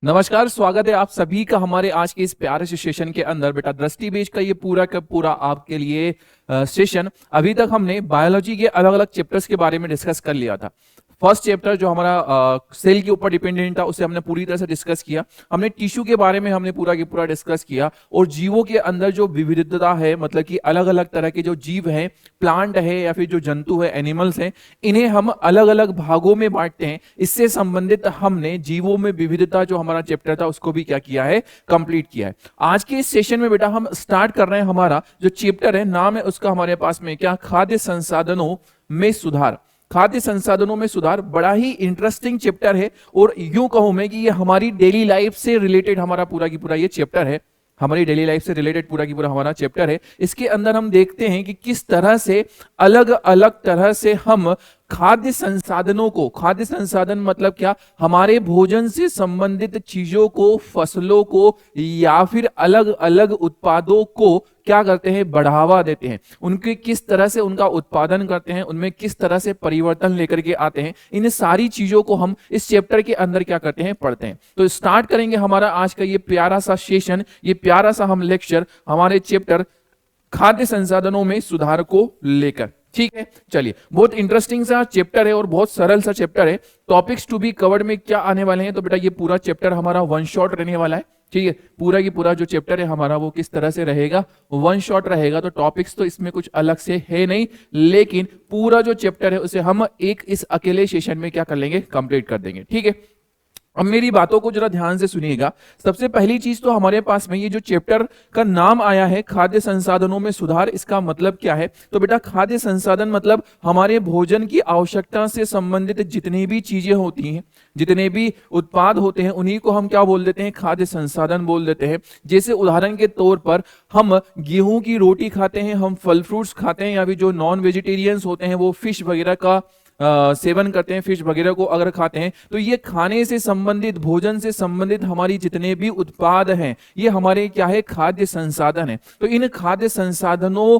नमस्कार, स्वागत है आप सभी का हमारे आज के इस प्यारे से सेशन के अंदर। बेटा दृष्टि बेच का ये पूरा का पूरा आपके लिए सेशन। अभी तक हमने बायोलॉजी के अलग अलग चैप्टर्स के बारे में डिस्कस कर लिया था। फर्स्ट चैप्टर जो हमारा सेल के ऊपर डिपेंडेंट था उसे हमने पूरी तरह से डिस्कस किया। हमने टिश्यू के बारे में हमने पूरा के पूरा डिस्कस किया और जीवों के अंदर जो विविधता है, मतलब कि अलग अलग तरह के जो जीव हैं, प्लांट है या फिर जो जंतु है, एनिमल्स हैं, इन्हें हम अलग अलग भागों में बांटते हैं। इससे संबंधित हमने जीवों में विविधता जो हमारा चैप्टर था उसको भी क्या किया है, कंप्लीट किया है। आज के इस सेशन में बेटा हम स्टार्ट कर रहे हैं। हमारा जो चैप्टर है, नाम है उसका हमारे पास में क्या, खाद्य संसाधनों में सुधार। खाद्य संसाधनों में सुधार बड़ा ही इंटरेस्टिंग चैप्टर है और यूं कहूं मैं कि ये हमारी डेली लाइफ से रिलेटेड हमारा पूरा की पूरा ये चैप्टर है। हमारी डेली लाइफ से रिलेटेड पूरा की पूरा हमारा चैप्टर है। इसके अंदर हम देखते हैं कि किस तरह से अलग अलग तरह से हम खाद्य संसाधनों को, खाद्य संसाधन मतलब क्या, हमारे भोजन से संबंधित चीजों को, फसलों को या फिर अलग अलग उत्पादों को क्या करते हैं, बढ़ावा देते हैं। उनके किस तरह से उनका उत्पादन करते हैं, उनमें किस तरह से परिवर्तन लेकर के आते हैं, इन सारी चीजों को हम इस चैप्टर के अंदर क्या करते हैं, पढ़ते हैं। तो स्टार्ट करेंगे हमारा आज का ये प्यारा सा सेशन, ये प्यारा सा हम लेक्चर हमारे चैप्टर खाद्य संसाधनों में सुधार को लेकर। ठीक है, चलिए। बहुत इंटरेस्टिंग सा चैप्टर है और बहुत सरल सा चैप्टर है। टॉपिक्स टू बी कवर्ड में क्या आने वाले हैं, तो बेटा ये पूरा चैप्टर हमारा वन शॉट रहने वाला है। ठीक है, पूरा की पूरा जो चैप्टर है हमारा वो किस तरह से रहेगा, वन शॉट रहेगा। तो टॉपिक्स तो इसमें कुछ अलग से है नहीं, लेकिन पूरा जो चैप्टर है उसे हम एक इस अकेले सेशन में क्या कर लेंगे, कंप्लीट कर देंगे। ठीक है, अब मेरी बातों को जरा ध्यान से सुनिएगा। सबसे पहली चीज तो हमारे पास में ये जो चैप्टर का नाम आया है, खाद्य संसाधनों में सुधार, इसका मतलब क्या है, तो बेटा खाद्य संसाधन मतलब हमारे भोजन की आवश्यकता से संबंधित जितनी भी चीजें होती हैं, जितने भी उत्पाद होते हैं, उन्हीं को हम क्या बोल देते हैं, खाद्य संसाधन बोल देते हैं। जैसे उदाहरण के तौर पर हम गेहूं की रोटी खाते हैं, हम फल फ्रूट्स खाते हैं, या फिर जो नॉन वेजिटेरियंस होते हैं वो फिश वगैरह का सेवन करते हैं, फिश वगैरह को अगर खाते हैं, तो ये खाने से संबंधित, भोजन से संबंधित हमारी जितने भी उत्पाद हैं, ये हमारे क्या है, खाद्य संसाधन है। तो इन खाद्य संसाधनों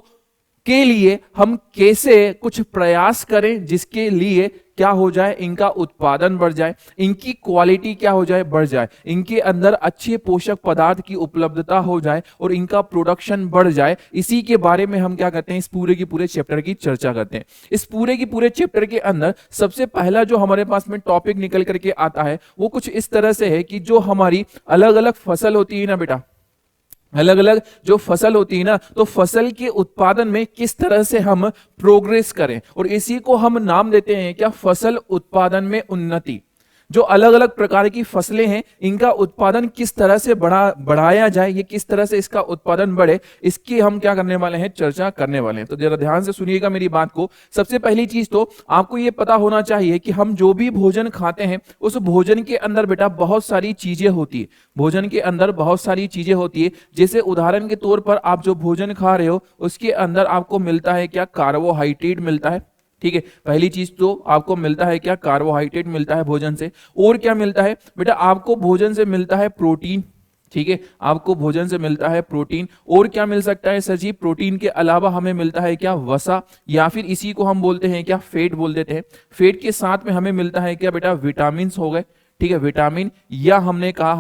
के लिए हम कैसे कुछ प्रयास करें जिसके लिए क्या हो जाए, इनका उत्पादन बढ़ जाए, इनकी क्वालिटी क्या हो जाए, बढ़ जाए, इनके अंदर अच्छे पोषक पदार्थ की उपलब्धता हो जाए और इनका प्रोडक्शन बढ़ जाए। इसी के बारे में हम क्या करते हैं, इस पूरे की पूरे चैप्टर की चर्चा करते हैं। इस पूरे की पूरे चैप्टर के अंदर सबसे पहला जो हमारे पास में टॉपिक निकल करके आता है वो कुछ इस तरह से है कि जो हमारी अलग अलग फसल होती है ना बेटा, अलग अलग जो फसल होती है ना, तो फसल के उत्पादन में किस तरह से हम प्रोग्रेस करें, और इसी को हम नाम देते हैं क्या, फसल उत्पादन में उन्नति। जो अलग अलग प्रकार की फसलें हैं, इनका उत्पादन किस तरह से बढ़ाया जाए, ये किस तरह से इसका उत्पादन बढ़े, इसकी हम क्या करने वाले हैं, चर्चा करने वाले हैं। तो जरा ध्यान से सुनिएगा मेरी बात को। सबसे पहली चीज तो आपको ये पता होना चाहिए कि हम जो भी भोजन खाते हैं उस भोजन के अंदर बेटा बहुत सारी चीजें होती है। भोजन के अंदर बहुत सारी चीजें होती है। जैसे उदाहरण के तौर पर आप जो भोजन खा रहे हो उसके अंदर आपको मिलता है क्या, कार्बोहाइड्रेट मिलता है। ठीक है, पहली चीज तो आपको मिलता है क्या, कार्बोहाइड्रेट मिलता है भोजन से। और क्या मिलता है बेटा, आपको भोजन से मिलता है प्रोटीन। ठीक है, आपको भोजन से मिलता है प्रोटीन। और क्या मिल सकता है सर जी, प्रोटीन के अलावा हमें मिलता है क्या, वसा, या फिर इसी को हम बोलते हैं क्या, फैट बोल देते हैं। फैट के साथ में हमें मिलता है क्या बेटा, विटामिन हो गए। ठीक है, विटामिन, या हमने कहा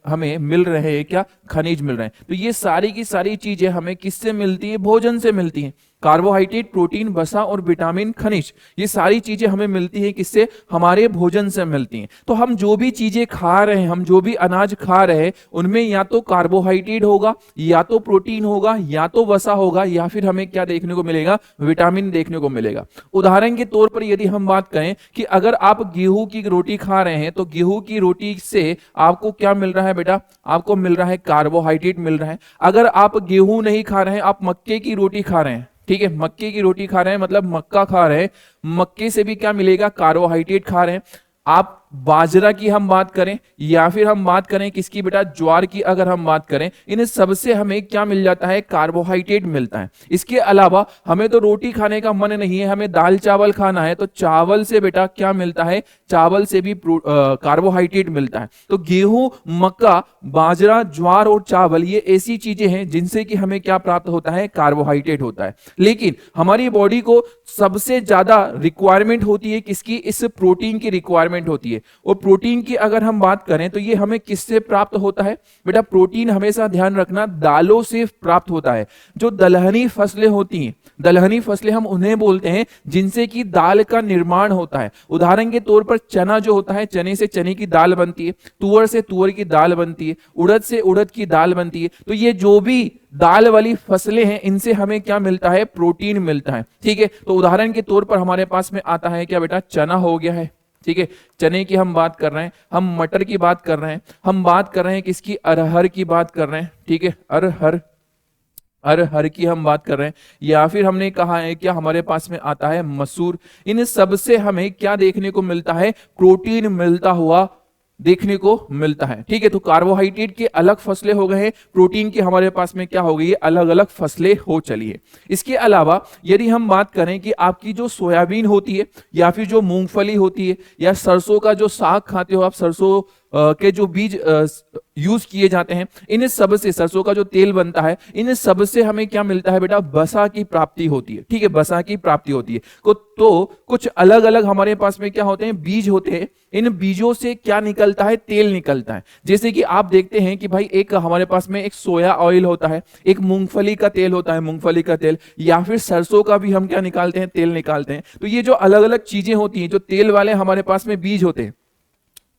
हमें मिल रहे हैं क्या, खनिज मिल रहे हैं। तो ये सारी की सारी चीजें हमें किससे मिलती है, भोजन से मिलती हैं। कार्बोहाइड्रेट, प्रोटीन, वसा और विटामिन, खनिज, ये सारी चीजें हमें मिलती हैं किससे, हमारे भोजन से मिलती हैं। तो हम जो भी चीजें खा रहे हैं, हम जो भी अनाज खा रहे हैं, उनमें या तो कार्बोहाइड्रेट होगा, या तो प्रोटीन होगा, या तो वसा होगा, या फिर हमें क्या देखने को मिलेगा, विटामिन देखने को मिलेगा। उदाहरण के तौर पर यदि हम बात करें कि अगर आप गेहूं की रोटी खा रहे हैं, तो गेहूं की रोटी से आपको क्या मिल रहा है बेटा, आपको मिल रहा है कार्बोहाइड्रेट मिल रहा है। अगर आप गेहूं नहीं खा रहे हैं, आप मक्के की रोटी खा रहे हैं, ठीक है, मक्के की रोटी खा रहे हैं मतलब मक्का खा रहे हैं, मक्के से भी क्या मिलेगा, कार्बोहाइड्रेट खा रहे हैं। आप बाजरा की हम बात करें या फिर हम बात करें किसकी बेटा, ज्वार की अगर हम बात करें, इन सबसे हमें क्या मिल जाता है, कार्बोहाइड्रेट मिलता है। इसके अलावा हमें तो रोटी खाने का मन नहीं है, हमें दाल चावल खाना है, तो चावल से बेटा क्या मिलता है, चावल से भी कार्बोहाइड्रेट मिलता है। तो गेहूं, मक्का, बाजरा, ज्वार और चावल ये ऐसी चीजें हैं जिनसे कि हमें क्या प्राप्त होता है, कार्बोहाइड्रेट होता है। लेकिन हमारी बॉडी को सबसे ज्यादा रिक्वायरमेंट होती है किसकी, इस प्रोटीन की रिक्वायरमेंट होती है। और प्रोटीन की अगर हम बात करें तो ये हमें किससे प्राप्त होता है बेटा, प्रोटीन हमेशा ध्यान रखना दालों से प्राप्त होता है। जो दलहनी फसलें होती हैं, दलहनी फसलें हम उन्हें बोलते हैं जिनसे कि दाल का निर्माण होता है। उदाहरण के तौर पर चना जो होता है, चने से चने की दाल बनती है, तुअर से तुअर की दाल बनती है, उड़द से उड़द की दाल बनती है। तो ये जो भी दाल वाली फसलें हैं इनसे हमें क्या मिलता है, प्रोटीन मिलता है। ठीक है, तो उदाहरण के तौर पर हमारे पास में आता है क्या बेटा, चना हो गया है। ठीक है, चने की हम बात कर रहे हैं, हम मटर की बात कर रहे हैं, हम बात कर रहे हैं किसकी, अरहर की बात कर रहे हैं। ठीक है, अरहर की हम बात कर रहे हैं, या फिर हमने कहा है क्या हमारे पास में आता है मसूर। इन सब से हमें क्या देखने को मिलता है, प्रोटीन मिलता हुआ देखने को मिलता है। ठीक है, तो कार्बोहाइड्रेट के अलग फसलें हो गए हैं, प्रोटीन की हमारे पास में क्या हो गई है, अलग अलग फसलें हो चली है। इसके अलावा यदि हम बात करें कि आपकी जो सोयाबीन होती है, या फिर जो मूंगफली होती है, या सरसों का जो साग खाते हो आप, सरसों के जो बीज यूज किए जाते हैं, इन सब से, सरसों का जो तेल बनता है, इन सब से हमें क्या मिलता है बेटा, वसा की प्राप्ति होती है। ठीक है, वसा की प्राप्ति होती है। तो कुछ अलग अलग हमारे पास में क्या होते हैं, बीज होते हैं। इन बीजों से क्या निकलता है, तेल निकलता है। जैसे कि आप देखते हैं कि भाई एक हमारे पास में एक सोया ऑयल होता है, एक मूंगफली का तेल होता है, मूंगफली का तेल, या फिर सरसों का भी हम क्या निकालते हैं, तेल निकालते हैं। तो ये जो अलग अलग चीजें होती हैं, जो तेल वाले हमारे पास में बीज होते हैं,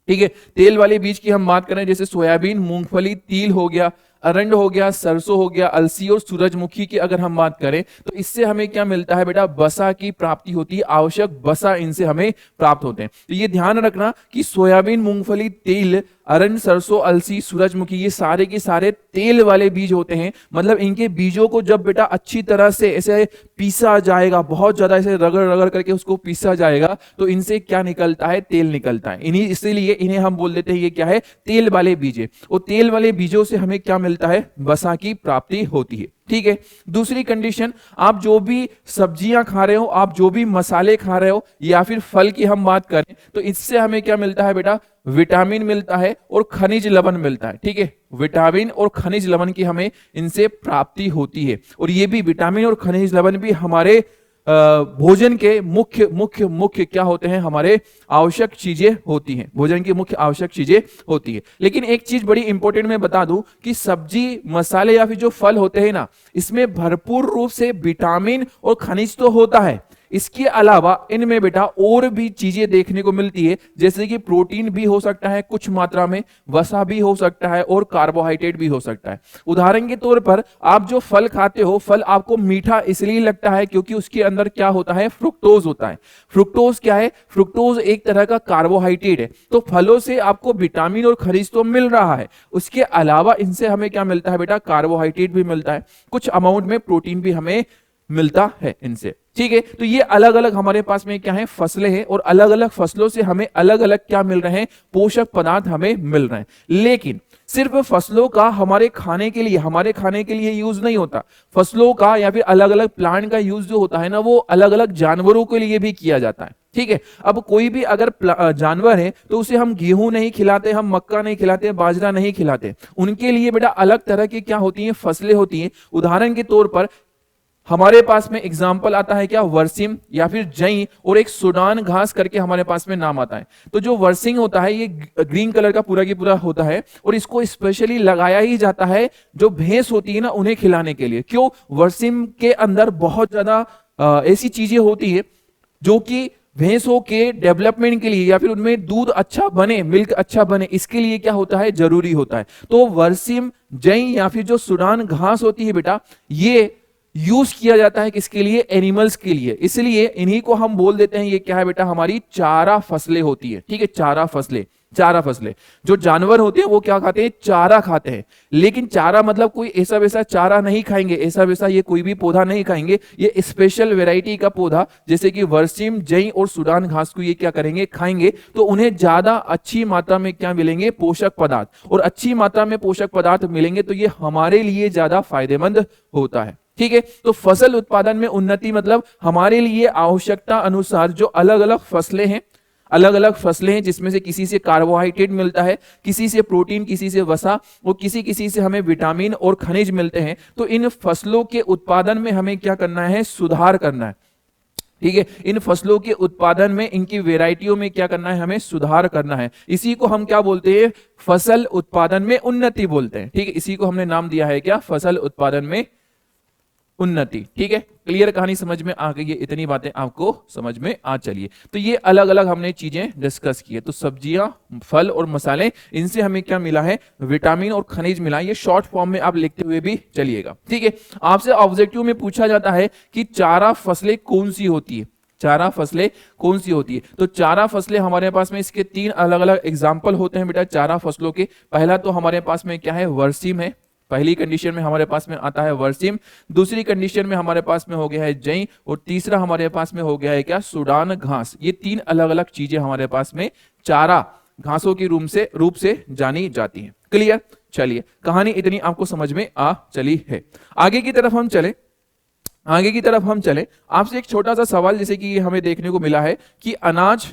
ठीक है, तेल वाले बीज की हम बात करें, जैसे सोयाबीन, मूंगफली, तिल हो गया, अरंड हो गया, सरसों हो गया, अलसी और सूरजमुखी की अगर हम बात करें तो इससे हमें क्या मिलता है बेटा, वसा की प्राप्ति होती है, आवश्यक वसा इनसे हमें प्राप्त होते हैं। तो ये ध्यान रखना कि सोयाबीन, मूंगफली, तिल, अरंड, सरसों, अलसी, सूरजमुखी, ये सारे के सारे तेल वाले बीज होते हैं। मतलब इनके बीजों को जब बेटा अच्छी तरह से ऐसे पीसा जाएगा, बहुत ज्यादा ऐसे रगड़ रगड़ करके उसको पीसा जाएगा, तो इनसे क्या निकलता है, तेल निकलता है। इन्हीं इसीलिए इन्हें हम बोल देते हैं ये क्या है, तेल वाले बीज है। और तेल वाले बीजों से हमें क्या मिलता है, वसा की प्राप्ति होती है। ठीक है, दूसरी कंडीशन, आप जो भी सब्जियां खा रहे हो, आप जो भी मसाले खा रहे हो, या फिर फल की हम बात करें तो इससे हमें क्या मिलता है बेटा, विटामिन मिलता है और खनिज लवण मिलता है। ठीक है, विटामिन और खनिज लवण की हमें इनसे प्राप्ति होती है। और ये भी विटामिन और खनिज लवण भी हमारे भोजन के मुख्य मुख्य मुख्य क्या होते हैं, हमारे आवश्यक चीजें होती हैं, भोजन की मुख्य आवश्यक चीजें होती है। लेकिन एक चीज बड़ी इंपॉर्टेंट मैं बता दूं कि सब्जी, मसाले या फिर जो फल होते हैं ना, इसमें भरपूर रूप से विटामिन और खनिज तो होता है, इसके अलावा इनमें बेटा और भी चीजें देखने को मिलती है, जैसे कि प्रोटीन भी हो सकता है कुछ मात्रा में, वसा भी हो सकता है और कार्बोहाइड्रेट भी हो सकता है। उदाहरण के तौर पर आप जो फल खाते हो, फल आपको मीठा इसलिए लगता है क्योंकि उसके अंदर क्या होता है, फ्रुक्टोज होता है। फ्रुक्टोज क्या है, फ्रुक्टोज एक तरह का कार्बोहाइड्रेट है। तो फलों से आपको विटामिन और खनिज तो मिल रहा है, उसके अलावा इनसे हमें क्या मिलता है बेटा, कार्बोहाइड्रेट भी मिलता है, कुछ अमाउंट में प्रोटीन भी हमें मिलता है इनसे। ठीक है, तो ये अलग अलग हमारे पास में क्या है, फसलें हैं, और अलग अलग फसलों से हमें अलग अलग क्या मिल रहे हैं, पोषक पदार्थ हमें मिल रहे हैं। लेकिन सिर्फ फसलों का हमारे खाने के लिए यूज नहीं होता। फसलों का या फिर अलग अलग प्लांट का यूज जो होता है ना, वो अलग अलग जानवरों के लिए भी किया जाता है। ठीक है, अब कोई भी अगर जानवर है तो उसे हम गेहूं नहीं खिलाते, हम मक्का नहीं खिलाते, बाजरा नहीं खिलाते, उनके लिए बेटा अलग तरह की क्या होती है, फसलें होती हैं। उदाहरण के तौर पर हमारे पास में एग्जाम्पल आता है क्या, वर्सिम या फिर जई, और एक सूडान घास करके हमारे पास में नाम आता है। तो जो वर्सिंग होता है ये ग्रीन कलर का पूरा की पूरा होता है, और इसको स्पेशली लगाया ही जाता है जो भैंस होती है ना उन्हें खिलाने के लिए। क्यों, वर्सिम के अंदर बहुत ज्यादा ऐसी चीजें होती है जो कि भैंसों के डेवलपमेंट के लिए या फिर उनमें दूध अच्छा बने, मिल्क अच्छा बने, इसके लिए क्या होता है, जरूरी होता है। तो वर्सिम, जई या फिर जो सूडान घास होती है बेटा, ये यूज किया जाता है किसके लिए, एनिमल्स के लिए। इसलिए इन्हीं को हम बोल देते हैं ये क्या है बेटा, हमारी चारा फसलें होती है। ठीक है, चारा फसलें जो जानवर होते हैं वो क्या खाते हैं, चारा खाते हैं। लेकिन चारा मतलब कोई ऐसा वैसा चारा नहीं खाएंगे, ऐसा वैसा ये कोई भी पौधा नहीं खाएंगे, ये स्पेशल वैरायटी का पौधा जैसे कि वर्सिम, जई और सूडान घास को ये क्या करेंगे, खाएंगे। तो उन्हें ज्यादा अच्छी मात्रा में क्या मिलेंगे, पोषक पदार्थ, और अच्छी मात्रा में पोषक पदार्थ मिलेंगे तो ये हमारे लिए ज्यादा फायदेमंद होता है। ठीक है, तो फसल उत्पादन में उन्नति मतलब हमारे लिए आवश्यकता अनुसार जो अलग अलग फसलें हैं जिसमें से किसी से कार्बोहाइड्रेट मिलता है, किसी से प्रोटीन, किसी से वसा, और किसी से हमें विटामिन और खनिज मिलते हैं। तो इन फसलों के उत्पादन में हमें क्या करना है, सुधार करना है। ठीक है, इन फसलों के उत्पादन में, इनकी वेराइटियों में क्या करना है, हमें सुधार करना है। इसी को हम क्या बोलते हैं, फसल उत्पादन में उन्नति बोलते हैं। ठीक है, इसी को हमने नाम दिया है क्या, फसल उत्पादन में उन्नति। ठीक है, क्लियर कहानी समझ में आ गई है, इतनी बातें आपको समझ में आ चलिए। तो ये अलग अलग हमने चीजें डिस्कस की है। तो सब्जियां, फल और मसाले, इनसे हमें क्या मिला है, विटामिन और खनिज मिला। ये शॉर्ट फॉर्म में आप लिखते हुए भी चलिएगा। ठीक है, आपसे ऑब्जेक्टिव में पूछा जाता है कि चारा फसलें कौन सी होती है, चारा फसलें कौन सी होती है। तो चारा फसलें हमारे पास में इसके 3 अलग अलग एग्जाम्पल होते हैं बेटा चारा फसलों के। पहला तो हमारे पास में क्या है, वर्सीम है। पहली कंडीशन में हमारे पास में आता है वर्सीम, दूसरी कंडीशन में हमारे पास में हो गया है जई, और तीसरा हमारे पास में हो गया है क्या, सूडान घास। ये 3 अलग अलग चीजें हमारे पास में चारा घासों के रूप से जानी जाती हैं। क्लियर, चलिए कहानी इतनी आपको समझ में आ चली है। आगे की तरफ हम चले। आपसे एक छोटा सा सवाल, जैसे कि हमें देखने को मिला है कि अनाज,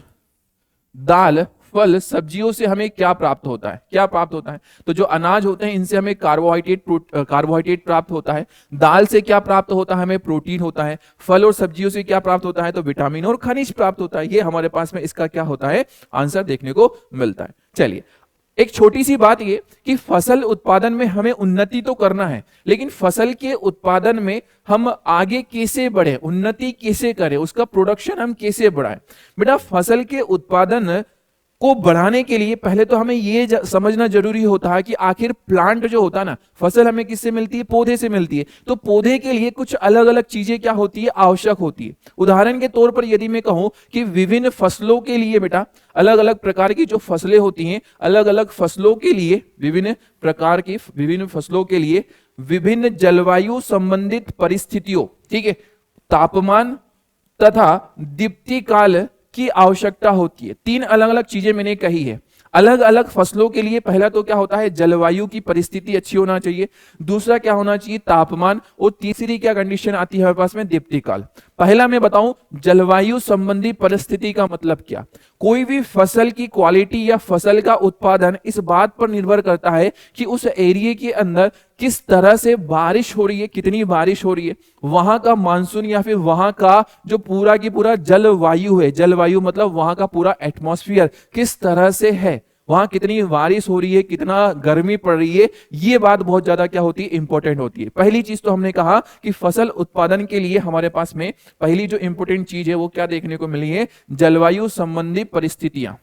दाल, फल, सब्जियों से हमें क्या प्राप्त होता है, क्या प्राप्त होता है। तो जो अनाज होते हैं इनसे हमें कार्बोहाइड्रेट प्राप्त होता है। दाल से क्या प्राप्त होता है, हमें प्रोटीन होता है। फल और सब्जियों से क्या प्राप्त होता है, तो विटामिन और खनिज प्राप्त होता है। ये हमारे पास में इसका क्या होता है, आंसर देखने को मिलता है। चलिए, एक छोटी सी बात ये कि फसल उत्पादन में हमें उन्नति तो करना है, लेकिन फसल के उत्पादन में हम आगे कैसे बढ़े, उन्नति कैसे करें, उसका प्रोडक्शन हम कैसे बढ़ाएं। बेटा फसल के उत्पादन को बढ़ाने के लिए पहले तो हमें ये समझना जरूरी होता है कि आखिर प्लांट जो होता है ना, फसल हमें किससे मिलती है, पौधे से मिलती है। तो पौधे के लिए कुछ अलग अलग चीजें क्या होती है, आवश्यक होती है। उदाहरण के तौर पर यदि मैं कहूं कि विभिन्न फसलों के लिए बेटा अलग अलग प्रकार की जो फसलें होती हैं, अलग अलग फसलों के लिए, विभिन्न फसलों के लिए विभिन्न जलवायु संबंधित परिस्थितियों, ठीक है, तापमान तथा दीप्ति काल की आवश्यकता होती है। 3 अलग अलग चीजें मैंने कही है। अलग अलग फसलों के लिए पहला तो क्या होता है, जलवायु की परिस्थिति अच्छी होना चाहिए, दूसरा क्या होना चाहिए, तापमान, और तीसरी क्या कंडीशन आती है हमारे पास में, दीप्ति काल। पहला मैं बताऊं, जलवायु संबंधी परिस्थिति का मतलब क्या। कोई भी फसल की क्वालिटी या फसल का उत्पादन इस बात पर निर्भर करता है कि उस एरिया के अंदर किस तरह से बारिश हो रही है, कितनी बारिश हो रही है, वहां का मानसून या फिर वहां का जो पूरा की पूरा जलवायु है, जलवायु मतलब वहां का पूरा एटमॉस्फेयर किस तरह से है, वहां कितनी बारिश हो रही है, कितना गर्मी पड़ रही है, ये बात बहुत ज्यादा क्या होती है, इंपॉर्टेंट होती है। पहली चीज तो हमने कहा कि फसल उत्पादन के लिए हमारे पास में पहली जो इंपॉर्टेंट चीज है वो क्या देखने को मिली है, जलवायु संबंधी परिस्थितियां।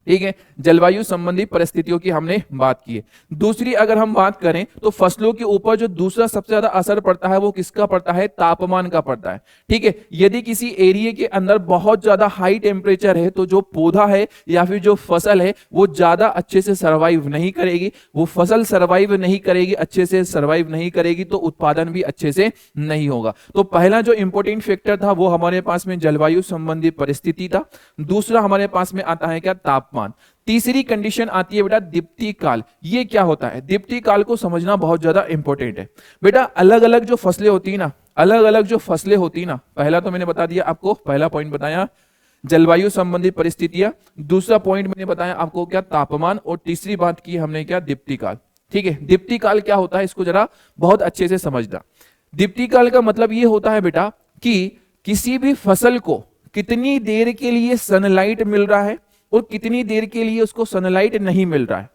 ठीक है, जलवायु संबंधी परिस्थितियों की हमने बात की है। दूसरी अगर हम बात करें तो फसलों के ऊपर जो दूसरा सबसे ज्यादा असर पड़ता है वो किसका पड़ता है, तापमान का पड़ता है। ठीक है, यदि किसी एरिया के अंदर बहुत ज्यादा हाई टेम्परेचर है तो जो पौधा है या फिर जो फसल है वो ज्यादा अच्छे से सर्वाइव नहीं करेगी, वो फसल सर्वाइव नहीं करेगी, अच्छे से सर्वाइव नहीं करेगी, तो उत्पादन भी अच्छे से नहीं होगा। तो पहला जो इंपॉर्टेंट फैक्टर था वो हमारे पास में जलवायु संबंधी परिस्थिति था। दूसरा हमारे पास में आता है क्या, तापमान। तीसरी कंडीशन आती है बेटा दीप्ति काल। ये क्या होता है, दीप्ति काल को समझना बहुत ज्यादा इंपॉर्टेंट है। बेटा अलग अलग जो फसलें होती है ना, अलग अलग जो फसलें होती है ना, पहला तो मैंने बता दिया आपको, पहला पॉइंट बताया जलवायु संबंधी परिस्थितियां, दूसरा पॉइंट मैंने बताया आपको क्या, तापमान, और तीसरी बात की हमने क्या, दीप्ति काल। ठीक है, दीप्ति काल क्या होता है इसको जरा बहुत अच्छे से समझना। दीप्ति काल का मतलब ये होता है बेटा कि किसी भी फसल को कितनी देर के लिए सनलाइट मिल रहा है और कितनी देर के लिए उसको सनलाइट नहीं मिल रहा है,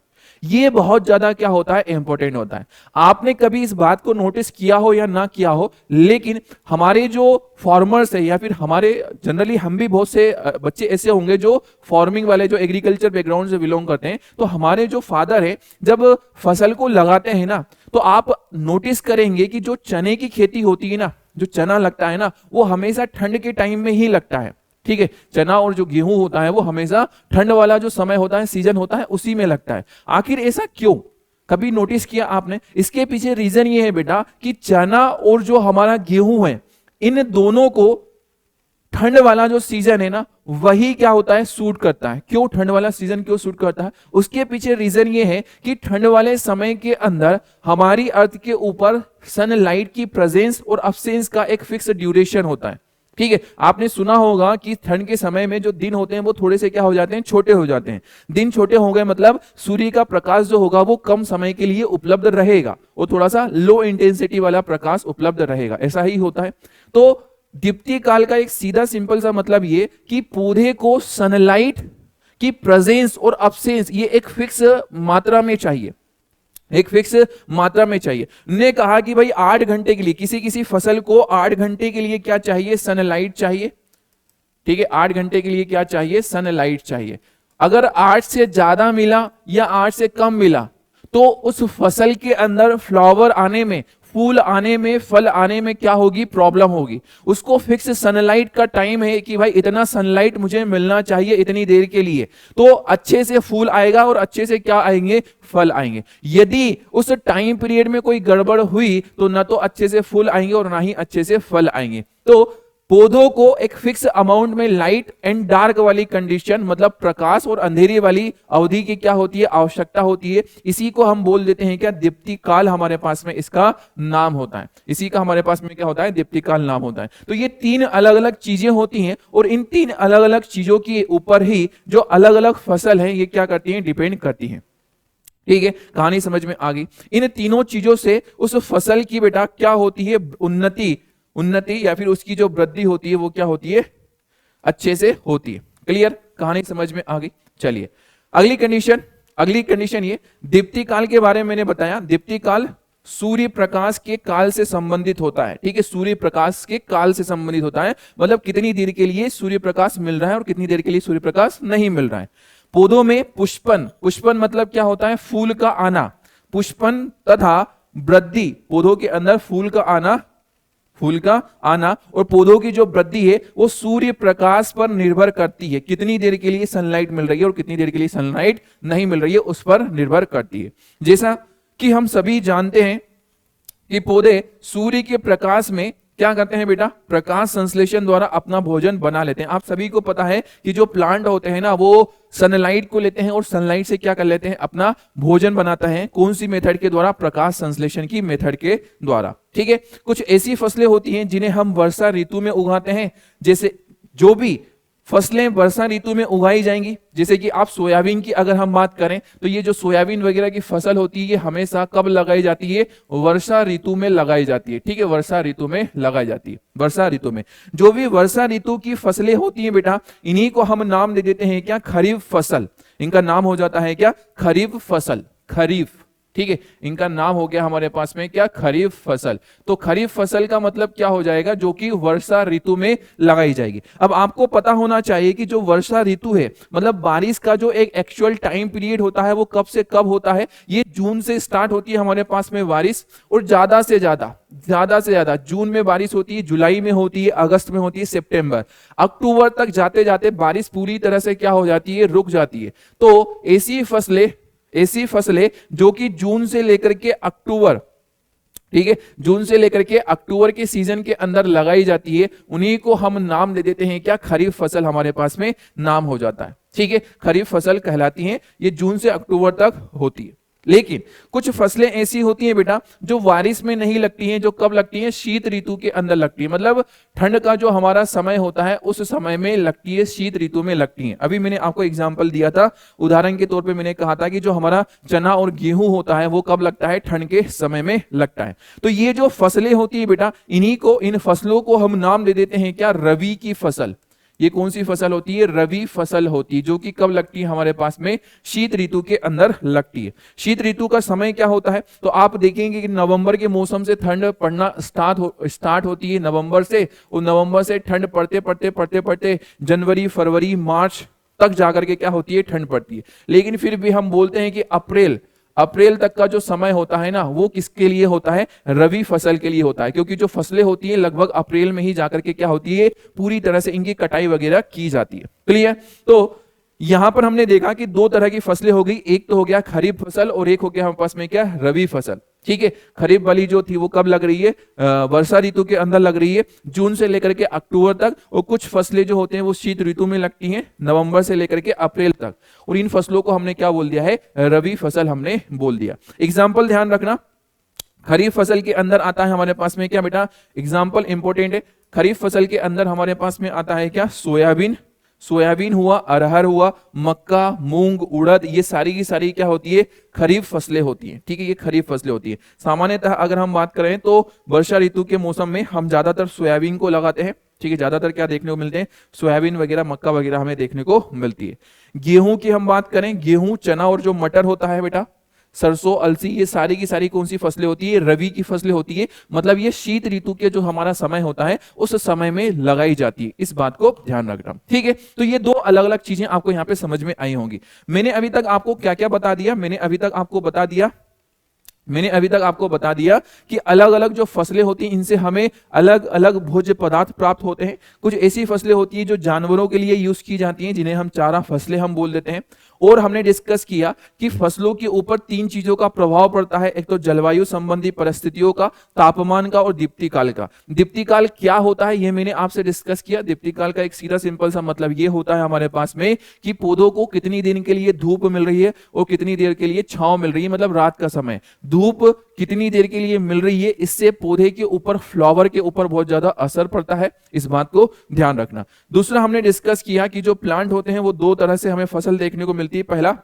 ये बहुत ज्यादा क्या होता है, इंपॉर्टेंट होता है। आपने कभी इस बात को नोटिस किया हो या ना किया हो, लेकिन हमारे जो फार्मर्स है या फिर हमारे जनरली हम भी बहुत से बच्चे ऐसे होंगे जो फार्मिंग वाले, जो एग्रीकल्चर बैकग्राउंड से बिलोंग करते हैं, तो हमारे जो फादर है जब फसल को लगाते हैं ना, तो आप नोटिस करेंगे कि जो चने की खेती होती है ना, जो चना लगता है ना, वो हमेशा ठंड के टाइम में ही लगता है। ठीक है, चना और जो गेहूं होता है वो हमेशा ठंड वाला जो समय होता है, सीजन होता है, उसी में लगता है। आखिर ऐसा क्यों, कभी नोटिस किया आपने? इसके पीछे रीजन ये है बेटा कि चना और जो हमारा गेहूं है, इन दोनों को ठंड वाला जो सीजन है ना, वही क्या होता है, सूट करता है। क्यों ठंड वाला सीजन क्यों सूट करता है? उसके पीछे रीजन ये है कि ठंड वाले समय के अंदर हमारी अर्थ के ऊपर सनलाइट की प्रेजेंस और अब्सेंस का एक फिक्स ड्यूरेशन होता है। ठीक है, आपने सुना होगा कि ठंड के समय में जो दिन होते हैं वो थोड़े से क्या हो जाते हैं, छोटे हो जाते हैं। दिन छोटे हो गए मतलब सूर्य का प्रकाश जो होगा वो कम समय के लिए उपलब्ध रहेगा, वो थोड़ा सा लो इंटेंसिटी वाला प्रकाश उपलब्ध रहेगा, ऐसा ही होता है। तो दीप्ति काल का एक सीधा सिंपल सा मतलब ये कि पौधे को सनलाइट की प्रेजेंस और अब्सेंस ये एक फिक्स मात्रा में चाहिए, एक फिक्स मात्रा में चाहिए। ने कहा कि भाई 8 घंटे के लिए किसी किसी फसल को 8 घंटे के लिए क्या चाहिए, सनलाइट चाहिए। ठीक है, 8 घंटे के लिए क्या चाहिए, सनलाइट चाहिए। अगर 8 से ज्यादा मिला या 8 से कम मिला तो उस फसल के अंदर फ्लावर आने में, फूल आने में, फल आने में क्या होगी, प्रॉब्लम होगी। उसको फिक्स सनलाइट का टाइम है कि भाई इतना सनलाइट मुझे मिलना चाहिए इतनी देर के लिए, तो अच्छे से फूल आएगा और अच्छे से क्या आएंगे, फल आएंगे। यदि उस टाइम पीरियड में कोई गड़बड़ हुई तो ना तो अच्छे से फूल आएंगे और ना ही अच्छे से फल आएंगे। तो पौधों को एक फिक्स अमाउंट में लाइट एंड डार्क वाली कंडीशन, मतलब प्रकाश और अंधेरे वाली अवधि की क्या होती है, आवश्यकता होती है। इसी को हम बोल देते हैं क्या, दीप्ति काल हमारे पास में इसका नाम होता है। इसी का हमारे पास में क्या होता है, दीप्ति काल नाम होता है। तो ये 3 अलग अलग चीजें होती हैं और इन 3 अलग अलग चीजों के ऊपर ही जो अलग अलग फसल है ये क्या करती है, डिपेंड करती है। ठीक है, कहानी समझ में आ गई। इन तीनों चीजों से उस फसल की बेटा क्या होती है, उन्नति या फिर उसकी जो वृद्धि होती है वो क्या होती है, अच्छे से होती है। क्लियर, कहानी समझ में आ गई। चलिए अगली कंडीशन ये दीप्ति काल के बारे में मैंने बताया। दीप्ति काल सूर्य प्रकाश के काल से संबंधित होता है। ठीक है, सूर्य प्रकाश के काल से संबंधित होता है, मतलब कितनी देर के लिए सूर्य प्रकाश मिल रहा है और कितनी देर के लिए सूर्य प्रकाश नहीं मिल रहा है। पौधों में पुष्पन मतलब क्या होता है, फूल का आना। पुष्पन तथा वृद्धि, पौधों के अंदर फूल का आना और पौधों की जो वृद्धि है वो सूर्य प्रकाश पर निर्भर करती है। कितनी देर के लिए सनलाइट मिल रही है और कितनी देर के लिए सनलाइट नहीं मिल रही है उस पर निर्भर करती है। जैसा कि हम सभी जानते हैं कि पौधे सूर्य के प्रकाश में क्या करते हैं बेटा, प्रकाश संश्लेषण द्वारा अपना भोजन बना लेते हैं। आप सभी को पता है कि जो प्लांट होते हैं ना वो सनलाइट को लेते हैं और सनलाइट से क्या कर लेते हैं, अपना भोजन बनाता है। कौन सी मेथड के द्वारा, प्रकाश संश्लेषण की मेथड के द्वारा। ठीक है, कुछ ऐसी फसलें होती हैं जिन्हें हम वर्षा ऋतु में उगाते हैं। जैसे जो भी फसलें वर्षा ऋतु में उगाई जाएंगी, जैसे कि आप सोयाबीन की अगर हम बात करें तो ये जो सोयाबीन वगैरह की फसल होती है ये हमेशा कब लगाई जाती है, वर्षा ऋतु में लगाई जाती है। ठीक है, वर्षा ऋतु में लगाई जाती है। वर्षा ऋतु में जो भी वर्षा ऋतु की फसलें होती हैं बेटा, इन्हीं को हम नाम दे देते हैं क्या, खरीफ फसल। इनका नाम हो जाता है क्या, खरीफ फसल, खरीफ। ठीक है, इनका नाम हो गया हमारे पास में क्या, खरीफ फसल। तो खरीफ फसल का मतलब क्या हो जाएगा, जो कि वर्षा ऋतु में लगाई जाएगी। अब आपको पता होना चाहिए कि जो वर्षा ऋतु है, मतलब बारिश का जो एक एक्चुअल टाइम पीरियड होता है वो कब से कब होता है, ये जून से स्टार्ट होती है हमारे पास में बारिश, और ज्यादा से ज्यादा जून में बारिश होती है, जुलाई में होती है, अगस्त में होती है, सितंबर, अक्टूबर तक जाते जाते बारिश पूरी तरह से क्या हो जाती है, रुक जाती है। तो ऐसी फसलें जो कि जून से लेकर के अक्टूबर, ठीक है, जून से लेकर के अक्टूबर के सीजन के अंदर लगाई जाती है, उन्हीं को हम नाम दे देते हैं क्या, खरीफ फसल हमारे पास में नाम हो जाता है। ठीक है, खरीफ फसल कहलाती हैं, ये जून से अक्टूबर तक होती है। लेकिन कुछ फसलें ऐसी होती हैं बेटा जो बारिश में नहीं लगती हैं, जो कब लगती हैं, शीत ऋतु के अंदर लगती है। मतलब ठंड का जो हमारा समय होता है उस समय में लगती है, शीत ऋतु में लगती है। अभी मैंने आपको एग्जांपल दिया था, उदाहरण के तौर पे मैंने कहा था कि जो हमारा चना और गेहूं होता है वो कब लगता है, ठंड के समय में लगता है। तो ये जो फसलें होती है बेटा, इन फसलों को हम नाम दे देते हैं क्या, रबी की फसल। ये कौन सी फसल होती है, रबी फसल होती है, जो कि कब लगती है हमारे पास में, शीत ऋतु के अंदर लगती है। शीत ऋतु का समय क्या होता है, तो आप देखेंगे कि नवंबर के मौसम से ठंड पड़ना स्टार्ट होती है नवंबर से, और नवंबर से ठंड पड़ते जनवरी, फरवरी, मार्च तक जाकर के क्या होती है, ठंड पड़ती है। लेकिन फिर भी हम बोलते हैं कि अप्रैल तक का जो समय होता है ना, वो किसके लिए होता है, रबी फसल के लिए होता है। क्योंकि जो फसलें होती हैं लगभग अप्रैल में ही जाकर के क्या होती है, पूरी तरह से इनकी कटाई वगैरह की जाती है। क्लियर। तो यहां पर हमने देखा कि 2 तरह की फसलें हो गई, एक तो हो गया खरीफ फसल और एक हो गया हमारे पास में क्या, रबी फसल। ठीक है, खरीफ वाली जो थी वो कब लग रही है, वर्षा ऋतु के अंदर लग रही है, जून से लेकर के अक्टूबर तक। और कुछ फसलें जो होते हैं वो शीत ऋतु में लगती हैं, नवंबर से लेकर के अप्रैल तक। और इन फसलों को हमने क्या बोल दिया है, रबी फसल हमने बोल दिया। एग्जाम्पल ध्यान रखना, खरीफ फसल के अंदर आता है हमारे पास में क्या बेटा, एग्जाम्पल इंपॉर्टेंट है, खरीफ फसल के अंदर हमारे पास में आता है क्या, सोयाबीन, सोयाबीन हुआ, अरहर हुआ, मक्का, मूंग, उड़द, ये सारी की सारी क्या होती है, खरीफ फसलें होती हैं। ठीक है, ये खरीफ फसलें होती है। सामान्यतः अगर हम बात करें तो वर्षा ऋतु के मौसम में हम ज्यादातर सोयाबीन को लगाते हैं। ठीक है, ज्यादातर क्या देखने को मिलते हैं, सोयाबीन वगैरह, मक्का वगैरह हमें देखने को मिलती है। गेहूं की हम बात करें, गेहूं, चना और जो मटर होता है बेटा, सरसों, अलसी, ये सारी की सारी कौन सी फसलें होती है, रवि की फसलें होती है। मतलब ये शीत ऋतु के जो हमारा समय होता है उस समय में लगाई जाती है। इस बात को ध्यान रखना। ठीक है, तो ये दो अलग अलग चीजें आपको यहां पे समझ में आई होंगी। मैंने अभी तक आपको क्या क्या बता दिया, मैंने अभी तक आपको बता दिया कि अलग अलग जो फसलें होती हैं इनसे हमें अलग अलग भोज्य पदार्थ प्राप्त होते हैं। कुछ ऐसी फसलें होती हैं जो जानवरों के लिए यूज की जाती हैं, जिन्हें हम चारा फसलें हम बोल देते हैं। और हमने डिस्कस किया कि फसलों के ऊपर तीन चीजों का प्रभाव पड़ता है, एक तो जलवायु संबंधी परिस्थितियों का, तापमान का और दीप्ति काल का। दीप्ति काल क्या होता है ये मैंने आपसे डिस्कस किया। दीप्ति काल का एक सीधा सिंपल सा मतलब ये होता है हमारे पास में कि पौधों को कितनी दिन के लिए धूप मिल रही है और कितनी देर के लिए छांव मिल रही है। मतलब रात का समय धूप कितनी देर के लिए मिल रही है, इससे पौधे के ऊपर, फ्लावर के ऊपर बहुत ज्यादा असर पड़ता है। इस बात को ध्यान रखना। दूसरा हमने डिस्कस किया कि जो प्लांट होते हैं वो दो तरह से हमें फसल देखने को मिलती है, पहला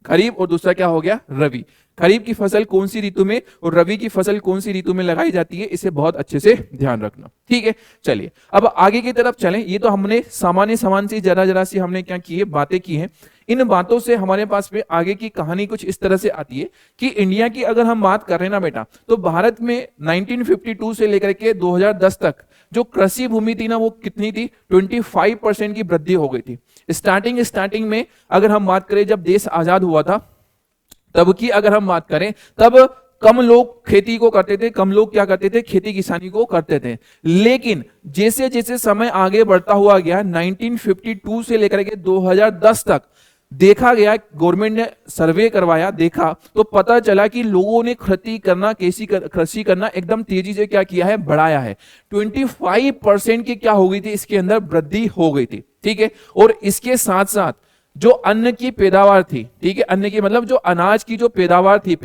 खरीफ और दूसरा क्या हो गया, रबी। खरीफ की फसल कौन सी ऋतु में और रबी की फसल कौन सी ऋतु में लगाई जाती है, इसे बहुत अच्छे से ध्यान रखना। ठीक है, चलिए अब आगे की तरफ चलें। ये तो हमने सामान्य समान सी जरा सी हमने क्या की है, बातें की हैं। इन बातों से हमारे पास में आगे की कहानी कुछ इस तरह से आती है कि इंडिया की अगर हम बात कर रहे हैं ना बेटा, तो भारत में 1952 से लेकर के 2010 तक जो कृषि भूमि थी ना वो कितनी थी, 25% की वृद्धि हो गई थी। स्टार्टिंग में अगर हम बात करें जब देश आजाद हुआ था तब की अगर हम बात करें, तब कम लोग खेती को करते थे, कम लोग क्या करते थे, खेती किसानी को करते थे। लेकिन जैसे जैसे समय आगे बढ़ता हुआ गया, 1952 से लेकर के 2010 तक देखा गया, गवर्नमेंट ने सर्वे करवाया, देखा तो पता चला कि लोगों ने कृषि करना एकदम तेजी से क्या किया है, बढ़ाया है। 25% की क्या हो गई थी, इसके अंदर वृद्धि हो गई थी। ठीक है, और इसके साथ साथ जो अन्न की पैदावार थी, ठीक है, अन्न की मतलब जो अनाज की जो पैदावार थी,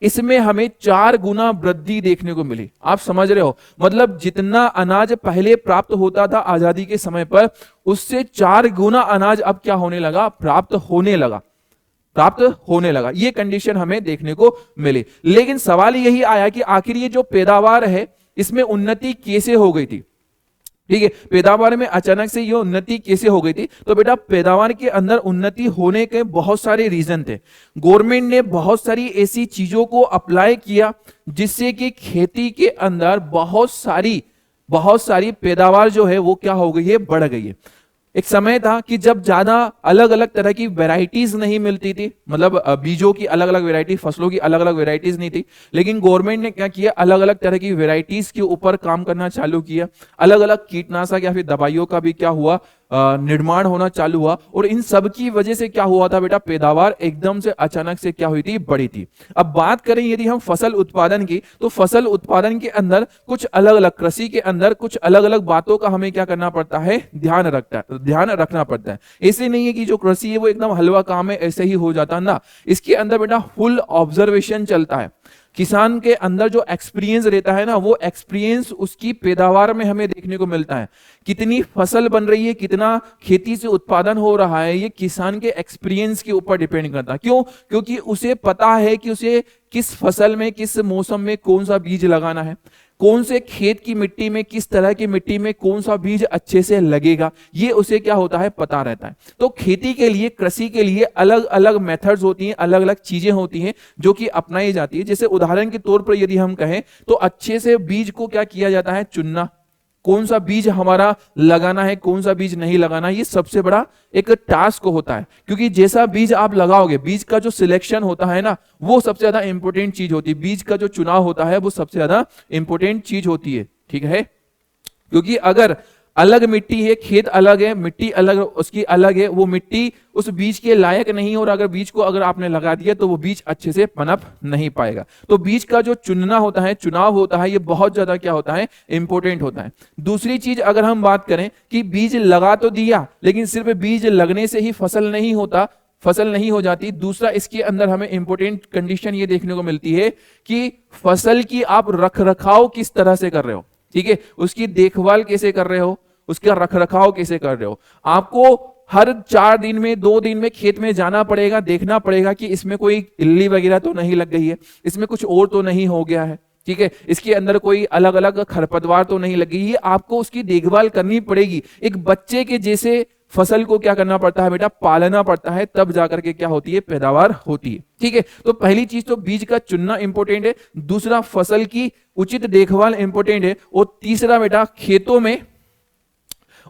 इसमें हमें 4 गुना वृद्धि देखने को मिली। आप समझ रहे हो, मतलब जितना अनाज पहले प्राप्त होता था आजादी के समय पर, उससे 4 गुना अनाज अब क्या होने लगा, प्राप्त होने लगा। ये कंडीशन हमें देखने को मिली। लेकिन सवाल यही आया कि आखिर ये जो पैदावार है इसमें उन्नति कैसे हो गई थी। ठीक है, पैदावार में अचानक से ये उन्नति कैसे हो गई थी, तो बेटा पैदावार के अंदर उन्नति होने के बहुत सारे रीजन थे। गवर्नमेंट ने बहुत सारी ऐसी चीजों को अप्लाई किया जिससे कि खेती के अंदर बहुत सारी पैदावार जो है वो क्या हो गई है, बढ़ गई है। एक समय था कि जब ज्यादा अलग अलग तरह की वैरायटीज नहीं मिलती थी, मतलब बीजों की अलग अलग वैरायटी, फसलों की अलग अलग वैरायटीज नहीं थी, लेकिन गवर्नमेंट ने क्या किया, अलग अलग तरह की वैरायटीज के ऊपर काम करना चालू किया। अलग अलग कीटनाशक या फिर दवाइयों का भी क्या हुआ, निर्माण होना चालू हुआ। और इन सब की वजह से क्या हुआ था बेटा, पैदावार एकदम से अचानक से क्या हुई थी, बढ़ी थी। अब बात करें यदि हम फसल उत्पादन की, तो फसल उत्पादन के अंदर कुछ अलग अलग, कृषि के अंदर कुछ अलग अलग बातों का हमें क्या करना पड़ता है, ध्यान रखना पड़ता है। ऐसे नहीं है कि जो कृषि है वो एकदम हलवा काम है, ऐसे ही हो जाता ना। इसके अंदर बेटा फुल ऑब्जर्वेशन चलता है। किसान के अंदर जो एक्सपीरियंस रहता है ना, वो एक्सपीरियंस उसकी पैदावार में हमें देखने को मिलता है। कितनी फसल बन रही है, कितना खेती से उत्पादन हो रहा है, ये किसान के एक्सपीरियंस के ऊपर डिपेंड करता है। क्यों? क्योंकि उसे पता है कि उसे किस फसल में, किस मौसम में कौन सा बीज लगाना है, कौन से खेत की मिट्टी में, किस तरह की मिट्टी में कौन सा बीज अच्छे से लगेगा, ये उसे क्या होता है, पता रहता है। तो खेती के लिए, कृषि के लिए अलग अलग मेथड्स होती हैं, अलग अलग चीजें होती हैं जो कि अपनाई जाती है। जैसे उदाहरण के तौर पर यदि हम कहें तो अच्छे से बीज को क्या किया जाता है, चुनना, कौन सा बीज हमारा लगाना है, कौन सा बीज नहीं लगाना, ये सबसे बड़ा एक टास्क होता है। क्योंकि जैसा बीज आप लगाओगे, बीज का जो सिलेक्शन होता है ना, वो सबसे ज्यादा इंपॉर्टेंट चीज होती है। बीज का जो चुनाव होता है वो सबसे ज्यादा इंपॉर्टेंट चीज होती है। ठीक है, क्योंकि अगर अलग मिट्टी है, खेत अलग है, मिट्टी अलग उसकी अलग है, वो मिट्टी उस बीज के लायक नहीं, और अगर बीज को अगर आपने लगा दिया तो वो बीज अच्छे से पनप नहीं पाएगा। तो बीज का जो चुनना होता है, चुनाव होता है, ये बहुत ज्यादा क्या होता है, इंपॉर्टेंट होता है। दूसरी चीज अगर हम बात करें कि बीज लगा तो दिया, लेकिन सिर्फ बीज लगने से ही फसल नहीं हो जाती। दूसरा इसके अंदर हमें इंपॉर्टेंट कंडीशन ये देखने को मिलती है कि फसल की आप रख रखाव किस तरह से कर रहे हो, ठीक है, उसकी देखभाल कैसे कर रहे हो, उसका रखरखाव कैसे कर रहे हो। आपको हर 4 दिन में 2 दिन में खेत में जाना पड़ेगा, देखना पड़ेगा कि इसमें कोई इल्ली वगैरह तो नहीं लग गई है, इसमें कुछ और तो नहीं हो गया है, ठीक है, इसके अंदर कोई अलग अलग खरपतवार तो नहीं लगी है। आपको उसकी देखभाल करनी पड़ेगी। एक बच्चे के जैसे फसल को क्या करना पड़ता है बेटा, पालना पड़ता है, तब जाकर के क्या होती है, पैदावार होती है। ठीक है, तो पहली चीज तो बीज का चुनना इंपॉर्टेंट है, दूसरा फसल की उचित देखभाल इंपॉर्टेंट है, और तीसरा बेटा खेतों में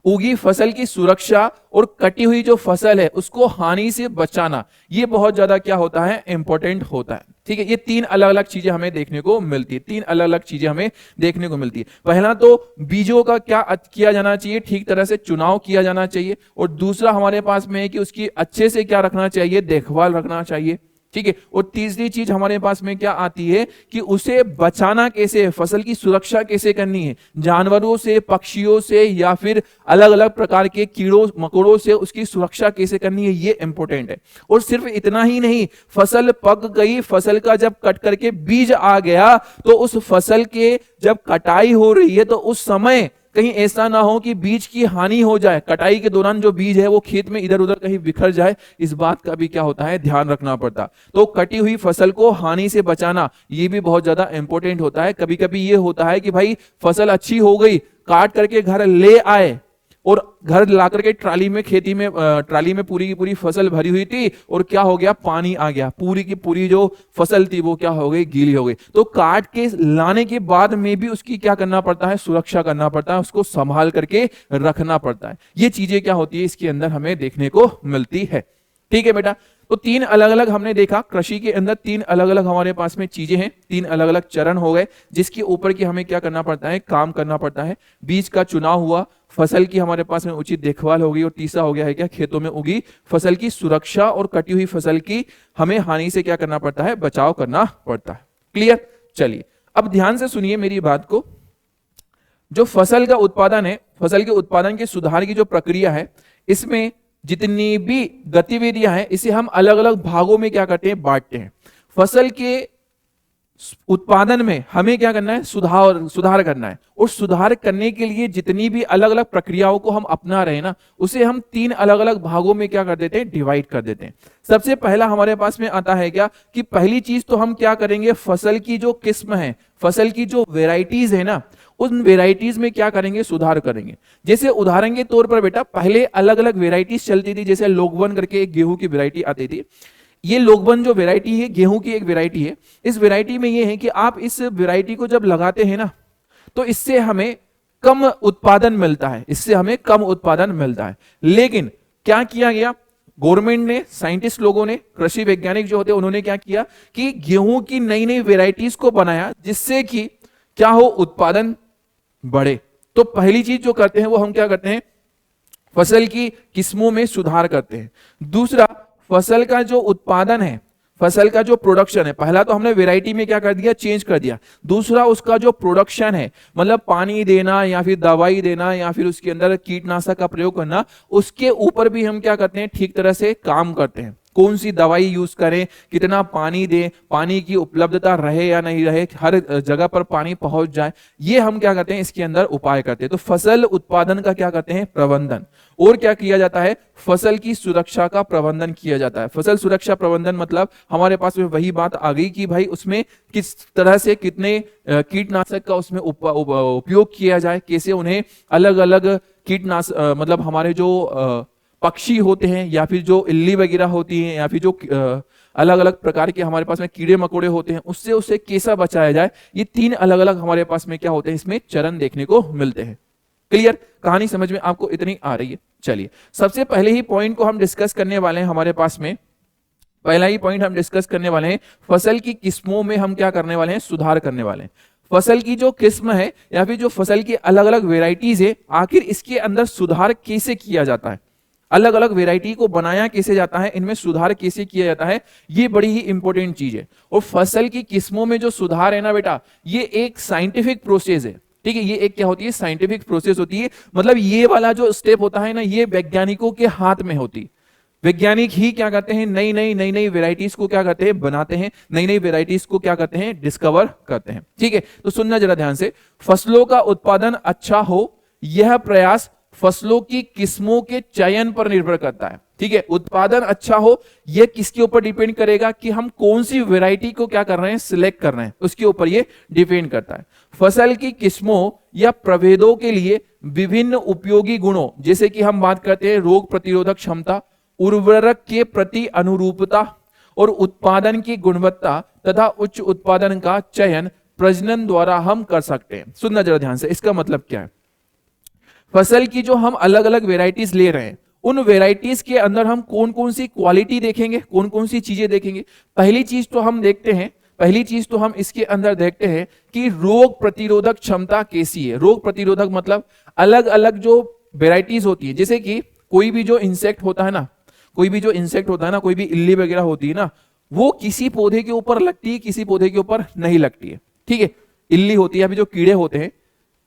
उगी फसल की सुरक्षा और कटी हुई जो फसल है उसको हानि से बचाना, ये बहुत ज्यादा क्या होता है, इंपॉर्टेंट होता है। ठीक है, ये 3 अलग अलग चीजें हमें देखने को मिलती है, 3 अलग अलग चीजें हमें देखने को मिलती है। पहला तो बीजों का क्या किया जाना चाहिए, ठीक तरह से चुनाव किया जाना चाहिए, और दूसरा हमारे पास में है कि उसकी अच्छे से क्या रखना चाहिए, देखभाल रखना चाहिए। ठीक है, और तीसरी चीज हमारे पास में क्या आती है कि उसे बचाना कैसे, फसल की सुरक्षा कैसे करनी है, जानवरों से, पक्षियों से, या फिर अलग अलग प्रकार के कीड़ों मकोड़ों से उसकी सुरक्षा कैसे करनी है, ये इंपॉर्टेंट है। और सिर्फ इतना ही नहीं, फसल पक गई, फसल का जब कट करके बीज आ गया, तो उस फसल के जब कटाई हो रही है तो उस समय कहीं ऐसा ना हो कि बीज की हानि हो जाए, कटाई के दौरान जो बीज है वो खेत में इधर उधर कहीं बिखर जाए, इस बात का भी क्या होता है, ध्यान रखना पड़ता। तो कटी हुई फसल को हानि से बचाना ये भी बहुत ज्यादा इंपॉर्टेंट होता है। कभी कभी ये होता है कि भाई फसल अच्छी हो गई, काट करके घर ले आए, और घर ला करके ट्राली में, खेती में ट्राली में पूरी की पूरी फसल भरी हुई थी, और क्या हो गया, पानी आ गया, पूरी की पूरी जो फसल थी वो क्या हो गई, गीली हो गई। तो काट के लाने के बाद में भी उसकी क्या करना पड़ता है, सुरक्षा करना पड़ता है, उसको संभाल करके रखना पड़ता है। ये चीजें क्या होती है, इसके अंदर हमें देखने को मिलती है। ठीक है बेटा, तो 3 अलग अलग हमने देखा, कृषि के अंदर 3 अलग अलग हमारे पास में चीजें हैं, 3 अलग अलग चरण हो गए, जिसके ऊपर की हमें क्या करना पड़ता है, काम करना पड़ता है। बीज का चुनाव हुआ, फसल की हमारे पास में उचित देखभाल होगी, और तीसरा हो गया है क्या, खेतों में उगी फसल की सुरक्षा और कटी हुई फसल की हमें हानि से क्या करना पड़ता है, बचाव करना पड़ता है। क्लियर? चलिए अब ध्यान से सुनिए मेरी बात को। जो फसल का उत्पादन है, फसल के उत्पादन के सुधार की जो प्रक्रिया है, इसमें जितनी भी गतिविधियां हैं इसे हम अलग अलग भागों में क्या करते हैं, बांटते हैं। फसल के उत्पादन में हमें क्या करना है, सुधार करना है, और सुधार करने के लिए जितनी भी अलग अलग प्रक्रियाओं को हम अपना रहे हैं ना, उसे हम 3 अलग अलग भागों में क्या कर देते हैं, डिवाइड कर देते हैं। सबसे पहला हमारे पास में आता है क्या, कि पहली चीज तो हम क्या करेंगे, फसल की जो किस्म है, फसल की जो वेराइटीज है ना, उन वेराइटीज में क्या करेंगे, सुधार करेंगे। जैसे उदाहरण के तौर पर बेटा, पहले अलग अलग वेराइटीज चलती थी, जैसे लोगवन करके एक गेहूं की वेराइटी आती थी। ये लोगवन जो वेराइटी है, गेहूं की एक वेराइटी है। इस वेराइटी में ये है कि आप इस वेराइटी को जब लगाते हैं ना, तो इससे हमें कम उत्पादन मिलता है, इससे हमें कम उत्पादन मिलता है। लेकिन क्या किया गया, गवर्नमेंट ने, साइंटिस्ट लोगों ने, कृषि वैज्ञानिक जो होते हैं, उन्होंने क्या किया कि गेहूं की नई नई वेराइटीज को बनाया, जिससे कि क्या हो, उत्पादन बढ़े। तो पहली चीज जो करते हैं वो हम क्या करते हैं, फसल की किस्मों में सुधार करते हैं। दूसरा, फसल का जो उत्पादन है, फसल का जो प्रोडक्शन है, पहला तो हमने वैरायटी में क्या कर दिया, चेंज कर दिया। दूसरा, उसका जो प्रोडक्शन है, मतलब पानी देना या फिर दवाई देना या फिर उसके अंदर कीटनाशक का प्रयोग करना, उसके ऊपर भी हम क्या करते हैं, ठीक तरह से काम करते हैं। कौन सी दवाई यूज करें, कितना पानी दें, पानी की उपलब्धता रहे या नहीं रहे, हर जगह पर पानी पहुंच जाए, ये हम क्या करते हैं, इसके अंदर उपाय करते हैं। तो फसल उत्पादन का क्या करते हैं, प्रबंधन। और क्या किया जाता है, फसल की सुरक्षा का प्रबंधन किया जाता है। फसल सुरक्षा प्रबंधन मतलब हमारे पास में वही बात आ गई कि भाई उसमें किस तरह से कितने कीटनाशक का उसमें उपयोग किया जाए, कैसे उन्हें अलग अलग कीटनाशक, मतलब हमारे जो पक्षी होते हैं या फिर जो इल्ली वगैरह होती हैं या फिर जो अलग अलग प्रकार के हमारे पास में कीड़े मकोड़े होते हैं, उससे उसे कैसा बचाया जाए, ये 3 अलग अलग हमारे पास में क्या होते हैं, इसमें चरण देखने को मिलते हैं। क्लियर? कहानी समझ में आपको इतनी आ रही है? चलिए सबसे पहले ही पॉइंट को हम डिस्कस करने वाले हैं। हमारे पास में पहला ही पॉइंट हम डिस्कस करने वाले हैं, फसल की किस्मों में हम क्या करने वाले हैं, सुधार करने वाले हैं। फसल की जो किस्म है या फिर जो फसल की अलग अलग वेराइटीज है, आखिर इसके अंदर सुधार कैसे किया जाता है, अलग अलग वेराइटी को बनाया कैसे जाता है, इनमें सुधार कैसे किया जाता है, ये बड़ी ही इंपॉर्टेंट चीज है। और फसल की किस्मों में जो सुधार है ना बेटा, ये एक साइंटिफिक प्रोसेस है। ठीक है, ये एक क्या होती है, साइंटिफिक प्रोसेस होती है। मतलब ये वाला जो स्टेप होता है ना, ये वैज्ञानिकों के हाथ में होती। वैज्ञानिक ही क्या करते हैं, नई नई वेराइटीज को क्या करते हैं, बनाते हैं, नई नई वेराइटीज को क्या करते हैं, डिस्कवर करते हैं। ठीक है, तो सुनना जरा ध्यान से। फसलों का उत्पादन अच्छा हो, यह प्रयास फसलों की किस्मों के चयन पर निर्भर करता है। ठीक है, उत्पादन अच्छा हो यह किसके ऊपर डिपेंड करेगा कि हम कौन सी वैरायटी को क्या कर रहे हैं, सिलेक्ट कर रहे हैं, उसके ऊपर यह डिपेंड करता है। फसल की किस्मों या प्रभेदों के लिए विभिन्न उपयोगी गुणों, जैसे कि हम बात करते हैं रोग प्रतिरोधक क्षमता, उर्वरक के प्रति अनुरूपता और उत्पादन की गुणवत्ता तथा उच्च उत्पादन का चयन प्रजनन द्वारा हम कर सकते हैं। सुनना जरा ध्यान से, इसका मतलब क्या है। फसल की जो हम अलग अलग वेराइटीज ले रहे हैं, उन वेराइटीज के अंदर हम कौन कौन सी क्वालिटी देखेंगे, कौन कौन सी चीजें देखेंगे। पहली चीज तो हम इसके अंदर देखते हैं कि रोग प्रतिरोधक क्षमता कैसी है। रोग प्रतिरोधक मतलब अलग अलग जो वेराइटीज होती है, जैसे कि कोई भी जो इंसेक्ट होता है ना, कोई भी इल्ली वगैरह होती है ना, वो किसी पौधे के ऊपर लगती है, किसी पौधे के ऊपर नहीं लगती है। ठीक है, इल्ली होती है, अभी जो कीड़े होते हैं,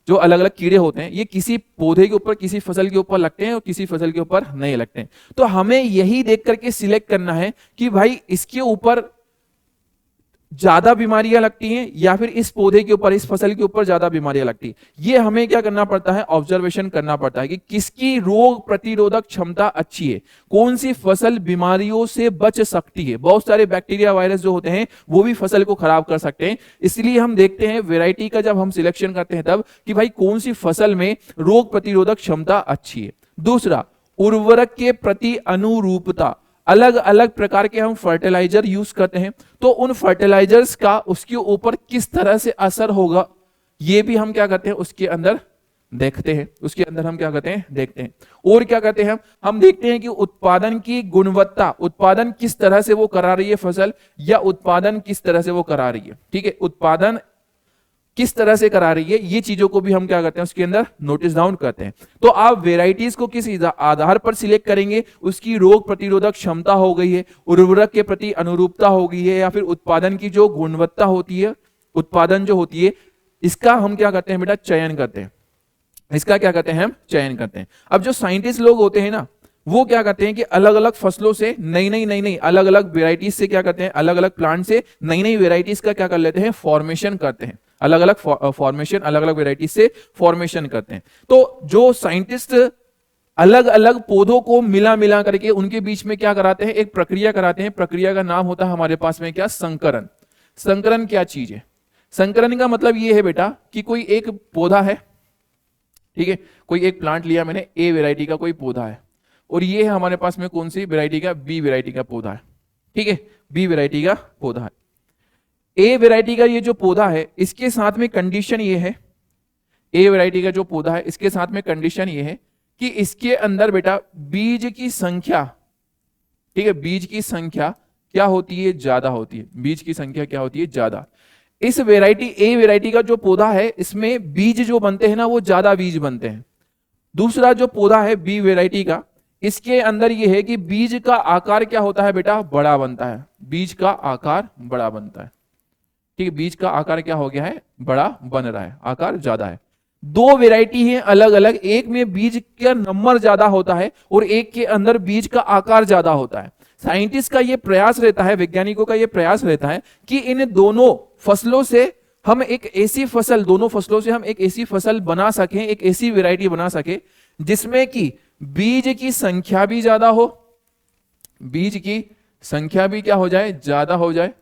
जो अलग अलग कीड़े होते हैं, ये किसी पौधे के ऊपर, किसी फसल के ऊपर लगते हैं और किसी फसल के ऊपर नहीं लगते हैं। तो हमें यही देख करके सिलेक्ट करना है कि भाई इसके ऊपर ज्यादा बीमारियां लगती हैं या फिर इस पौधे के ऊपर, इस फसल के ऊपर ज्यादा बीमारियां लगती है। ये हमें क्या करना पड़ता है, ऑब्जर्वेशन करना पड़ता है कि किसकी रोग प्रतिरोधक क्षमता अच्छी है, कौन सी फसल बीमारियों से बच सकती है। बहुत सारे बैक्टीरिया वायरस जो होते हैं वो भी फसल को खराब कर सकते हैं। इसलिए हम देखते हैं वेराइटी का जब हम सिलेक्शन करते हैं तब कि भाई कौन सी फसल में रोग प्रतिरोधक क्षमता अच्छी है। दूसरा, उर्वरक के प्रति अनुरूपता। अलग अलग प्रकार के हम फर्टिलाइजर यूज करते हैं, तो उन फर्टिलाइजर्स का उसके ऊपर किस तरह से असर होगा, ये भी हम क्या करते हैं, उसके अंदर देखते हैं। देखते हैं। और क्या करते हैं हम देखते हैं कि उत्पादन की गुणवत्ता, उत्पादन किस तरह से वो करा रही है फसल, या उत्पादन किस तरह से वो करा रही है। ठीक है, उत्पादन किस तरह से करा रही है, ये चीजों को भी हम क्या करते हैं, उसके अंदर नोटिस डाउन करते हैं। तो आप वेराइटीज को किस आधार पर सिलेक्ट करेंगे, उसकी रोग प्रतिरोधक क्षमता हो गई है, उर्वरक के प्रति अनुरूपता हो गई है, या फिर उत्पादन की जो गुणवत्ता होती है, उत्पादन जो होती है, इसका हम क्या करते हैं बेटा, चयन करते हैं। इसका क्या करते हैं, हम चयन करते हैं। अब जो साइंटिस्ट लोग होते हैं ना, वो क्या करते हैं कि अलग अलग फसलों से नई अलग अलग वेराइटीज से क्या करते हैं, अलग अलग प्लांट से नई वेराइटीज का क्या कर लेते हैं, फॉर्मेशन करते हैं। अलग अलग फॉर्मेशन, अलग अलग वेराइटीज से फॉर्मेशन करते हैं। तो जो साइंटिस्ट अलग अलग पौधों को मिला करके उनके बीच में क्या कराते हैं, एक प्रक्रिया कराते हैं। प्रक्रिया का नाम होता है हमारे पास में क्या, संकरण। संकरण क्या चीज है, संकरण का मतलब ये है बेटा कि कोई एक पौधा है, ठीक है, कोई एक प्लांट लिया मैंने, ए वेराइटी का कोई पौधा है, और ये है हमारे पास में कौन सी वेराइटी का, बी वेराइटी का पौधा है। ठीक है, बी वेराइटी का पौधा है। ए वेराइटी का ये जो पौधा है, इसके साथ में कंडीशन ये है, ए वेराइटी का जो पौधा है इसके साथ में कंडीशन ये है कि इसके अंदर बेटा बीज की संख्या, ठीक है, बीज की संख्या क्या होती है, ज्यादा होती है। बीज की संख्या क्या होती है, ज्यादा। इस वेराइटी, ए वेराइटी का जो पौधा है, इसमें बीज जो बनते हैं ना, वो ज्यादा बीज बनते हैं। दूसरा जो पौधा है बी वेराइटी का, इसके अंदर ये है कि बीज का आकार क्या होता है बेटा, बड़ा बनता है। बीज का आकार बड़ा बनता है। ठीक है, बीज का आकार क्या हो गया है, बड़ा बन रहा है, आकार ज्यादा है। दो वेराइटी है अलग अलग, एक में बीज का नंबर ज्यादा होता है और एक के अंदर बीज का आकार ज्यादा होता है। साइंटिस्ट का यह प्रयास रहता है, वैज्ञानिकों का यह प्रयास रहता है कि इन दोनों फसलों से हम एक ऐसी फसल, दोनों फसलों से हम एक ऐसी फसल बना सकें, एक ऐसी वेराइटी बना सके जिसमें कि बीज की संख्या भी ज्यादा हो, बीज की संख्या भी क्या हो जाए, ज्यादा हो जाए,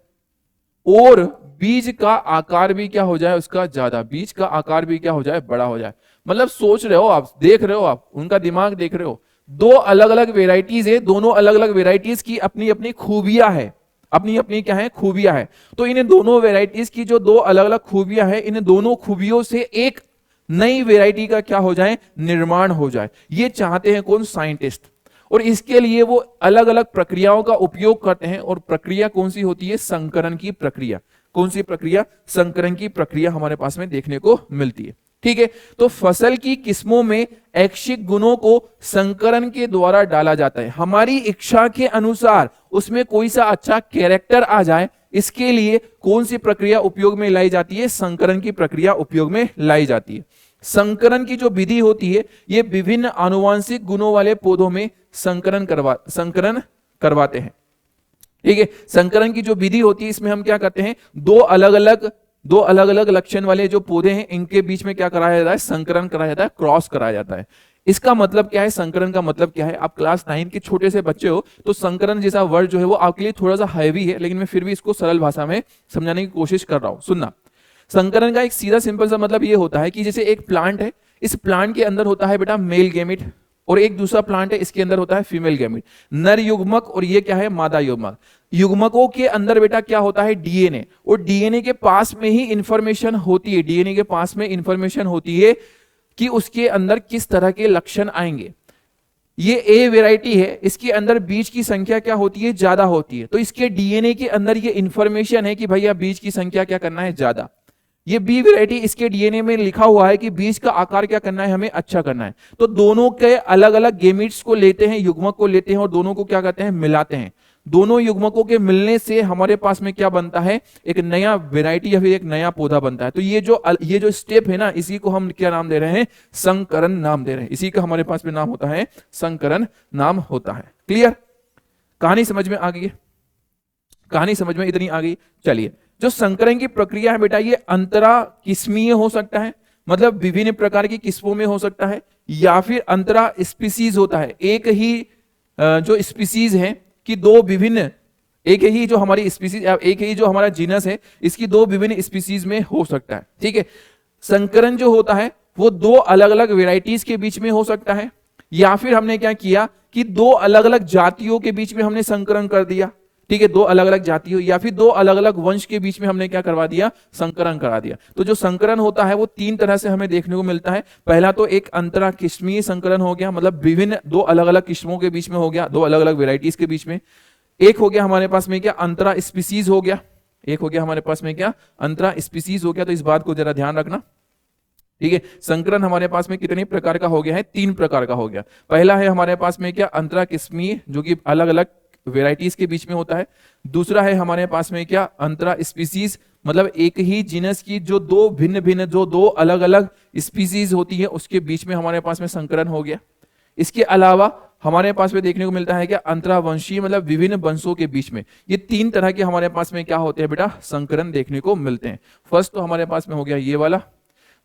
और बीज का आकार भी क्या हो जाए, उसका ज्यादा, बीज का आकार भी क्या हो जाए, बड़ा हो जाए। मतलब सोच रहे हो आप, देख रहे हो आप, उनका दिमाग देख रहे हो। दो अलग अलग वेराइटीज है, दोनों अलग अलग वेराइटीज की अपनी अपनी खूबियां है, अपनी अपनी क्या है, खूबियां है। तो इन दोनों वेराइटीज की जो दो अलग अलग खूबियां है, इन दोनों खूबियों से एक नई वेराइटी का क्या हो जाए, निर्माण हो जाए। ये चाहते हैं कौन, साइंटिस्ट। और इसके लिए वो अलग अलग प्रक्रियाओं का उपयोग करते हैं। और प्रक्रिया कौन सी होती है, संकरण की प्रक्रिया। कौन सी प्रक्रिया, संकरण की प्रक्रिया हमारे पास में देखने को मिलती है। ठीक है, तो फसल की किस्मों में ऐच्छिक गुणों को संकरण के द्वारा डाला जाता है। हमारी इच्छा के अनुसार उसमें कोई सा अच्छा कैरेक्टर आ जाए, इसके लिए कौन सी प्रक्रिया उपयोग में लाई जाती है, संकरण की प्रक्रिया उपयोग में लाई जाती है। संकरण की जो विधि होती है, ये विभिन्न आनुवांशिक गुणों वाले पौधों में संकरण करवाते हैं। ठीक है, संकरण की जो विधि होती है, इसमें हम क्या करते हैं, दो अलग अलग लक्षण वाले जो पौधे हैं, इनके बीच में क्या कराया जाता है, संकरण कराया जाता है, क्रॉस कराया जाता है। इसका मतलब क्या है, संकरण का मतलब क्या है? आप क्लास 9 के छोटे से बच्चे हो तो संकरण जैसा वर्ड जो है वो आपके लिए थोड़ा सा हैवी है, लेकिन मैं फिर भी इसको सरल भाषा में समझाने की कोशिश कर रहा हूं। सुनना, संकरण का एक सीधा सिंपल सा मतलब ये होता है कि जैसे एक प्लांट है, इस प्लांट के अंदर होता है बेटा मेल गैमेट, और एक दूसरा प्लांट है इसके अंदर होता है फीमेल गैमेट, नर युग्मक, और ये क्या है, मादा युग्मक। युग्मकों के अंदर बेटा क्या होता है, डीएनए, और डीएनए के पास में ही इंफॉर्मेशन होती है, डीएनए के पास में इंफॉर्मेशन होती है कि उसके अंदर किस तरह के लक्षण आएंगे। ये ए वैरायटी है, इसके अंदर बीज की संख्या क्या होती है, ज्यादा होती है, तो इसके डीएनए के अंदर ये इंफॉर्मेशन है कि भैया बीज की संख्या क्या करना है, ज्यादा। ये बी वैरायटी, इसके डीएनए में लिखा हुआ है कि बीज का आकार क्या करना है, हमें अच्छा करना है। तो दोनों के अलग अलग गेमिट्स को लेते हैं, युग्मक को लेते हैं, और दोनों को क्या करते हैं, मिलाते हैं। दोनों युग्मकों के मिलने से हमारे पास में क्या बनता है, एक नया वैरायटी या फिर एक नया पौधा बनता है। तो ये जो स्टेप है ना, इसी को हम क्या नाम दे रहे हैं, संकरण नाम दे रहे हैं। इसी का हमारे पास में नाम होता है संकरण नाम होता है। क्लियर? कहानी समझ में आ गई है? कहानी समझ में इतनी आ गई? चलिए, जो संकरण की प्रक्रिया है बेटा, ये अंतरा किस्मीय हो सकता है, मतलब विभिन्न प्रकार की किस्मों में हो सकता है, या फिर अंतरा स्पीसीज होता है, एक ही जो स्पीसीज है कि दो विभिन्न, एक ही जो हमारी स्पीसीज, एक ही जो हमारा जीनस है, इसकी दो विभिन्न स्पीसीज में हो सकता है। ठीक है, संकरण जो होता है वो दो अलग अलग वेराइटीज के बीच में हो सकता है, या फिर हमने क्या किया कि दो अलग अलग जातियों के बीच में हमने संकरण कर दिया। ठीक है, दो अलग अलग जातियों या फिर दो अलग अलग वंश के बीच में हमने क्या करवा दिया, संकरण करा दिया। तो जो संकरण होता है वो तीन तरह से हमें देखने को मिलता है। पहला तो एक अंतरा किस्मीय संकरण हो गया, मतलब विभिन्न दो अलग अलग किस्मों के बीच में हो गया, दो अलग अलग वेराइटीज के बीच में। एक हो गया हमारे पास में क्या, अंतरा स्पीसीज हो गया, एक हो गया हमारे पास में क्या, अंतरा स्पीसीज हो गया। तो इस बात को जरा ध्यान रखना। ठीक है, संकरण हमारे पास में कितने प्रकार का हो गया है, तीन प्रकार का हो गया। पहला है हमारे पास में क्या, अंतरा किस्मीय, जो कि अलग अलग वेराइटीज के बीच में होता है। दूसरा है हमारे पास में क्या, अंतरा स्पीसीज, मतलब एक ही जीनस की जो दो भिन्न भिन्न, जो दो अलग अलग स्पीसीज होती है उसके बीच में हमारे पास में संकरण हो गया। इसके अलावा हमारे पास में देखने को मिलता है क्या, अंतरावंशीय, मतलब विभिन्न वंशों के बीच में। ये तीन तरह के हमारे पास में क्या होते हैं बेटा, संकरण देखने को मिलते हैं। फर्स्ट तो हमारे पास में हो गया ये वाला,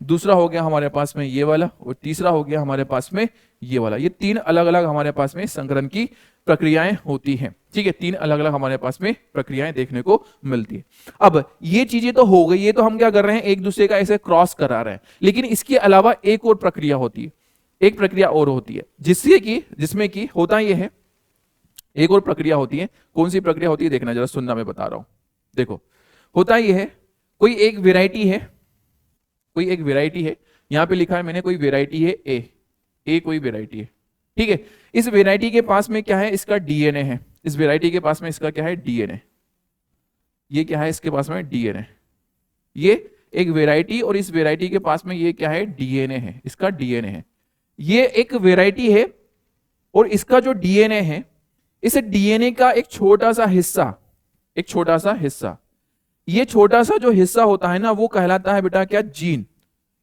दूसरा हो गया हमारे पास में ये वाला, और तीसरा हो गया हमारे पास में ये वाला। ये तीन अलग अलग हमारे पास में संकरण की प्रक्रियाएं होती हैं। ठीक है, तीन अलग अलग हमारे पास में प्रक्रियाएं देखने को मिलती है। अब ये चीजें तो हो गई, ये तो हम क्या कर रहे हैं, एक दूसरे का ऐसे क्रॉस करा रहे हैं, लेकिन इसके अलावा एक और प्रक्रिया होती है, एक प्रक्रिया और होती है, जिसमें कि होता ये है, एक और प्रक्रिया होती है। कौन सी प्रक्रिया होती है, देखना जरा, सुनना, मैं बता रहा हूं। देखो, होता ये है, कोई एक वेराइटी है, कोई एक वेराइटी है, यहां पे लिखा है मैंने, कोई वेराइटी है ए कोई वेराइटी है। ठीक है, इस वेराइटी के पास में क्या है, इसका डीएनए है। इस वेराइटी के पास में इसका क्या है, डीएनए। ये क्या है, इसके पास में डीएनए। ये एक वेराइटी, और इस वेराइटी के पास में ये क्या है, डीएनए है, इसका डीएनए है। ये एक वेराइटी है, और इसका जो डीएनए है, इस डीएनए का एक छोटा सा हिस्सा, एक छोटा सा हिस्सा, ये छोटा सा जो हिस्सा होता है ना, वो कहलाता है बेटा क्या, जीन।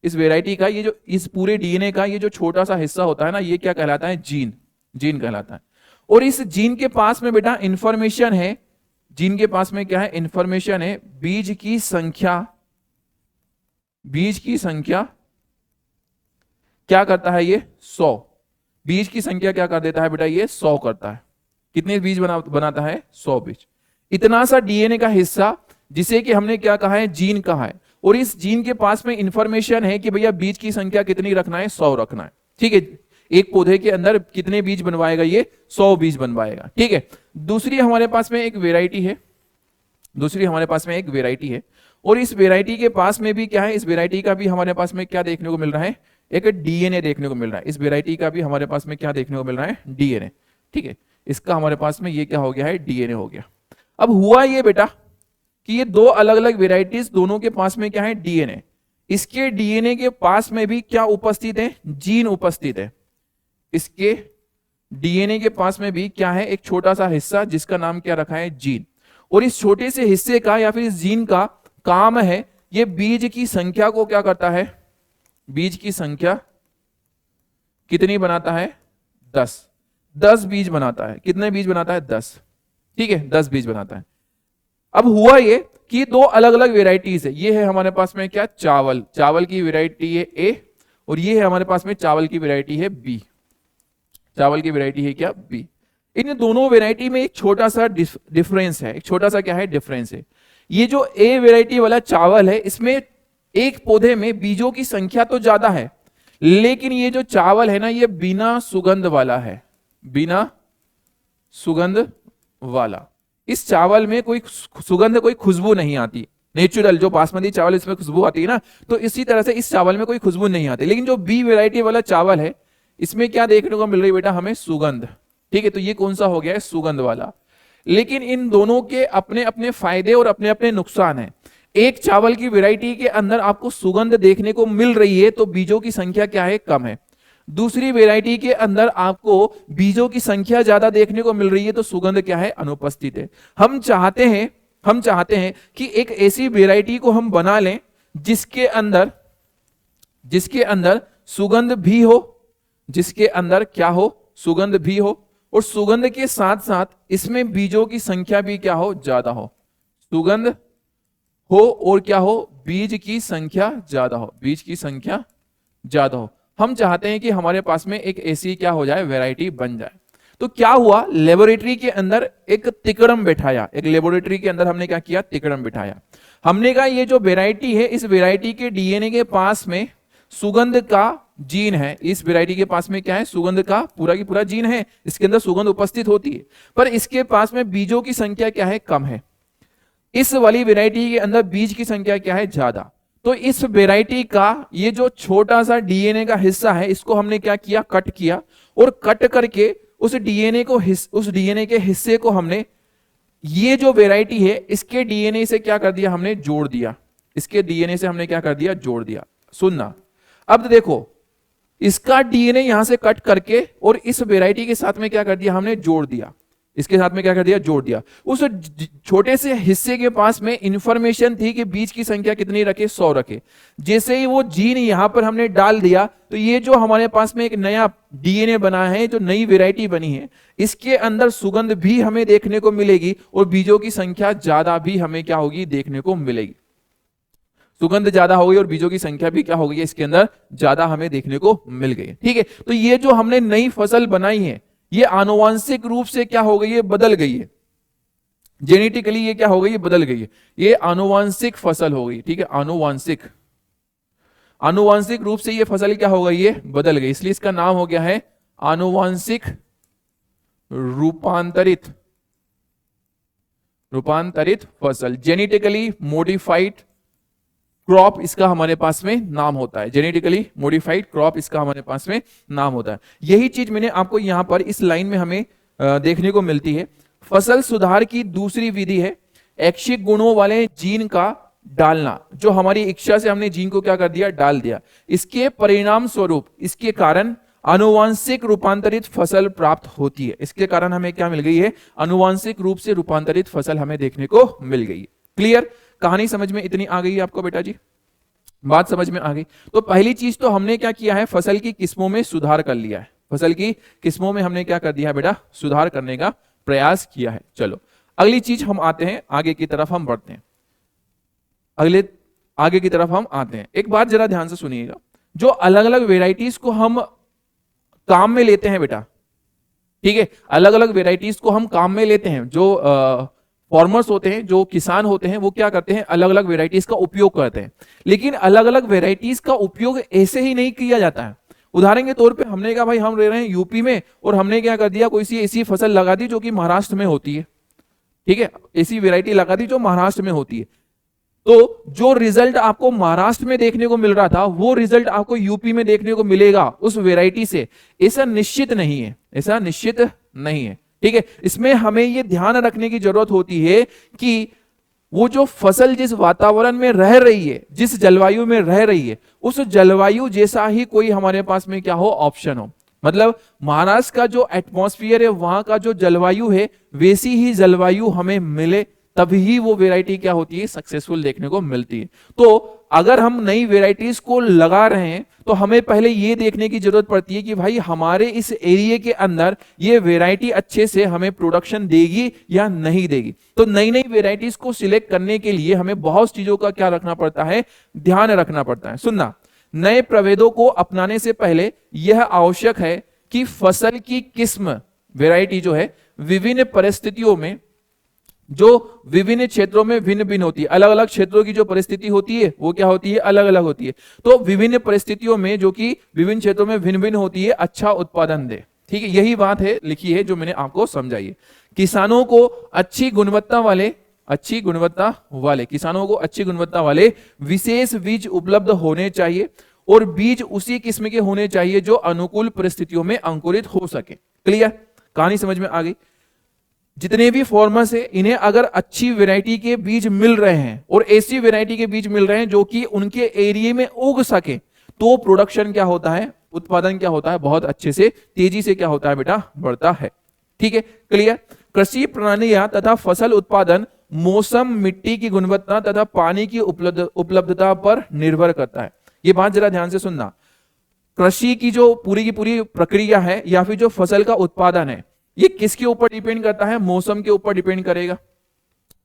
इस वेराइटी का ये जो, इस पूरे डीएनए का ये जो छोटा सा हिस्सा होता है ना, ये क्या कहलाता है, जीन, जीन कहलाता है। और इस जीन के पास में बेटा इंफॉर्मेशन है, जीन के पास में क्या है, इंफॉर्मेशन है, बीज की संख्या, बीज की संख्या क्या करता है, ये 100। बीज की संख्या क्या कर देता है बेटा, ये 100 करता है। कितने बीज बनाता है, 100 बीज। इतना सा डीएनए का हिस्सा, जिसे कि हमने क्या कहा है, जीन कहा है, और इस जीन के पास में इंफॉर्मेशन है कि भैया बीज की संख्या कितनी रखना है, 100 रखना है। ठीक है, एक पौधे के अंदर कितने बीज बनवाएगा, ये 100 बीज बनवाएगा। ठीक है, दूसरी हमारे पास में एक वेराइटी है, दूसरी हमारे पास में एक वेराइटी है, और इस वेराइटी के पास में भी क्या है, इस वेराइटी का भी हमारे पास में क्या देखने को मिल रहा है, एक डीएनए देखने को मिल रहा है। इस वेराइटी का भी हमारे पास में क्या देखने को मिल रहा है, डीएनए। ठीक है, इसका हमारे पास में ये क्या हो गया है, डीएनए हो गया। अब हुआ ये बेटा कि ये दो अलग अलग वेराइटीज, दोनों के पास में क्या है, डीएनए। इसके डीएनए के पास में भी क्या उपस्थित है, जीन उपस्थित है। इसके डीएनए के पास में भी क्या है, एक छोटा सा हिस्सा, जिसका नाम क्या रखा है, जीन। और इस छोटे से हिस्से का या फिर इस जीन का काम है, ये बीज की संख्या को क्या करता है, बीज की संख्या कितनी बनाता है, 10 बीज बनाता है। कितने बीज बनाता है, 10। ठीक है, 10 बीज बनाता है। अब हुआ ये कि दो अलग अलग वेराइटीज है। ये है हमारे पास में क्या, चावल, चावल की वेराइटी है ए, और ये है हमारे पास में चावल की वेराइटी है बी। चावल की वैरायटी है क्या? बी। इन दोनों वैरायटी में एक छोटा सा डिफरेंस है, एक छोटा सा क्या है? डिफरेंस है। ये जो ए वैरायटी वाला चावल है, इसमें एक पौधे में बीजों की संख्या तो ज्यादा है, लेकिन ये जो चावल है ना, ये बिना सुगंध वाला है, बिना सुगंध वाला। इस चावल में कोई सुगंध, कोई खुशबू नहीं आती। नेचुरल जो बासमती चावल इसमें खुशबू आती है ना, तो इसी तरह से इस चावल में कोई खुशबू नहीं आती। लेकिन जो बी वैरायटी वाला चावल है, इसमें क्या देखने को मिल रही है बेटा? हमें सुगंध। ठीक है, तो ये कौन सा हो गया है? सुगंध वाला। लेकिन इन दोनों के अपने अपने फायदे और अपने अपने नुकसान हैं। एक चावल की वैरायटी के अंदर आपको सुगंध देखने को मिल रही है, तो बीजों की संख्या क्या है? कम है। दूसरी वैरायटी के अंदर आपको बीजों की संख्या ज्यादा देखने को मिल रही है, तो सुगंध क्या है? अनुपस्थित है। हम चाहते हैं कि एक ऐसी वैरायटी को हम बना लें जिसके अंदर सुगंध भी हो, जिसके अंदर क्या हो? सुगंध भी हो, और सुगंध के साथ साथ इसमें बीजों की संख्या भी क्या हो? ज्यादा हो। सुगंध हो और क्या हो? बीज की संख्या ज्यादा हो, बीज की संख्या ज्यादा हो। हम चाहते हैं कि हमारे पास में एक ऐसी क्या हो जाए? वैरायटी बन जाए। तो क्या हुआ? लेबोरेटरी के अंदर एक तिकड़म बैठाया, एक लेबोरेटरी के अंदर हमने क्या किया? तिकड़म बिठाया। हमने कहा ये जो वैरायटी है, इस वैरायटी के डीएनए के पास में सुगंध का जीन है। इस वैरायटी के पास में क्या है? सुगंध का पूरा की पूरा जीन है, इसके अंदर सुगंध उपस्थित होती है, पर इसके पास में बीजों की संख्या क्या है? कम है। इस वाली वैरायटी के अंदर बीज की संख्या क्या है? ज्यादा। तो इस वैरायटी का ये जो छोटा सा डीएनए का हिस्सा है, इसको हमने क्या किया? कट किया, और कट करके उस डीएनए के हिस्से को हमने, ये जो वैरायटी है इसके डीएनए से क्या कर दिया? हमने जोड़ दिया। इसके डीएनए से हमने क्या कर दिया? जोड़ दिया। सुनना, अब देखो, इसका डीएनए यहां से कट करके और इस वैरायटी के साथ में क्या कर दिया? हमने जोड़ दिया। इसके साथ में क्या कर दिया? जोड़ दिया। उस छोटे से हिस्से के पास में इंफॉर्मेशन थी कि बीज की संख्या कितनी रखे? 100 रखे। जैसे ही वो जीन यहां पर हमने डाल दिया, तो ये जो हमारे पास में एक नया डीएनए बना है, जो नई वैरायटी बनी है, इसके अंदर सुगंध भी हमें देखने को मिलेगी और बीजों की संख्या ज्यादा भी हमें क्या होगी? देखने को मिलेगी। सुगंध ज्यादा हो गई और बीजों की संख्या भी क्या हो गई? इसके अंदर ज्यादा हमें देखने को मिल गई। ठीक है, तो ये जो हमने नई फसल बनाई है, ये आनुवांशिक रूप से क्या हो गई है? बदल गई है। जेनेटिकली ये क्या हो गई है? बदल गई है। ये आनुवांशिक फसल हो गई। ठीक है, आनुवांशिक रूप से ये फसल क्या हो गई है? बदल गई। इसलिए इसका नाम हो गया है आनुवांशिक रूपांतरित फसल। जेनेटिकली मॉडिफाइड क्रॉप इसका हमारे पास में नाम होता है। जेनेटिकली मॉडिफाइड क्रॉप इसका हमारे पास में नाम होता है। यही चीज मैंने आपको यहां पर इस लाइन में हमें देखने को मिलती है। फसल सुधार की दूसरी विधि है ऐच्छिक गुणों वाले जीन का डालना। जो हमारी इच्छा से हमने जीन को क्या कर दिया? डाल दिया। इसके परिणाम स्वरूप, इसके कारण आनुवांशिक रूपांतरित फसल प्राप्त होती है। इसके कारण हमें क्या मिल गई है? आनुवांशिक रूप से रूपांतरित फसल हमें देखने को मिल गई है। क्लियर? कहानी समझ में इतनी आ गई है आपको बेटा जी? बात समझ में आ गई? तो पहली चीज तो हमने क्या किया है? फसल की किस्मों में सुधार कर लिया है। फसल की किस्मों में हमने क्या कर दिया है बेटा? सुधार करने का प्रयास किया है। चलो अगली चीज हम आते हैं, आगे की तरफ हम बढ़ते हैं। आगे की तरफ हम आते हैं। एक बात जरा ध्यान से सुनिएगा, जो अलग अलग वेराइटीज को हम काम में लेते हैं बेटा, ठीक है, अलग अलग वेराइटीज को हम काम में लेते हैं। जो फार्मर्स होते हैं, जो किसान होते हैं, वो क्या करते हैं? अलग अलग वेराइटीज का उपयोग करते हैं। लेकिन अलग अलग वेराइटीज का उपयोग ऐसे ही नहीं किया जाता है। उदाहरण के तौर पे हमने कहा भाई हम रह रहे हैं यूपी में, और हमने क्या कर दिया? कोई सी ऐसी फसल लगा दी जो कि महाराष्ट्र में होती है। ठीक है, ऐसी वेराइटी लगा दी जो महाराष्ट्र में होती है। तो जो रिजल्ट आपको महाराष्ट्र में देखने को मिल रहा था, वो रिजल्ट आपको यूपी में देखने को मिलेगा उस वेराइटी से, ऐसा निश्चित नहीं है। ऐसा निश्चित नहीं है। ठीक है, इसमें हमें ये ध्यान रखने की जरूरत होती है कि वो जो फसल जिस वातावरण में रह रही है, जिस जलवायु में रह रही है, उस जलवायु जैसा ही कोई हमारे पास में क्या हो? ऑप्शन हो। मतलब महाराष्ट्र का जो एटमॉस्फेयर है, वहां का जो जलवायु है, वैसी ही जलवायु हमें मिले, तभी वो वेराइटी क्या होती है? सक्सेसफुल देखने को मिलती है। तो अगर हम नई वेराइटीज को लगा रहे हैं, तो हमें पहले ये देखने की जरूरत पड़ती है कि भाई हमारे इस एरिया के अंदर ये वेराइटी अच्छे से हमें प्रोडक्शन देगी या नहीं देगी। तो नई नई वेराइटीज को सिलेक्ट करने के लिए हमें बहुत चीजों का क्या रखना पड़ता है? ध्यान रखना पड़ता है। सुनना, नए प्रभेदों को अपनाने से पहले यह आवश्यक है कि फसल की किस्म वैरायटी जो है विभिन्न परिस्थितियों में, जो विभिन्न क्षेत्रों में भिन्न भिन्न होती है, अलग अलग क्षेत्रों की जो परिस्थिति होती है वो क्या होती है, अलग अलग होती है। तो विभिन्न परिस्थितियों में जो कि विभिन्न क्षेत्रों में भिन्न भिन्न होती है, अच्छा उत्पादन दे। ठीक है, यही बात है लिखी है जो मैंने आपको समझाई है। किसानों को अच्छी गुणवत्ता वाले विशेष बीज उपलब्ध होने चाहिए और बीज उसी किस्म के होने चाहिए जो अनुकूल परिस्थितियों में अंकुरित हो सके। क्लियर, कहानी समझ में आ गई। जितने भी फार्मर्स है, इन्हें अगर अच्छी वैरायटी के बीज मिल रहे हैं और ऐसी वैरायटी के बीज मिल रहे हैं जो कि उनके एरिया में उग सके, तो प्रोडक्शन क्या होता है, उत्पादन क्या होता है, बहुत अच्छे से तेजी से क्या होता है बेटा, बढ़ता है। ठीक है, क्लियर। कृषि प्रणालियां तथा फसल उत्पादन मौसम, मिट्टी की गुणवत्ता तथा पानी की उपलब्धता पर निर्भर करता है। ये बात जरा ध्यान से सुनना। कृषि की जो पूरी की पूरी प्रक्रिया है या फिर जो फसल का उत्पादन है, ये किसके ऊपर डिपेंड करता है, मौसम के ऊपर डिपेंड करेगा।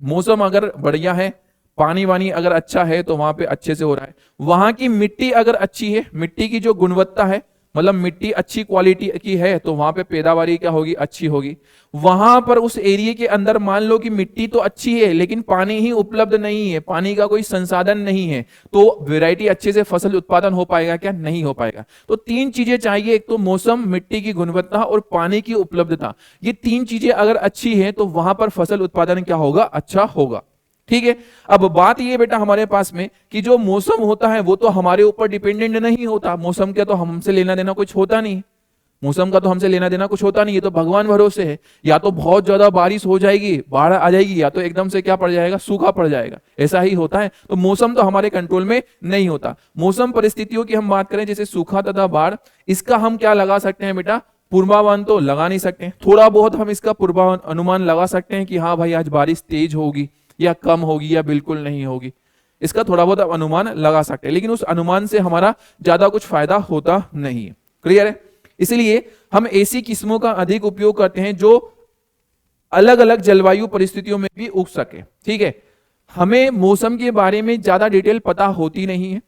मौसम अगर बढ़िया है, पानी वानी अगर अच्छा है तो वहां पे अच्छे से हो रहा है। वहां की मिट्टी अगर अच्छी है, मिट्टी की जो गुणवत्ता है, मतलब मिट्टी अच्छी क्वालिटी की है, तो वहां पे पैदावारी क्या होगी, अच्छी होगी। वहां पर उस एरिया के अंदर मान लो कि मिट्टी तो अच्छी है लेकिन पानी ही उपलब्ध नहीं है, पानी का कोई संसाधन नहीं है, तो वैरायटी अच्छे से फसल उत्पादन हो पाएगा क्या, नहीं हो पाएगा। तो तीन चीजें चाहिए, एक तो मौसम, मिट्टी की गुणवत्ता और पानी की उपलब्धता। ये तीन चीजें अगर अच्छी है तो वहां पर फसल उत्पादन क्या होगा, अच्छा होगा। ठीक है, अब बात ये बेटा हमारे पास में कि जो मौसम होता है वो तो हमारे ऊपर डिपेंडेंट नहीं होता। मौसम का तो हमसे लेना देना कुछ होता नहीं, मौसम का तो हमसे लेना देना कुछ होता नहीं है, तो भगवान भरोसे है। या तो बहुत ज्यादा बारिश हो जाएगी, बाढ़ आ जाएगी, या तो एकदम से क्या पड़ जाएगा, सूखा पड़ जाएगा, ऐसा ही होता है। तो मौसम तो हमारे कंट्रोल में नहीं होता। मौसम परिस्थितियों की हम बात करें, जैसे सूखा तथा बाढ़, इसका हम क्या लगा सकते हैं बेटा, पूर्वानुमान तो लगा नहीं सकते। थोड़ा बहुत हम इसका पूर्वानुमान लगा सकते हैं कि हाँ भाई आज बारिश तेज होगी या कम होगी या बिल्कुल नहीं होगी, इसका थोड़ा बहुत अनुमान लगा सकते हैं, लेकिन उस अनुमान से हमारा ज्यादा कुछ फायदा होता नहीं है। क्लियर है, इसलिए हम ऐसी किस्मों का अधिक उपयोग करते हैं जो अलग अलग जलवायु परिस्थितियों में भी उग सके। ठीक है, हमें मौसम के बारे में ज्यादा डिटेल पता होती नहीं है।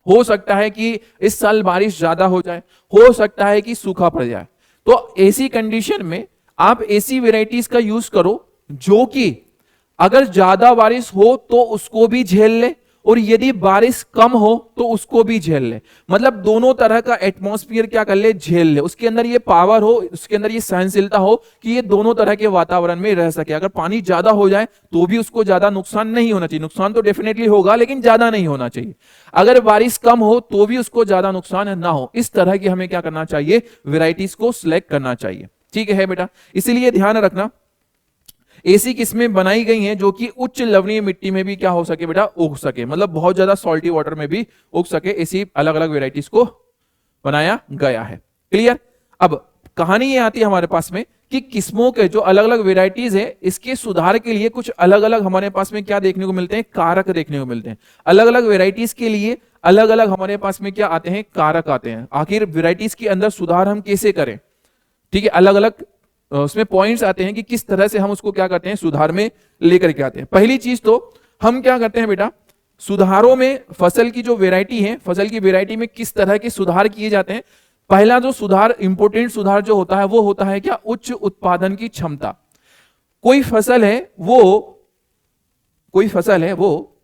हो सकता है कि इस साल बारिश ज्यादा हो जाए, हो सकता है कि सूखा पड़ जाए, तो ऐसी कंडीशन में आप ऐसी वेराइटीज का यूज करो जो कि अगर ज्यादा बारिश हो तो उसको भी झेल ले, और यदि बारिश कम हो तो उसको भी झेल ले। मतलब दोनों तरह का एटमॉस्फेयर क्या कर ले, झेल ले। उसके अंदर ये पावर हो, उसके अंदर ये सहनशीलता हो कि ये दोनों तरह के वातावरण में रह सके। अगर पानी ज्यादा हो जाए तो भी उसको ज्यादा नुकसान नहीं होना चाहिए, नुकसान तो डेफिनेटली होगा लेकिन ज्यादा नहीं होना चाहिए। अगर बारिश कम हो तो भी उसको ज्यादा नुकसान ना हो। इस तरह की हमें क्या करना चाहिए, वेराइटीज को सिलेक्ट करना चाहिए। ठीक है बेटा, इसीलिए ध्यान रखना ऐसी किस्में बनाई गई हैं जो कि उच्च लवणीय मिट्टी में भी क्या हो सके बेटा, उग सके, मतलब बहुत ज्यादा सॉल्टी वाटर में भी उग सके। ऐसी अलग अलग वेराइटीज को बनाया गया है। क्लियर। अब कहानी ये आती है हमारे पास में कि किस्मों के जो अलग अलग वेराइटीज है, इसके सुधार के लिए कुछ अलग अलग हमारे पास में क्या देखने को मिलते हैं, कारक देखने को मिलते हैं। अलग अलग वेराइटीज के लिए अलग अलग हमारे पास में क्या आते हैं, कारक आते हैं। आखिर वेराइटीज के अंदर सुधार हम कैसे करें, ठीक है, अलग अलग उसमें पॉइंट्स आते हैं कि किस तरह से हम उसको क्या करते हैं, सुधार में लेकर के आते हैं। पहली चीज तो हम क्या करते हैं बेटा, सुधारों में फसल की जो वेराइटी है, फसल की वेराइटी में किस तरह के सुधार किए जाते हैं। पहला जो सुधार, इंपोर्टेंट सुधार जो होता है वो होता है क्या, उच्च उत्पादन की क्षमता। कोई फसल है वो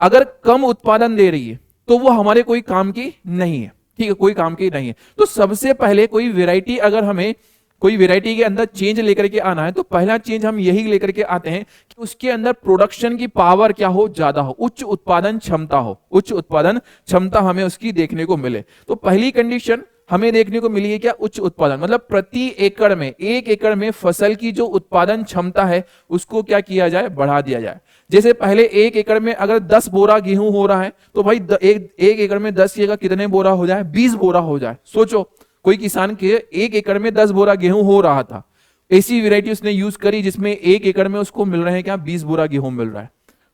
अगर कम उत्पादन दे रही है तो वो हमारे कोई काम की नहीं है। ठीक है, कोई काम की नहीं है। तो सबसे पहले कोई वेराइटी, अगर हमें कोई वेराइटी के अंदर चेंज लेकर के आना है तो पहला चेंज हम यही लेकर के आते हैं कि उसके अंदर प्रोडक्शन की पावर क्या हो, ज्यादा हो, उच्च उत्पादन क्षमता हो, उच्च उत्पादन क्षमता हमें उसकी देखने को मिले। तो पहली कंडीशन हमें देखने को मिली है क्या, उच्च उत्पादन। मतलब प्रति एकड़ में, एक एकड़ में फसल की जो उत्पादन क्षमता है उसको क्या किया जाए, बढ़ा दिया जाए। जैसे पहले एक एकड़ में अगर 10 बोरा गेहूं हो रहा है तो भाई एक एकड़ में 10 की जगह कितने बोरा हो जाए, 20 बोरा हो जाए। सोचो कोई किसान के एक एकड़ में 10 बोरा गेहूं हो रहा था, ऐसी वेराइटी उसने यूज करी जिसमें एक एकड़ में उसको मिल रहे हैं क्या, 20 बोरा गेहूं मिल रहा है।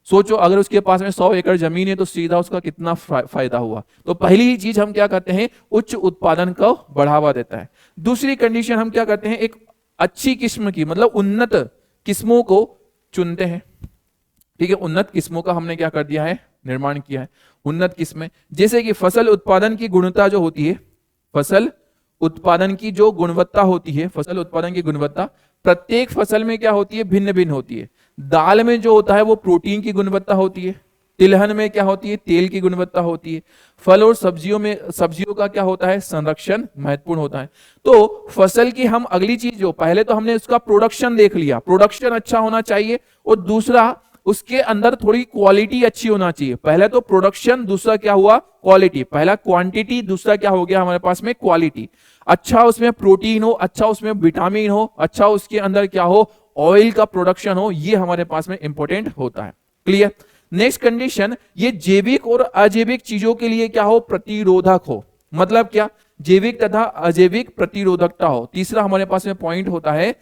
सोचो अगर उसके पास में 100 एकड़ जमीन है तो सीधा उसका कितना फायदा हुआ। तो पहली ही चीज हम क्या करते हैं, उच्च उत्पादन को बढ़ावा देता है। दूसरी कंडीशन हम क्या करते हैं, एक अच्छी किस्म की, मतलब उन्नत किस्मों को चुनते हैं। ठीक है, उन्नत किस्मों का हमने क्या कर दिया है, निर्माण किया है। उन्नत किस्में जैसे कि फसल उत्पादन की गुणवत्ता जो होती है, फसल उत्पादन की जो गुणवत्ता होती है, फसल उत्पादन की गुणवत्ता प्रत्येक फसल में क्या होती है, भिन्न भिन्न होती है। दाल में जो होता है वो प्रोटीन की गुणवत्ता होती है, तिलहन में क्या होती है, तेल की गुणवत्ता होती है, फल और सब्जियों में सब्जियों का क्या होता है, संरक्षण महत्वपूर्ण होता है। तो फसल की हम अगली चीज जो पहले तो हमने उसका प्रोडक्शन देख लिया, प्रोडक्शन अच्छा होना चाहिए, और दूसरा उसके अंदर थोड़ी क्वालिटी अच्छी होना चाहिए। पहले तो प्रोडक्शन, दूसरा क्या हुआ, क्वालिटी। पहला क्वांटिटी, दूसरा क्या हो गया हमारे पास में, क्वालिटी। अच्छा उसमें प्रोटीन हो, अच्छा उसमें विटामिन हो, अच्छा उसके अंदर क्या हो, ऑयल का प्रोडक्शन हो, ये हमारे पास में इंपॉर्टेंट होता है। क्लियर। नेक्स्ट कंडीशन, ये जैविक और अजैविक चीजों के लिए क्या हो, प्रतिरोधक हो। मतलब क्या, जैविक तथा अजैविक प्रतिरोधकता हो। तीसरा हमारे पास में पॉइंट होता है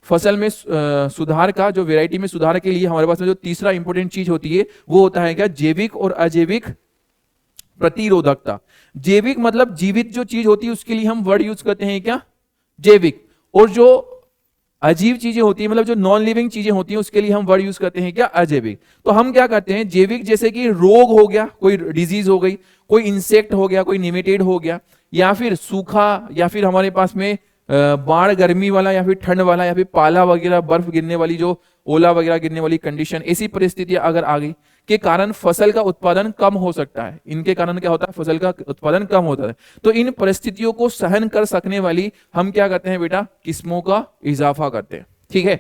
फसल में सुधार का, जो वैरायटी में सुधार के लिए हमारे पास में जो तीसरा इंपॉर्टेंट चीज होती है वो होता है क्या, जैविक और अजैविक प्रतिरोधकता। जैविक मतलब जीवित जो चीज होती है उसके लिए हम वर्ड यूज करते हैं क्या, जैविक। और जो अजीब चीजें होती है, मतलब जो नॉन लिविंग चीजें होती हैं, उसके लिए हम वर्ड यूज करते हैं क्या, अजैविक। तो हम क्या करते हैं, जैविक जैसे कि रोग हो गया, कोई डिजीज हो गई, कोई इंसेक्ट हो गया, कोई निमेटेड हो गया, या फिर सूखा, या फिर हमारे पास में बाढ़ गर्मी वाला, या फिर ठंड वाला, या फिर पाला वगैरह, बर्फ गिरने वाली, जो ओला वगैरह गिरने वाली कंडीशन, ऐसी परिस्थितियां अगर आ गई के कारण फसल का उत्पादन कम हो सकता है। इनके कारण क्या होता है, फसल का उत्पादन कम होता है। तो इन परिस्थितियों को सहन कर सकने वाली हम क्या करते हैं बेटा, किस्मों का इजाफा करते हैं। ठीक है।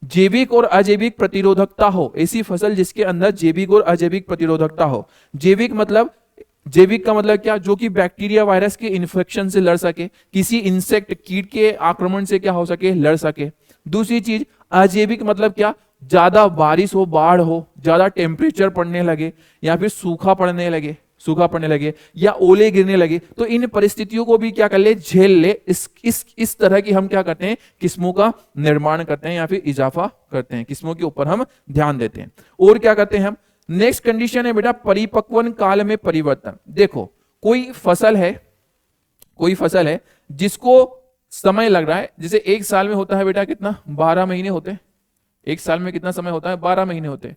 जैविक और अजैविक प्रतिरोधकता हो, ऐसी फसल जिसके अंदर जैविक और अजैविक प्रतिरोधकता हो। जैविक मतलब, जैविक का मतलब क्या, जो कि बैक्टीरिया वायरस के इन्फेक्शन से लड़ सके, किसी इंसेक्ट कीट के आक्रमण से क्या हो सके, लड़ सके। दूसरी चीज अजैविक मतलब क्या, ज्यादा बारिश हो, बाढ़ हो, ज्यादा टेम्परेचर पड़ने लगे, या फिर सूखा पड़ने लगे, या ओले गिरने लगे, तो इन परिस्थितियों को भी क्या कर ले, झेल ले। इस तरह की हम क्या करते हैं, किस्मों का निर्माण करते हैं या फिर इजाफा करते हैं, किस्मों के ऊपर हम ध्यान देते हैं। और क्या करते हैं हम, नेक्स्ट कंडीशन है बेटा परिपक्वन काल में परिवर्तन। देखो कोई फसल है जिसको समय लग रहा है, जैसे एक साल में होता है बेटा कितना, 12 महीने होते हैं। एक साल में कितना समय होता है, 12 महीने होते हैं।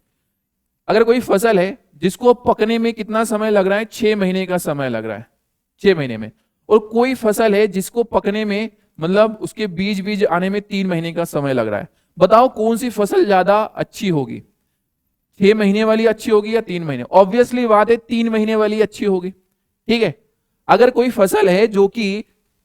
अगर कोई फसल है जिसको पकने में कितना समय लग रहा है, 6 महीने का समय लग रहा है, 6 महीने में। और कोई फसल है जिसको पकने में, मतलब उसके बीज आने में 3 महीने का समय लग रहा है। बताओ कौन सी फसल ज्यादा अच्छी होगी, 6 महीने वाली अच्छी होगी या 3 महीने? ऑब्वियसली बात है 3 महीने वाली अच्छी होगी। ठीक है। अगर कोई फसल है जो कि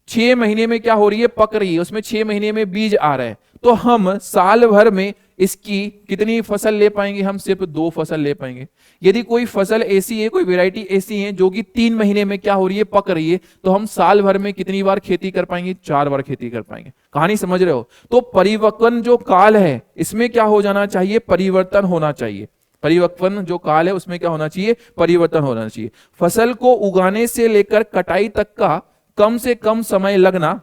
6 महीने में क्या हो रही है, पक रही है, उसमें 6 महीने में बीज आ रहा है, तो हम साल भर में इसकी कितनी फसल ले पाएंगे, हम सिर्फ 2 फसल ले पाएंगे। यदि कोई फसल ऐसी है, कोई वैरायटी ऐसी है जो कि 3 महीने में क्या हो रही है, पक रही है, तो हम साल भर में कितनी बार खेती कर पाएंगे, 4 बार खेती कर पाएंगे। कहानी समझ रहे हो? तो परिपक्वन जो काल है इसमें क्या हो जाना चाहिए, परिवर्तन होना चाहिए। परिपक्वन जो काल है उसमें क्या होना चाहिए, परिवर्तन होना चाहिए। फसल को उगाने से लेकर कटाई तक का कम से कम समय लगना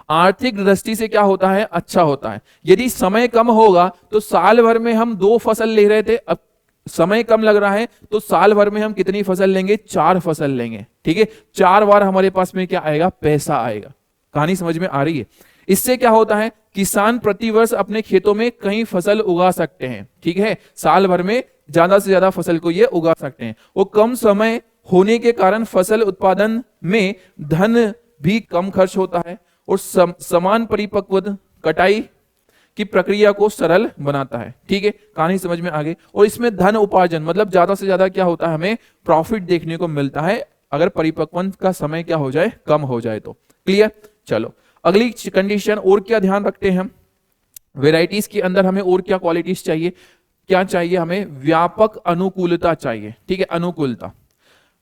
आर्थिक दृष्टि से क्या होता है, अच्छा होता है। यदि समय कम होगा तो साल भर में हम 2 फसल ले रहे थे, अब समय कम लग रहा है तो साल भर में हम कितनी फसल लेंगे, 4 फसल लेंगे। ठीक है। 4 बार हमारे पास में क्या आएगा, पैसा आएगा। कहानी समझ में आ रही है? इससे क्या होता है, किसान प्रतिवर्ष अपने खेतों में कई फसल उगा सकते हैं। ठीक है। साल भर में ज्यादा से ज्यादा फसल को ये उगा सकते हैं। वो कम समय होने के कारण फसल उत्पादन में धन भी कम खर्च होता है और समान परिपक्व कटाई की प्रक्रिया को सरल बनाता है। ठीक है। कहानी समझ में आ गई? और इसमें धन उपार्जन मतलब ज्यादा से ज्यादा क्या होता है, हमें प्रॉफिट देखने को मिलता है अगर परिपक्वन का समय क्या हो जाए, कम हो जाए तो। क्लियर? चलो अगली कंडीशन, और क्या ध्यान रखते हैं हम, वेराइटीज के अंदर हमें और क्या क्वालिटीज चाहिए, क्या चाहिए हमें, व्यापक अनुकूलता चाहिए। ठीक है। अनुकूलता,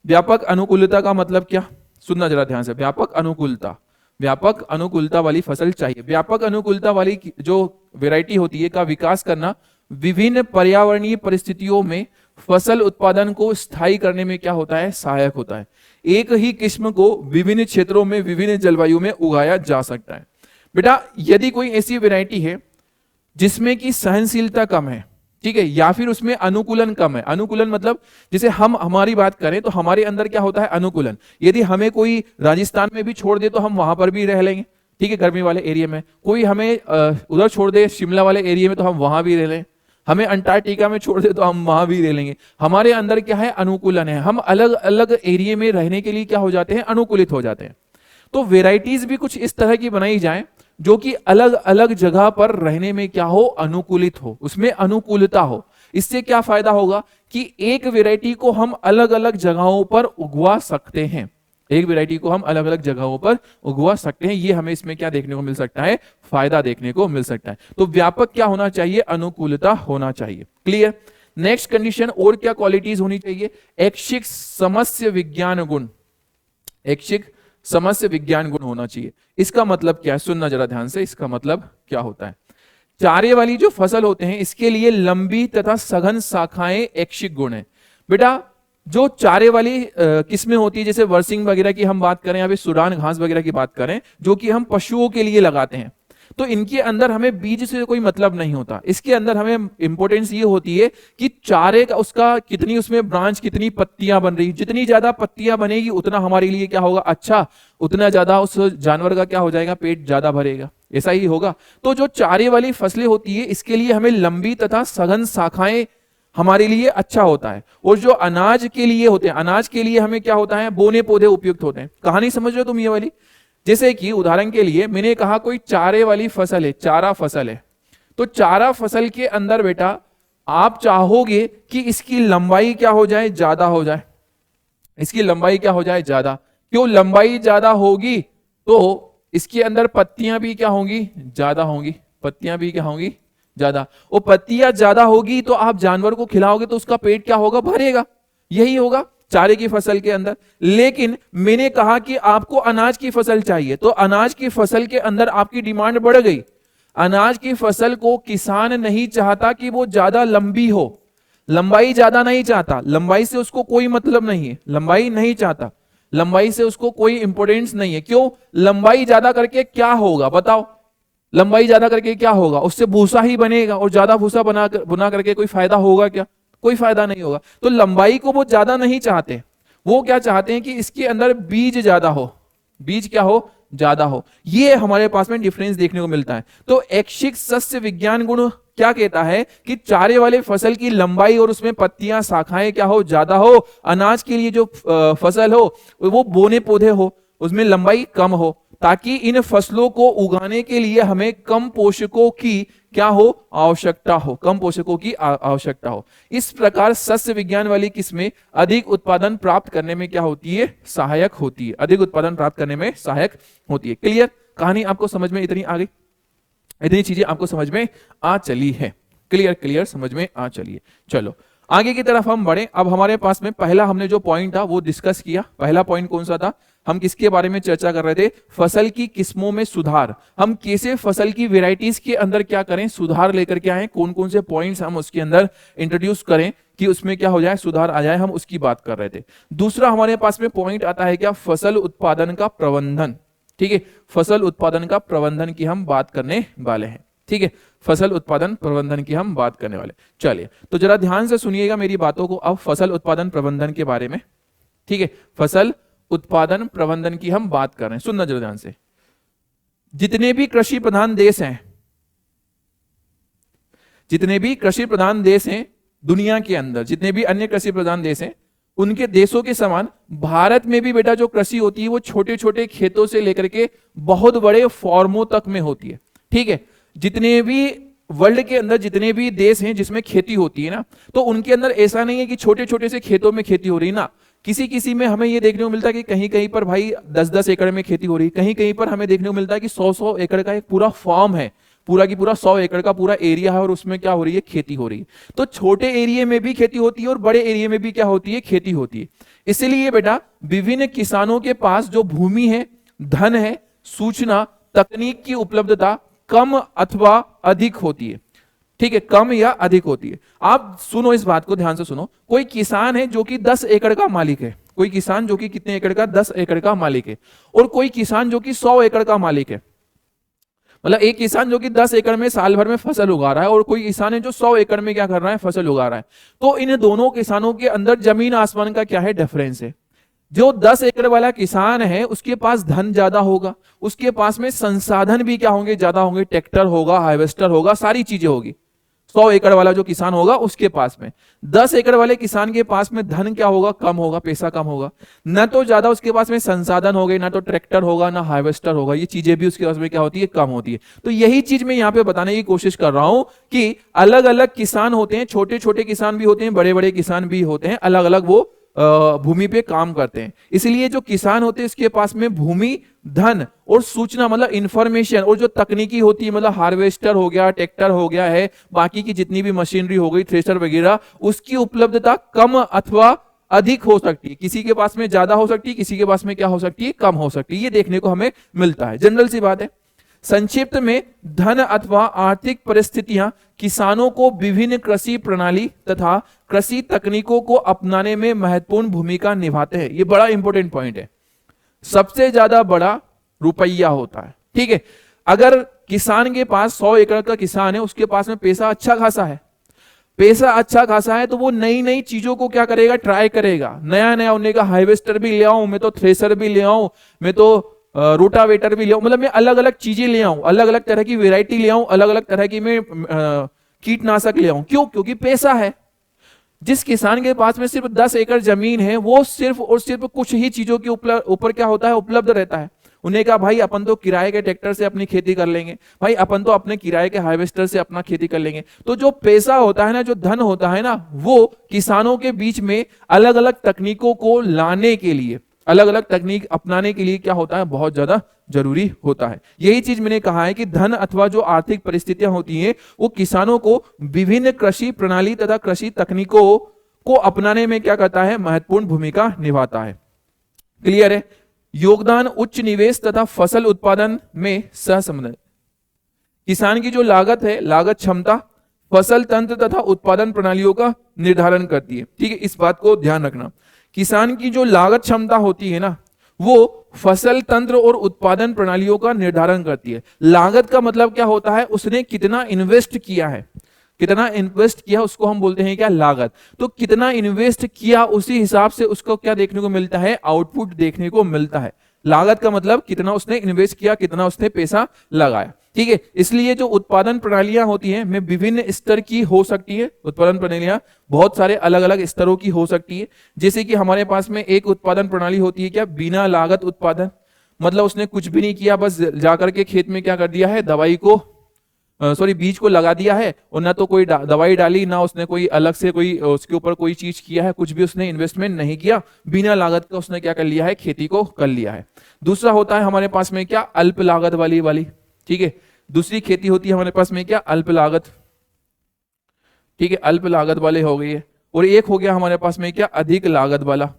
व्यापक अनुकूलता का मतलब क्या, सुनना जरा ध्यान से। व्यापक अनुकूलता वाली फसल चाहिए। व्यापक अनुकूलता वाली जो वैरायटी होती है का विकास करना विभिन्न पर्यावरणीय परिस्थितियों में फसल उत्पादन को स्थायी करने में क्या होता है, सहायक होता है। एक ही किस्म को विभिन्न क्षेत्रों में विभिन्न जलवायु में उगाया जा सकता है। बेटा यदि कोई ऐसी वैरायटी है जिसमें की सहनशीलता कम है, ठीक है, या फिर उसमें अनुकूलन कम है। अनुकूलन मतलब जैसे हम हमारी बात करें तो हमारे अंदर क्या होता है, अनुकूलन। यदि हमें कोई राजस्थान में भी छोड़ दे तो हम वहां पर भी रह लेंगे। ठीक है। गर्मी वाले एरिया में कोई हमें उधर छोड़ दे शिमला वाले एरिया में तो हम वहां भी रह लें। हमें अंटार्कटिका में छोड़ दे तो हम वहां भी रह लेंगे। हमारे अंदर क्या है, अनुकूलन है। हम अलग अलग एरिया में रहने के लिए क्या हो जाते हैं, अनुकूलित हो जाते हैं। तो वेराइटीज भी कुछ इस तरह की बनाई जाए जो कि अलग अलग जगह पर रहने में क्या हो, अनुकूलित हो, उसमें अनुकूलता हो। इससे क्या फायदा होगा कि एक वेराइटी को हम अलग अलग जगहों पर उगवा सकते हैं, एक वेराइटी को हम अलग अलग जगहों पर उगवा सकते हैं। ये हमें इसमें क्या देखने को मिल सकता है, फायदा देखने को मिल सकता है। तो व्यापक क्या होना चाहिए, अनुकूलता होना चाहिए। क्लियर। नेक्स्ट कंडीशन, और क्या क्वालिटीज होनी चाहिए, ऐच्छिक समस्य विज्ञान गुण, ऐच्छिक समस्य विज्ञान गुण होना चाहिए। इसका मतलब क्या है, सुनना जरा ध्यान से, इसका मतलब क्या होता है। चारे वाली जो फसल होते हैं इसके लिए लंबी तथा सघन शाखाएं ऐच्छिक गुण है। बेटा जो चारे वाली किस्में होती है, जैसे वर्सिंग वगैरह की हम बात करें, या फिर सुडान घास वगैरह की बात करें, जो कि हम पशुओं के लिए लगाते हैं, तो इनके अंदर हमें बीज से कोई मतलब नहीं होता। इसके अंदर हमें इंपॉर्टेंस ये होती है कि चारे का उसका कितनी उसमें ब्रांच, कितनी पत्तियां बन रही, जितनी ज्यादा पत्तियां बनेगी उतना हमारे लिए क्या होगा, अच्छा, उतना ज्यादा उस जानवर का क्या हो जाएगा, पेट ज्यादा भरेगा, ऐसा ही होगा। तो जो चारे वाली फसलें होती है इसके लिए हमें लंबी तथा सघन शाखाएं हमारे लिए अच्छा होता है। और जो अनाज के लिए होते हैं, अनाज के लिए हमें क्या होता है, बोने पौधे उपयुक्त होते हैं। कहानी समझ रहे हो तुम ये वाली, जैसे कि उदाहरण के लिए मैंने कहा कोई चारे वाली फसल है, चारा फसल है, तो चारा फसल के अंदर बेटा आप चाहोगे कि इसकी लंबाई क्या हो जाए, ज्यादा हो जाए, इसकी लंबाई क्या हो जाए, ज्यादा। क्यों, लंबाई ज्यादा होगी तो इसके अंदर पत्तियां भी क्या होंगी, ज्यादा होंगी, पत्तियां भी क्या होंगी, ज्यादा। वो पत्तियां ज्यादा होगी तो आप जानवर को खिलाओगे तो उसका पेट क्या होगा, भरेगा, यही होगा चारे की फसल के अंदर। लेकिन मैंने कहा कि आपको अनाज की फसल चाहिए, तो अनाज की फसल के अंदर आपकी डिमांड बढ़ गई। अनाज की फसल को किसान नहीं चाहता कि वो ज्यादा लंबी हो, लंबाई ज्यादा नहीं चाहता, लंबाई से उसको कोई मतलब नहीं है, लंबाई नहीं चाहता, लंबाई से उसको कोई इंपॉर्टेंस नहीं है। क्यों, लंबाई ज्यादा करके क्या होगा बताओ, लंबाई ज्यादा करके क्या होगा, उससे भूसा ही बनेगा, और ज्यादा भूसा बना करके कोई फायदा होगा क्या, कोई फायदा नहीं होगा। तो लंबाई को वो ज्यादा नहीं चाहते, वो क्या चाहते हैं कि इसके अंदर बीज ज्यादा हो, बीज क्या हो, ज्यादा हो। ये हमारे पास में डिफरेंस देखने को मिलता है। तो ऐच्छिक सस्य विज्ञान गुण क्या कहता है कि चारे वाले फसल की लंबाई और उसमें पत्तियां, शाखाएं क्या हो, ज्यादा हो। अनाज के लिए जो फसल हो वो बोने पौधे हो, उसमें लंबाई कम हो, ताकि इन फसलों को उगाने के लिए हमें कम पोषकों की क्या हो, आवश्यकता हो, कम पोषकों की आवश्यकता हो। इस प्रकार सस्य विज्ञान वाली किस्में अधिक उत्पादन प्राप्त करने में क्या होती है, सहायक होती है, अधिक उत्पादन प्राप्त करने में सहायक होती है। क्लियर, कहानी आपको समझ में इतनी आ गई, इतनी चीजें आपको समझ में आ चली है। क्लियर, क्लियर, समझ में आ चली है। चलो आगे की तरफ हम बढ़े। अब हमारे पास में पहला हमने जो पॉइंट था वो डिस्कस किया। पहला पॉइंट कौन सा था, हम किसके बारे में चर्चा कर रहे थे, फसल की किस्मों में सुधार। हम कैसे फसल की वेराइटीज के अंदर क्या करें, सुधार लेकर के आए, कौन कौन से पॉइंट्स हम उसके अंदर इंट्रोड्यूस करें कि उसमें क्या हो जाए, सुधार आ जाए, हम उसकी बात कर रहे थे। दूसरा हमारे पास में पॉइंट आता है क्या, फसल उत्पादन का प्रबंधन। ठीक है, फसल उत्पादन का प्रबंधन की हम बात करने वाले हैं। ठीक है, फसल उत्पादन प्रबंधन की हम बात करने वाले। चलिए तो जरा ध्यान से सुनिएगा मेरी बातों को अब फसल उत्पादन प्रबंधन के बारे में। ठीक है, फसल उत्पादन प्रबंधन की हम बात कर रहे हैं, सुनना जरा ध्यान से। जितने भी कृषि प्रधान देश हैं, जितने भी कृषि प्रधान देश हैं दुनिया के अंदर, जितने भी अन्य कृषि प्रधान देश हैं, उनके देशों के समान भारत में भी बेटा जो कृषि होती है वो छोटे छोटे खेतों से लेकर के बहुत बड़े फार्मों तक में होती है। ठीक है, जितने भी वर्ल्ड के अंदर जितने भी देश हैं जिसमें खेती होती है ना, तो उनके अंदर ऐसा नहीं है कि छोटे छोटे से खेतों में खेती हो रही ना, किसी किसी में हमें ये देखने को मिलता है कि कहीं कहीं पर भाई 10-10 एकड़ में खेती हो रही है, कहीं कहीं पर हमें देखने को मिलता है कि 100-100 एकड़ का एक पूरा फार्म है, पूरा की पूरा 100 एकड़ का पूरा एरिया है और उसमें क्या हो रही है, खेती हो रही है। तो छोटे एरिया में भी खेती होती है और बड़े एरिया में भी क्या होती है, खेती होती है। इसलिए बेटा विभिन्न किसानों के पास जो भूमि है, धन है, सूचना तकनीक की उपलब्धता कम अथवा अधिक होती है। ठीक है, कम या अधिक होती है। आप सुनो, इस बात को ध्यान से सुनो। कोई किसान है जो कि 10 एकड़ का मालिक है, कोई किसान जो कि कितने एकड़ का, 10 एकड़ का मालिक है, और कोई किसान जो कि 100 एकड़ का मालिक है। मतलब एक किसान जो कि 10 एकड़ में साल भर में फसल उगा रहा है और कोई किसान है जो 100 एकड़ में क्या कर रहा है, फसल उगा रहा है। तो इन दोनों किसानों के अंदर जमीन आसमान का क्या है, डिफरेंस है। जो 10 एकड़ वाला किसान है उसके पास धन ज्यादा होगा, उसके पास में संसाधन भी क्या होंगे, ज्यादा होंगे, ट्रैक्टर होगा, हार्वेस्टर होगा, सारी चीजें होगी। 100 एकड़ वाला जो किसान होगा उसके पास में। 10 एकड़ वाले किसान के पास में धन क्या होगा, कम होगा, पैसा कम होगा, ना तो ज्यादा उसके पास में संसाधन हो गए, ना तो ट्रैक्टर होगा, ना हार्वेस्टर होगा, ये चीजें भी उसके पास में क्या होती है, कम होती है। तो यही चीज मैं यहाँ पे बताने की कोशिश कर रहा हूं कि अलग अलग किसान होते हैं, छोटे छोटे किसान भी होते हैं, बड़े बड़े किसान भी होते हैं, अलग अलग वो भूमि पे काम करते हैं। इसलिए जो किसान होते हैं इसके पास में भूमि, धन और सूचना मतलब इंफॉर्मेशन और जो तकनीकी होती है, मतलब हार्वेस्टर हो गया, ट्रैक्टर हो गया है, बाकी की जितनी भी मशीनरी हो गई, थ्रेशर वगैरह, उसकी उपलब्धता कम अथवा अधिक हो सकती है। किसी के पास में ज्यादा हो सकती है, किसी के पास में क्या हो सकती है, कम हो सकती है। ये देखने को हमें मिलता है, जनरल सी बात है। संक्षिप्त में धन अथवा आर्थिक परिस्थितियां किसानों को विभिन्न कृषि प्रणाली तथा कृषि तकनीकों को अपनाने में महत्वपूर्ण भूमिका निभाते हैं। ये बड़ा इंपॉर्टेंट पॉइंट है। सबसे ज्यादा बड़ा रुपया होता है, ठीक है। अगर किसान के पास 100 एकड़ का किसान है, उसके पास में पैसा अच्छा खासा है, पैसा अच्छा खासा है, तो वो नई नई चीजों को क्या करेगा, ट्राई करेगा, नया नया उन्हें का हार्वेस्टर भी ले आऊं, मैं तो थ्रेसर भी ले आऊं, मैं तो रोटावेटर भी ले आऊं, मतलब मैं अलग अलग चीजें ले आऊं, अलग अलग तरह की वेराइटी ले आऊं, अलग अलग तरह की मैं कीटनाशक ले आऊं। क्यों? क्योंकि पैसा है। जिस किसान के पास में सिर्फ 10 एकड़ जमीन है, वो सिर्फ और सिर्फ कुछ ही चीजों के ऊपर क्या होता है, उपलब्ध रहता है। उन्हें कहा भाई अपन तो किराए के ट्रैक्टर से अपनी खेती कर लेंगे, भाई अपन तो अपने किराए के हार्वेस्टर से अपना खेती कर लेंगे। तो जो पैसा होता है ना, जो धन होता है ना, वो किसानों के बीच में अलग अलग तकनीकों को लाने के लिए, अलग अलग तकनीक अपनाने के लिए क्या होता है, बहुत ज्यादा जरूरी होता है। यही चीज मैंने कहा है कि धन अथवा जो आर्थिक परिस्थितियां होती हैं वो किसानों को विभिन्न कृषि प्रणाली तथा कृषि तकनीकों को अपनाने में क्या करता है, महत्वपूर्ण भूमिका निभाता है। क्लियर है? योगदान उच्च निवेश तथा फसल उत्पादन में सहसंबंध। किसान की जो लागत है, लागत क्षमता फसल तंत्र तथा उत्पादन प्रणालियों का निर्धारण करती है। ठीक है, इस बात को ध्यान रखना। किसान की जो लागत क्षमता होती है ना, वो फसल तंत्र और उत्पादन प्रणालियों का निर्धारण करती है। लागत का मतलब क्या होता है, उसने कितना इन्वेस्ट किया है, कितना इन्वेस्ट किया उसको हम बोलते हैं क्या, लागत। तो कितना इन्वेस्ट किया उसी हिसाब से उसको क्या देखने को मिलता है, आउटपुट देखने को मिलता है। लागत का मतलब कितना उसने इन्वेस्ट किया, कितना उसने पैसा लगाया। ठीक है, इसलिए जो उत्पादन प्रणालियां होती हैं में विभिन्न स्तर की हो सकती है। उत्पादन प्रणालियां बहुत सारे अलग अलग स्तरों की हो सकती है। जैसे कि हमारे पास में एक उत्पादन प्रणाली होती है क्या, बिना लागत उत्पादन। मतलब उसने कुछ भी नहीं किया, बस जाकर के खेत में क्या कर दिया है, दवाई को बीज को लगा दिया है, और ना तो कोई दवाई डाली, ना उसने कोई अलग से कोई उसके ऊपर कोई चीज किया है, कुछ भी उसने इन्वेस्टमेंट नहीं किया, बिना लागत का उसने क्या कर लिया है, खेती को कर लिया है। दूसरा होता है हमारे पास में क्या, अल्प लागत वाली। ठीक है, दूसरी खेती होती है हमारे पास में क्या, अल्प लागत। ठीक है, अल्प लागत वाले हो गई है। और एक हो गया हमारे पास में क्या, अधिक लागत वाला।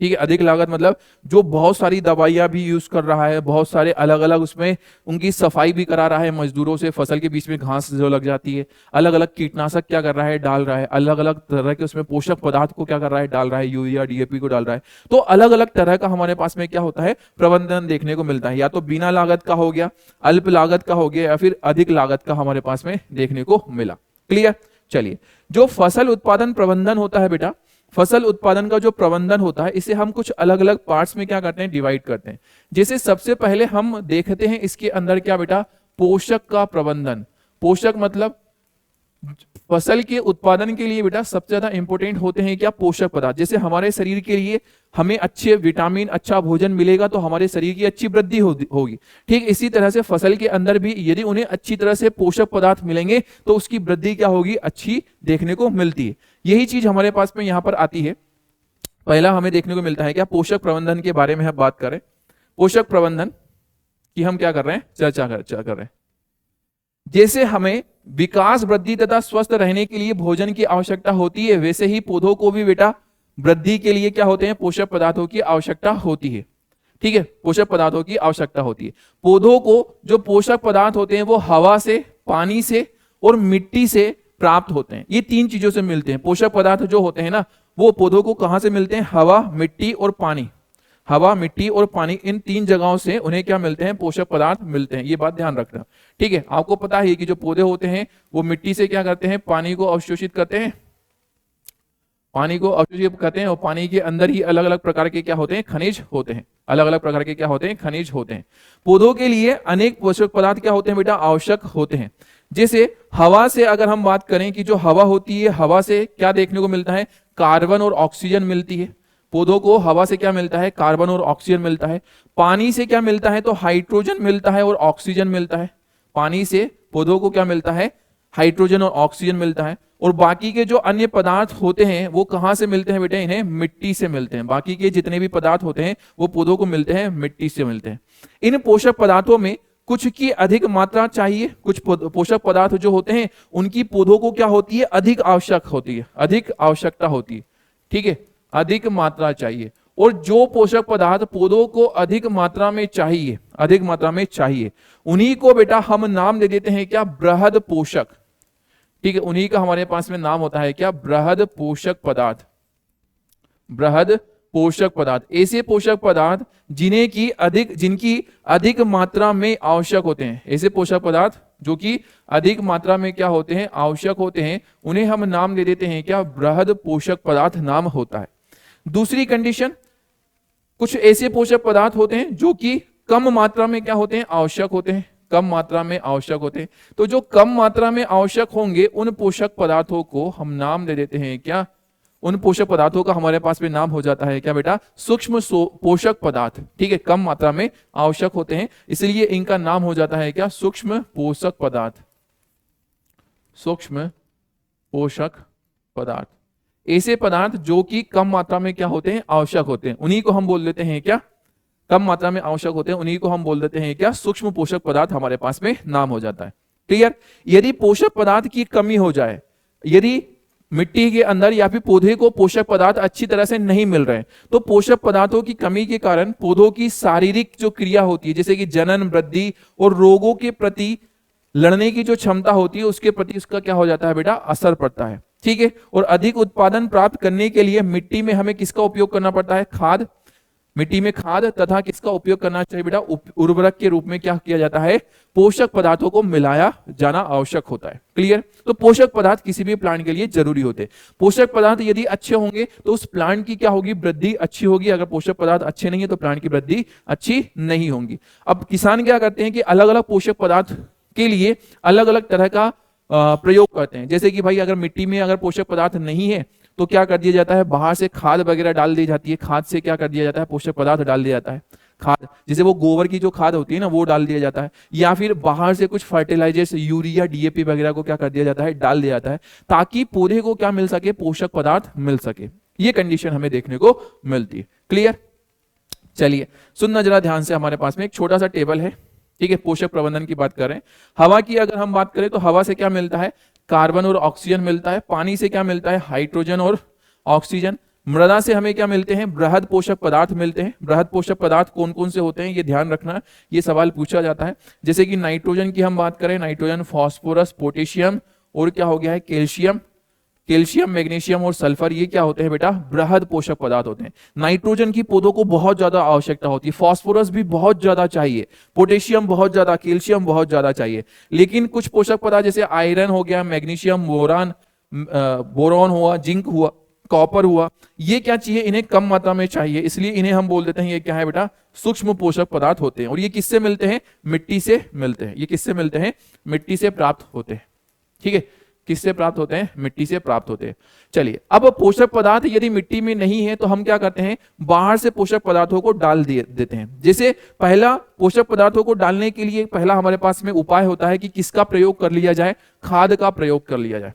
ठीक है, अधिक लागत मतलब जो बहुत सारी दवाइयां भी यूज कर रहा है, बहुत सारे अलग अलग उसमें उनकी सफाई भी करा रहा है मजदूरों से, फसल के बीच में घास जो लग जाती है, अलग अलग कीटनाशक क्या कर रहा है, डाल रहा है, अलग अलग तरह के उसमें पोषक पदार्थ को क्या कर रहा है, डाल रहा है, यूरिया डीएपी को डाल रहा है। तो अलग अलग तरह का हमारे पास में क्या होता है, प्रबंधन देखने को मिलता है। या तो बिना लागत का हो गया, अल्प लागत का हो गया, या फिर अधिक लागत का हमारे पास में देखने को मिला। क्लियर? चलिए, जो फसल उत्पादन प्रबंधन होता है बेटा, फसल उत्पादन का जो प्रबंधन होता है, इसे हम कुछ अलग अलग पार्ट्स में क्या करते हैं, डिवाइड करते हैं। जैसे सबसे पहले हम देखते हैं इसके अंदर क्या बेटा, पोषक का प्रबंधन। पोषक मतलब फसल के उत्पादन के लिए बेटा सबसे ज्यादा इंपॉर्टेंट होते हैं क्या, पोषक पदार्थ। जैसे हमारे शरीर के लिए हमें अच्छे विटामिन, अच्छा भोजन मिलेगा तो हमारे शरीर की अच्छी वृद्धि होगी। ठीक इसी तरह से फसल के अंदर भी यदि उन्हें अच्छी तरह से पोषक पदार्थ मिलेंगे तो उसकी वृद्धि क्या होगी, अच्छी देखने को मिलती है। यही चीज हमारे पास में यहां पर आती है। पहला हमें देखने को मिलता है क्या, पोषक प्रबंधन के बारे में हम बात करें। पोषक प्रबंधन की हम क्या कर रहे हैं, चर्चा कर रहे हैं। जैसे हमें विकास, वृद्धि तथा स्वस्थ रहने के लिए भोजन की आवश्यकता होती है, वैसे ही पौधों को भी बेटा वृद्धि के लिए क्या होते हैं, पोषक पदार्थों की आवश्यकता होती है। ठीक है, पोषक पदार्थों की आवश्यकता होती है। पौधों को जो पोषक पदार्थ होते हैं वो हवा से, पानी से और मिट्टी से प्राप्त होते हैं। ये तीन चीजों से मिलते हैं। पोषक पदार्थ जो होते हैं ना, वो पौधों को कहां से मिलते हैं, हवा, मिट्टी और पानी। हवा, मिट्टी और पानी, इन तीन जगहों से उन्हें क्या मिलते हैं, पोषक पदार्थ मिलते हैं। ये बात ध्यान रखना। ठीक है, आपको पता है कि जो पौधे होते हैं वो मिट्टी से क्या करते हैं, पानी को अवशोषित करते हैं, पानी को अवशोषित करते हैं, और पानी के अंदर ही अलग अलग प्रकार के क्या होते हैं, खनिज होते हैं। अलग अलग प्रकार के क्या होते हैं, खनिज होते हैं। पौधों के लिए अनेक पोषक पदार्थ क्या होते हैं बेटा, आवश्यक होते हैं। जैसे हवा से अगर हम बात करें कि जो हवा होती है, हवा से क्या देखने को मिलता है, कार्बन और ऑक्सीजन मिलती है। पौधों को हवा से क्या मिलता है, कार्बन और ऑक्सीजन मिलता है। पानी से क्या मिलता है, तो हाइड्रोजन मिलता है और ऑक्सीजन मिलता है। पानी से पौधों को क्या मिलता है, हाइड्रोजन और ऑक्सीजन मिलता है। और बाकी के जो अन्य पदार्थ होते हैं वो कहां से मिलते हैं बेटे, इन्हें मिट्टी से मिलते हैं। बाकी के जितने भी पदार्थ होते हैं वो पौधों को मिलते हैं, मिट्टी से मिलते हैं। इन पोषक पदार्थों में कुछ की अधिक मात्रा चाहिए, कुछ पोषक पदार्थ जो होते हैं उनकी पौधों को क्या होती है, अधिक आवश्यक होती है, अधिक आवश्यकता होती है। ठीक है, अधिक मात्रा चाहिए। और जो पोषक पदार्थ पौधों को अधिक मात्रा में चाहिए, अधिक मात्रा में चाहिए, उन्हीं को बेटा हम नाम दे देते हैं क्या, बृहद पोषक। ठीक है, उन्हीं का हमारे पास में नाम होता है क्या, बृहद पोषक पदार्थ। बृहद पोषक पदार्थ ऐसे पोषक पदार्थ जिनकी अधिक मात्रा में आवश्यक होते हैं। ऐसे पोषक पदार्थ जो कि अधिक मात्रा में क्या होते हैं, आवश्यक होते हैं, उन्हें हम नाम दे देते हैं क्या, बृहद पोषक पदार्थ नाम होता है। दूसरी कंडीशन, कुछ ऐसे पोषक पदार्थ होते हैं जो कि कम मात्रा में क्या होते हैं, आवश्यक होते हैं, कम मात्रा में आवश्यक होते हैं। तो जो कम मात्रा में आवश्यक होंगे उन पोषक पदार्थों को हम नाम दे देते हैं क्या, उन पोषक पदार्थों का हमारे पास में नाम हो जाता है क्या बेटा, सूक्ष्म पोषक पदार्थ। ठीक है, कम मात्रा में आवश्यक होते हैं, इसलिए इनका नाम हो जाता है क्या, सूक्ष्म पोषक पदार्थ। सूक्ष्म पोषक पदार्थ ऐसे पदार्थ जो कि कम मात्रा में क्या होते हैं, आवश्यक होते हैं, उन्हीं को हम बोल देते हैं क्या, कम मात्रा में आवश्यक होते हैं, उन्हीं को हम बोल देते हैं क्या, सूक्ष्म पोषक पदार्थ हमारे पास में नाम हो जाता है। क्लियर। यदि पोषक पदार्थ की कमी हो जाए, यदि मिट्टी के अंदर या फिर पौधे को पोषक पदार्थ अच्छी तरह से नहीं मिल रहे, तो पोषक पदार्थों की कमी के कारण पौधों की शारीरिक जो क्रिया होती है, जैसे कि जनन, वृद्धि और रोगों के प्रति लड़ने की जो क्षमता होती है, उसके प्रति उसका क्या हो जाता है बेटा, असर पड़ता है। ठीक है, और अधिक उत्पादन प्राप्त करने के लिए मिट्टी में हमें किसका उपयोग करना पड़ता है, खाद। मिट्टी में खाद तथा किसका उपयोग करना चाहिए बेटा, उर्वरक के रूप में क्या किया जाता है, पोषक पदार्थों को मिलाया जाना आवश्यक होता है। क्लियर। तो पोषक पदार्थ किसी भी प्लांट के लिए जरूरी होते हैं। पोषक पदार्थ यदि अच्छे होंगे तो उस प्लांट की क्या होगी, वृद्धि अच्छी होगी। अगर पोषक पदार्थ अच्छे नहीं है तो प्लांट की वृद्धि अच्छी नहीं होगी। अब किसान क्या करते हैं कि अलग अलग पोषक पदार्थ के लिए अलग अलग तरह का प्रयोग करते हैं। जैसे कि भाई अगर मिट्टी में अगर पोषक पदार्थ नहीं है तो क्या कर दिया जाता है, बाहर से खाद वगैरह डाल दी जाती है। खाद से क्या कर दिया जाता है, पोषक पदार्थ डाल दिया जाता है। खाद जैसे वो गोबर की जो खाद होती है ना, वो डाल दिया जाता है। या फिर बाहर से कुछ फर्टिलाइजर्स, यूरिया, डीएपी वगैरह को क्या कर दिया जाता है, डाल दिया जाता है, ताकि पौधे को क्या मिल सके, पोषक पदार्थ मिल सके। ये कंडीशन हमें देखने को मिलती है। क्लियर। चलिए सुनना जरा ध्यान से, हमारे पास में एक छोटा सा टेबल है। ठीक है, पोषक प्रबंधन की बात कर रहे हैं। हवा की अगर हम बात करें तो हवा से क्या मिलता है, कार्बन और ऑक्सीजन मिलता है। पानी से क्या मिलता है, हाइड्रोजन और ऑक्सीजन। मृदा से हमें क्या मिलते हैं, बृहद पोषक पदार्थ मिलते हैं। बृहद पोषक पदार्थ कौन कौन से होते हैं, ये ध्यान रखना, ये सवाल पूछा जाता है। जैसे कि नाइट्रोजन की हम बात करें, नाइट्रोजन, फास्फोरस, पोटेशियम और क्या हो गया है, कैल्शियम। कैल्शियम, मैग्नीशियम और सल्फर, ये क्या होते हैं बेटा, बृहद पोषक पदार्थ होते हैं। नाइट्रोजन की पौधों को बहुत ज्यादा आवश्यकता होती है। फास्फोरस भी बहुत ज्यादा चाहिए, पोटेशियम बहुत ज्यादा, कैल्शियम बहुत ज्यादा चाहिए। लेकिन कुछ पोषक पदार्थ जैसे आयरन हो गया, मैग्नीशियम, बोरॉन हुआ, जिंक हुआ, कॉपर हुआ, ये क्या चाहिए, इन्हें कम मात्रा में चाहिए, इसलिए इन्हें हम बोल देते हैं ये क्या है बेटा, सूक्ष्म पोषक पदार्थ होते हैं। और ये किससे मिलते हैं, मिट्टी से मिलते हैं। ये किससे मिलते हैं, मिट्टी से प्राप्त होते हैं। ठीक है, किससे प्राप्त होते हैं, मिट्टी से प्राप्त होते हैं। चलिए, अब पोषक पदार्थ यदि मिट्टी में नहीं है तो हम क्या करते हैं, बाहर से पोषक पदार्थों को डाल देते हैं। जैसे पहला पोषक पदार्थों को डालने के लिए पहला हमारे पास में उपाय होता है कि किसका प्रयोग कर लिया जाए, खाद का प्रयोग कर लिया जाए।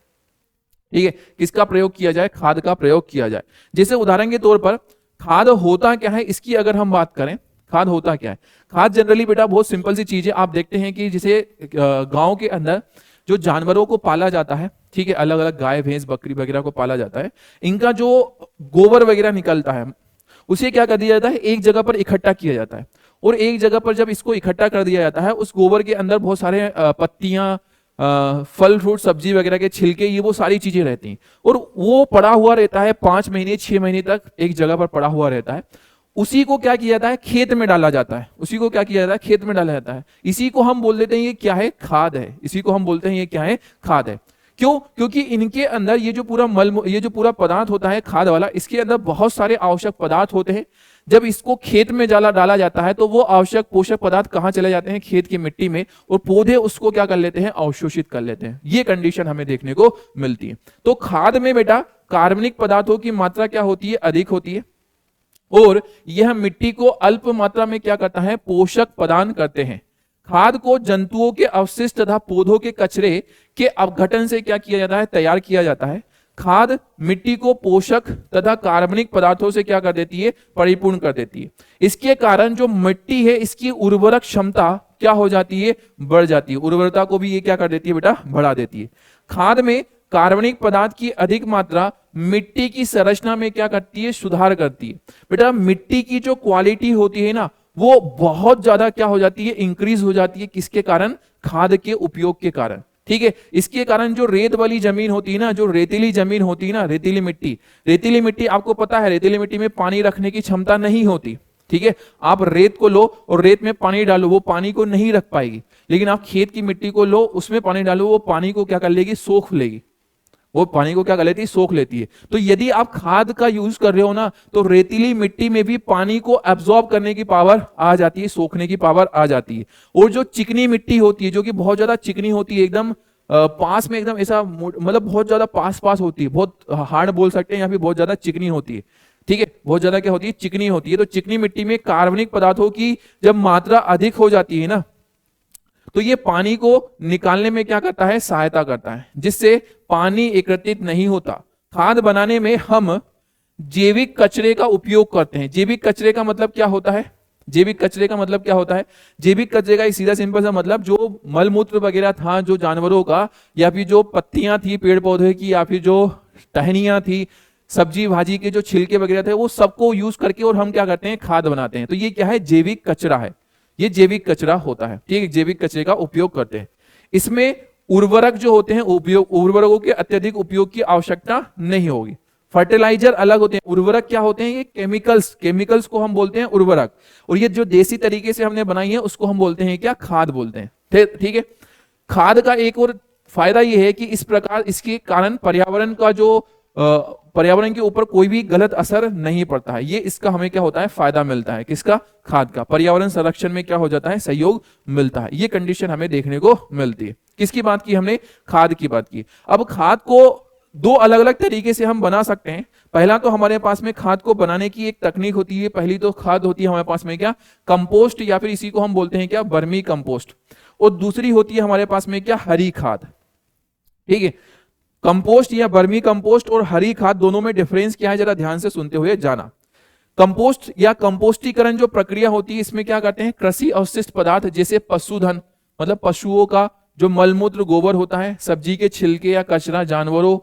ठीक है, किसका प्रयोग किया जाए, खाद का प्रयोग किया जाए। जैसे उदाहरण के तौर पर खाद होता क्या है, इसकी अगर हम बात करें, खाद होता क्या है। खाद जनरली बेटा बहुत सिंपल सी चीज है। आप देखते हैं कि जैसे गांव के अंदर जो जानवरों को पाला जाता है, ठीक है, अलग अलग गाय, भैंस, बकरी वगैरह को पाला जाता है, इनका जो गोबर वगैरह निकलता है उसे क्या कर दिया जाता है, एक जगह पर इकट्ठा किया जाता है। और एक जगह पर जब इसको इकट्ठा कर दिया जाता है, उस गोबर के अंदर बहुत सारे पत्तियां, फल फ्रूट, सब्जी वगैरह के छिलके, ये वो सारी चीजें रहती हैं। और वो पड़ा हुआ रहता है 5 महीने 6 महीने तक एक जगह पर पड़ा हुआ रहता है। उसी को क्या किया जाता है, खेत में डाला जाता है। उसी को क्या किया जाता है, खेत में डाला जाता है। इसी को हम बोल देते हैं ये क्या है, खाद है। इसी को हम बोलते हैं ये क्या है, खाद है। क्यों? क्योंकि इनके अंदर ये जो पूरा पदार्थ होता है खाद वाला, इसके अंदर बहुत सारे आवश्यक पदार्थ होते हैं। जब इसको खेत में डाला जाता है तो वो आवश्यक पोषक पदार्थ कहाँ चले जाते हैं? खेत की मिट्टी में, और पौधे उसको क्या कर लेते हैं? अवशोषित कर लेते हैं। ये कंडीशन हमें देखने को मिलती है। तो खाद में बेटा कार्बनिक पदार्थों की मात्रा क्या होती है? अधिक होती है, और यह मिट्टी को अल्प मात्रा में क्या करता है? पोषक प्रदान करते हैं। खाद को जंतुओं के अवशिष्ट तथा पौधों के कचरे के अपघटन से क्या किया जाता है? तैयार किया जाता है। खाद मिट्टी को पोषक तथा कार्बनिक पदार्थों से क्या कर देती है? परिपूर्ण कर देती है। इसके कारण जो मिट्टी है इसकी उर्वरक क्षमता क्या हो जाती है? बढ़ जाती है। उर्वरता को भी ये क्या कर देती है बेटा? बढ़ा देती है। खाद में कार्बनिक पदार्थ की अधिक मात्रा मिट्टी की संरचना में क्या करती है? सुधार करती है। बेटा मिट्टी की जो क्वालिटी होती है ना, वो बहुत ज्यादा क्या हो जाती है? इंक्रीज हो जाती है। किसके कारण? खाद के उपयोग के कारण। ठीक है, इसके कारण जो रेत वाली जमीन होती है ना, जो रेतीली जमीन होती है ना, रेतीली मिट्टी आपको पता है रेतीली मिट्टी में पानी रखने की क्षमता नहीं होती। ठीक है, आप रेत को लो और रेत में पानी डालो, वो पानी को नहीं रख पाएगी। लेकिन आप खेत की मिट्टी को लो, उसमें पानी डालो, वो पानी को क्या कर लेगी? सोख लेगी। वो पानी को क्या कर लेती है? सोख लेती है। तो यदि आप खाद का यूज कर रहे हो ना, तो रेतीली मिट्टी में भी पानी को एब्जॉर्ब करने की पावर आ जाती है, सोखने की पावर आ जाती है। और जो चिकनी मिट्टी होती है, जो कि बहुत ज्यादा चिकनी होती है, एकदम पास में, एकदम ऐसा मतलब बहुत ज्यादा पास होती है, बहुत हार्ड बोल सकते हैं, या फिर बहुत ज्यादा चिकनी होती है। ठीक है, बहुत ज्यादा क्या होती है? चिकनी होती है। तो चिकनी मिट्टी में कार्बनिक पदार्थों की जब मात्रा अधिक हो जाती है ना, तो ये पानी को निकालने में क्या करता है? सहायता करता है, जिससे पानी एकत्रित नहीं होता। खाद बनाने में हम जैविक कचरे का उपयोग करते हैं। जैविक कचरे का मतलब क्या होता है? जैविक कचरे का मतलब क्या होता है? जैविक कचरे का सीधा सिंपल सा मतलब जो मलमूत्र वगैरह था, जो जानवरों का, या फिर जो पत्तियां थी पेड़ पौधे की, या फिर जो टहनियां थी, सब्जी भाजी के जो छिलके वगैरह थे, वो सबको यूज करके और हम क्या करते हैं? खाद बनाते हैं। तो ये क्या है? जैविक कचरा है। ये जैविक कचरा होता है। ठीक है, जैविक कचरे का उपयोग करते हैं। इसमें उर्वरक जो होते हैं, उर्वरकों के अत्यधिक उपयोग की आवश्यकता नहीं होगी। फर्टिलाइजर अलग होते हैं। उर्वरक क्या होते हैं? ये केमिकल्स को हम बोलते हैं उर्वरक। और ये जो देसी तरीके से हमने बनाई है उसको हम बोलते हैं क्या? खाद बोलते हैं। ठीक है, खाद का एक और फायदा ये है कि इस प्रकार इसके कारण पर्यावरण के ऊपर कोई भी गलत असर नहीं पड़ता है। ये इसका हमें क्या होता है? फायदा मिलता है। किसका? खाद का। पर्यावरण संरक्षण में क्या हो जाता है? सहयोग मिलता है। ये कंडीशन हमें देखने को मिलती है। किसकी बात की हमने? खाद की बात की। अब खाद को दो अलग अलग तरीके से हम बना सकते हैं। पहला तो हमारे पास में खाद को बनाने की एक तकनीक होती है। पहली तो खाद होती है हमारे पास में क्या? कंपोस्ट, या फिर इसी को हम बोलते हैं क्या? Vermi compost. और दूसरी होती है हमारे पास में क्या? हरी खाद। ठीक है, कंपोस्ट या वर्मी कंपोस्ट और हरी खाद दोनों में डिफरेंस क्या है? जरा ध्यान से सुनते हुए जाना। कंपोस्ट या कंपोस्टीकरण जो प्रक्रिया होती है, इसमें क्या करते हैं? कृषि अवशिष्ट पदार्थ जैसे पशुधन, मतलब पशुओं का जो मलमूत्र, गोबर होता है, सब्जी के छिलके या कचरा, जानवरों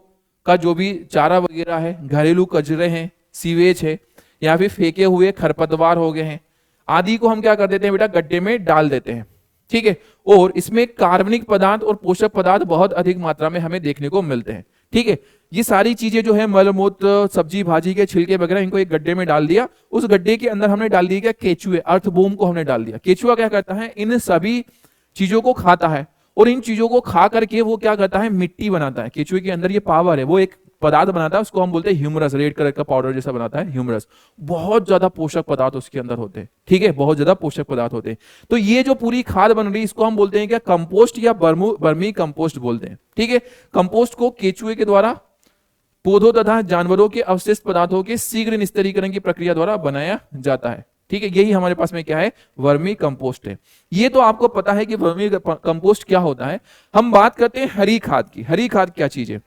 का जो भी चारा वगैरह है, घरेलू कचरे हैं, सीवेज है, या फिर फेंके हुए खरपतवार हो गए हैं, आदि को हम क्या कर देते हैं बेटा? गड्ढे में डाल देते हैं। ठीक है, और इसमें कार्बनिक पदार्थ और पोषक पदार्थ बहुत अधिक मात्रा में हमें देखने को मिलते हैं। ठीक है, ये सारी चीजें जो है मलमूत्र, सब्जी भाजी के छिलके वगैरह, इनको एक गड्ढे में डाल दिया। उस गड्ढे के अंदर हमने डाल दिया क्या? केचुए, अर्थवॉर्म को हमने डाल दिया। केचुआ क्या करता है? इन सभी चीजों को खाता है, और इन चीजों को खा करके वो क्या करता है? मिट्टी बनाता है। केचुए के अंदर ये पावर है, वो एक पदार्थ बनाता है, उसको हम बोलते हैं ह्यूमरस। रेड कलर का पाउडर जैसा बनाता है ह्यूमरस। बहुत ज्यादा पोषक पदार्थ उसके अंदर होते हैं। ठीक है, बहुत ज्यादा पोषक पदार्थ होते हैं। तो ये जो पूरी खाद बन रही है, इसको हम बोलते हैं क्या? कंपोस्ट या वर्मी कंपोस्ट बोलते हैं। ठीक है, कंपोस्ट को केचुए के द्वारा पौधों तथा जानवरों के अवशिष्ट पदार्थों के शीघ्र निस्तारीकरण की प्रक्रिया द्वारा बनाया जाता है। ठीक है, यही हमारे पास में क्या है? वर्मी कंपोस्ट है। ये तो आपको पता है कि वर्मी कंपोस्ट क्या होता है। हम बात करते हैं हरी खाद की। हरी खाद क्या चीज है?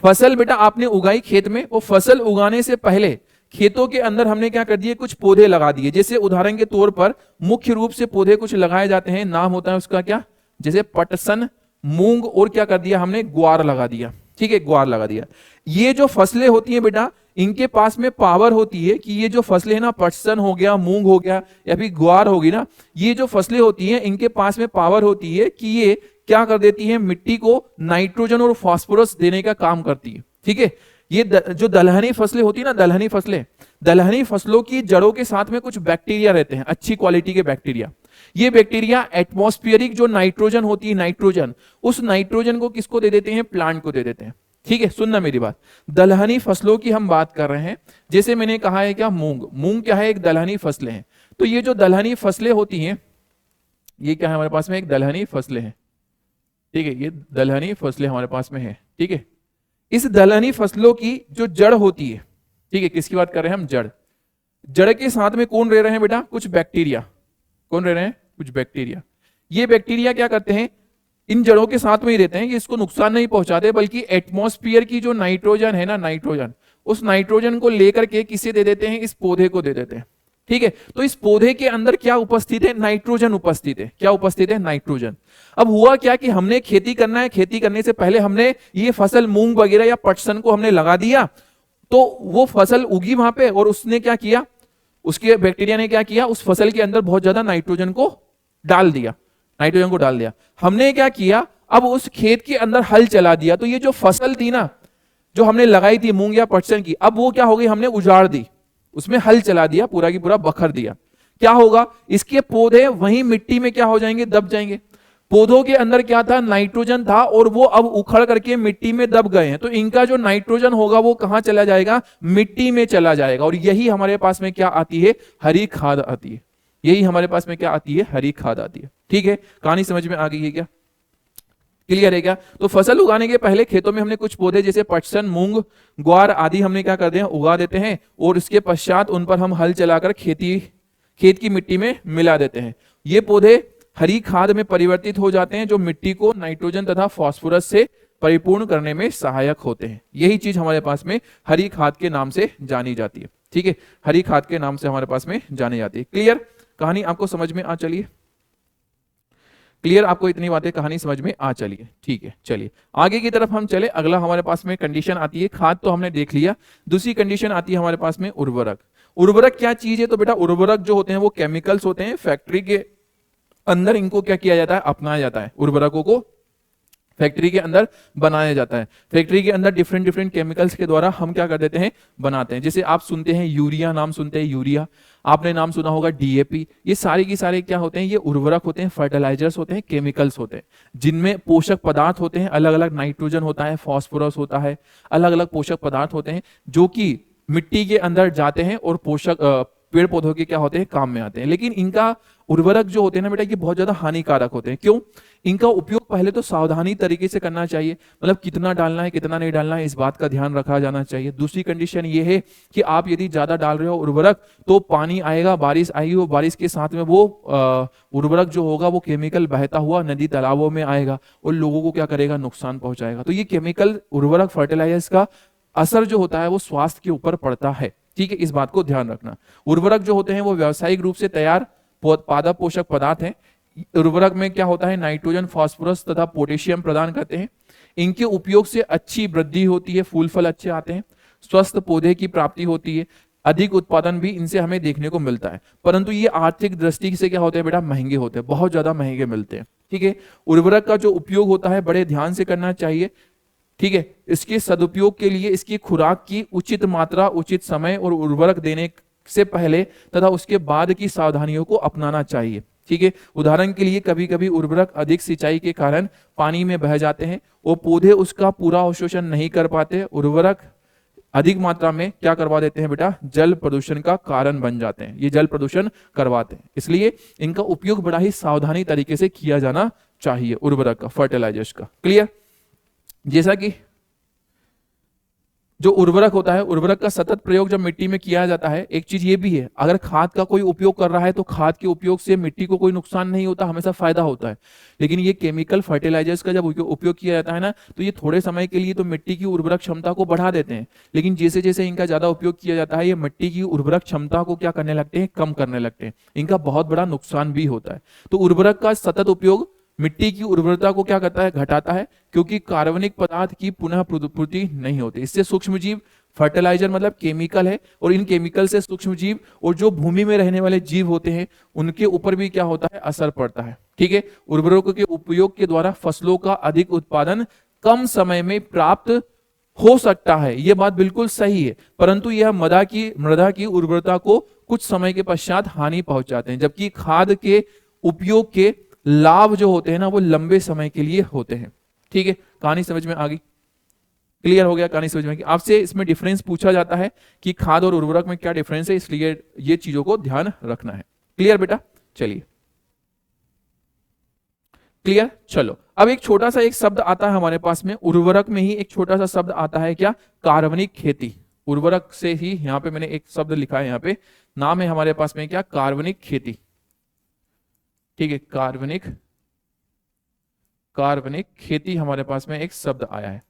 फसल बेटा आपने उगाई खेत में, वो फसल उगाने से पहले खेतों के अंदर हमने क्या कर दिए? कुछ पौधे लगा दिए। जैसे उदाहरण के तौर पर मुख्य रूप से पौधे कुछ लगाए जाते हैं, नाम होता है उसका क्या? जैसे पटसन, मूंग, और क्या कर दिया हमने? ग्वार लगा दिया। ठीक है, ग्वार लगा दिया। ये जो फसलें होती हैं बेटा, इनके पास में पावर होती है कि ये जो फसलें है ना, पटसन हो गया, मूंग हो गया, या फिर ग्वार होगी ना, ये जो फसलें होती हैं, इनके पास में पावर होती है कि ये क्या कर देती है? मिट्टी को नाइट्रोजन और फास्फोरस देने का काम करती है। ठीक है, ये जो दलहनी फसलें होती है ना, दलहनी फसलों की जड़ों के साथ में कुछ बैक्टीरिया रहते हैं, अच्छी क्वालिटी के बैक्टीरिया। ये बैक्टीरिया एटमॉस्फेरिक जो नाइट्रोजन होती है, नाइट्रोजन, उस नाइट्रोजन को किसको दे देते हैं? प्लांट को दे देते हैं। ठीक है, सुनना मेरी बात। दलहनी फसलों की हम बात कर रहे हैं, जैसे मैंने कहा है क्या, मूंग क्या है? एक दलहनी फसलें हैं। तो ये जो दलहनी फसलें होती हैं, ये क्या है हमारे पास में? एक दलहनी फसलें हैं। ठीक है, ये दलहनी फसलें हमारे पास में है। ठीक है, इस दलहनी फसलों की जो जड़ होती है, ठीक है, किसकी बात कर रहे हैं हम? जड़। जड़ के साथ में कौन रह रहे हैं बेटा? कुछ बैक्टीरिया। कौन रह रहे हैं? कुछ बैक्टीरिया। ये बैक्टीरिया क्या करते हैं? इन जड़ों के साथ में ही रहते हैं, ये इसको नुकसान नहीं पहुंचाते, बल्कि एटमॉस्फेयर की जो नाइट्रोजन है ना, नाइट्रोजन, उस नाइट्रोजन को लेकर के किसे दे देते हैं? इस पौधे को दे देते हैं। ठीक है, तो इस पौधे के अंदर क्या उपस्थित है? नाइट्रोजन उपस्थित है। क्या उपस्थित है? नाइट्रोजन। अब हुआ क्या कि हमने खेती करना है, खेती करने से पहले हमने ये फसल मूंग वगैरह या पटसन को हमने लगा दिया, तो वो फसल उगी वहां पे, और उसने क्या किया? उसके बैक्टीरिया ने क्या किया? उस फसल के अंदर बहुत ज्यादा नाइट्रोजन को डाल दिया, नाइट्रोजन को डाल दिया। हमने क्या किया? अब उस खेत के अंदर हल चला दिया, तो ये जो फसल थी ना, जो हमने लगाई थी मूंग या पटसन की, अब वो क्या हो गई? हमने उजाड़ दी, उसमें हल चला दिया, पूरा की पूरा बखर दिया। क्या होगा? इसके पौधे वहीं मिट्टी में क्या हो जाएंगे? दब जाएंगे। पौधों के अंदर क्या था? नाइट्रोजन था, और वो अब उखड़ करके मिट्टी में दब गए हैं, तो इनका जो नाइट्रोजन होगा वो कहां चला जाएगा? मिट्टी में चला जाएगा। और यही हमारे पास में क्या आती है? हरी खाद आती है। यही हमारे पास में क्या आती है? हरी खाद आती है। ठीक है, कहानी समझ में आ गई है क्या? क्लियर है क्या? तो फसल उगाने के पहले खेतों में हमने कुछ पौधे जैसे पटसन, मूंग, ग्वार आदि हमने क्या करते हैं? उगा देते हैं, और इसके पश्चात उन पर हम हल चलाकर खेत की मिट्टी में मिला देते हैं। ये पौधे हरी खाद में परिवर्तित हो जाते हैं, जो मिट्टी को नाइट्रोजन तथा फास्फोरस से परिपूर्ण करने में सहायक होते हैं। यही चीज हमारे पास में हरी खाद के नाम से जानी जाती है। ठीक है, हरी खाद के नाम से हमारे पास में जानी जाती है। क्लियर? कहानी आपको समझ में आ चली है? क्लियर? आपको इतनी बातें कहानी समझ में आ चली है? ठीक है, चलिए आगे की तरफ हम चले। अगला हमारे पास में कंडीशन आती है, खाद तो हमने देख लिया, दूसरी कंडीशन आती है हमारे पास में उर्वरक। उर्वरक क्या चीज है? तो बेटा उर्वरक जो होते हैं वो केमिकल्स होते हैं, फैक्ट्री के अंदर इनको क्या किया जाता है? अपनाया जाता है। उर्वरकों को फैक्ट्री के अंदर बनाया जाता है। फैक्ट्री के अंदर डिफरेंट डिफरेंट केमिकल्स के द्वारा हम क्या कर देते हैं? बनाते हैं। जैसे आप सुनते हैं यूरिया, नाम सुनते हैं यूरिया, आपने नाम सुना होगा डीएपी। ये सारे की सारे क्या होते हैं? ये उर्वरक होते हैं, फर्टिलाइजर्स होते हैं, केमिकल्स होते हैं, जिनमें पोषक पदार्थ होते हैं, अलग अलग नाइट्रोजन होता है, फॉस्फोरस होता है, अलग अलग पोषक पदार्थ होते हैं, जो कि मिट्टी के अंदर जाते हैं और पोषक पेड़ पौधों के क्या होते हैं? काम में आते हैं। लेकिन इनका उर्वरक जो होते हैं ना बेटा, ये बहुत ज्यादा हानिकारक होते हैं। क्यों? इनका उपयोग पहले तो सावधानी तरीके से करना चाहिए, मतलब कितना डालना है कितना नहीं डालना है इस बात का ध्यान रखा जाना चाहिए। दूसरी कंडीशन ये है कि आप यदि ज्यादा डाल रहे हो उर्वरक, तो पानी आएगा, बारिश आएगी, वो बारिश के साथ में वो उर्वरक जो होगा वो केमिकल बहता हुआ नदी तालाबों में आएगा और लोगों को क्या करेगा? नुकसान पहुंचाएगा। तो ये केमिकल उर्वरक फर्टिलाइजर्स का असर जो होता है वो स्वास्थ्य के ऊपर पड़ता है। ठीक है, इस बात को ध्यान रखना। उर्वरक जो होते हैं वो व्यावसायिक रूप से तैयार पादप पोषक पदार्थ हैं। उर्वरक में क्या होता है? नाइट्रोजन, फास्फोरस तथा पोटेशियम प्रदान करते हैं। इनके उपयोग से अच्छी वृद्धि होती है, फूल फल अच्छे आते हैं, स्वस्थ पौधे की प्राप्ति होती है, अधिक उत्पादन भी इनसे हमें देखने को मिलता है। परंतु ये आर्थिक दृष्टि से क्या होते हैं बेटा? महंगे होते हैं, बहुत ज्यादा महंगे मिलते हैं। ठीक है, उर्वरक का जो उपयोग होता है बड़े ध्यान से करना चाहिए। ठीक है, इसके सदुपयोग के लिए इसकी खुराक की उचित मात्रा, उचित समय और उर्वरक देने से पहले तथा उसके बाद की सावधानियों को अपनाना चाहिए। ठीक है, उदाहरण के लिए कभी कभी उर्वरक अधिक सिंचाई के कारण पानी में बह जाते हैं और पौधे उसका पूरा अवशोषण नहीं कर पाते। उर्वरक अधिक मात्रा में क्या करवा देते हैं बेटा? जल प्रदूषण का कारण बन जाते हैं, ये जल प्रदूषण करवाते हैं। इसलिए इनका उपयोग बड़ा ही सावधानी तरीके से किया जाना चाहिए, उर्वरक का, फर्टिलाइजर्स का। क्लियर? जैसा कि जो उर्वरक होता है, उर्वरक का सतत प्रयोग जब मिट्टी में किया जाता है, एक चीज ये भी है, अगर खाद का कोई उपयोग कर रहा है तो खाद के उपयोग से मिट्टी को कोई नुकसान नहीं होता, हमेशा फायदा होता है। लेकिन ये केमिकल फर्टिलाइजर्स का जब उपयोग किया जाता है ना, तो ये थोड़े समय के लिए तो मिट्टी की उर्वरक क्षमता को बढ़ा देते हैं, लेकिन जैसे जैसे इनका ज्यादा उपयोग किया जाता है, ये मिट्टी की उर्वरक क्षमता को क्या करने लगते हैं? कम करने लगते हैं। इनका बहुत बड़ा नुकसान भी होता है। तो उर्वरक का सतत उपयोग मिट्टी की उर्वरता को क्या करता है? घटाता है, क्योंकि कार्बनिक पदार्थ की पुनः पूर्ति नहीं होती। इससे सूक्ष्मजीव, फर्टिलाइजर मतलब केमिकल है, और इन केमिकल से सूक्ष्मजीव और जो भूमि में रहने वाले जीव होते हैं उनके ऊपर भी क्या होता है? असर पड़ता है। ठीक है, उर्वरकों के उपयोग के द्वारा फसलों का अधिक उत्पादन कम समय में प्राप्त हो सकता है, यह बात बिल्कुल सही है, परंतु यह मृदा की उर्वरता को कुछ समय के पश्चात हानि पहुंचाते हैं। जबकि खाद के उपयोग के लाभ जो होते हैं ना वो लंबे समय के लिए होते हैं। ठीक है, कहानी समझ में आ गई? क्लियर हो गया? कहानी समझ में आ गई? आपसे इसमें डिफरेंस पूछा जाता है कि खाद और उर्वरक में क्या डिफरेंस है, इसलिए ये चीजों को ध्यान रखना है। क्लियर बेटा? चलिए क्लियर। चलो अब एक छोटा सा एक शब्द आता है हमारे पास में, उर्वरक में ही एक छोटा सा शब्द आता है, क्या? कार्बनिक खेती। उर्वरक से ही यहां पे मैंने एक शब्द लिखा है, यहां पे नाम है हमारे पास में क्या? कार्बनिक खेती। ठीक है, कार्बनिक खेती हमारे पास में एक शब्द आया है।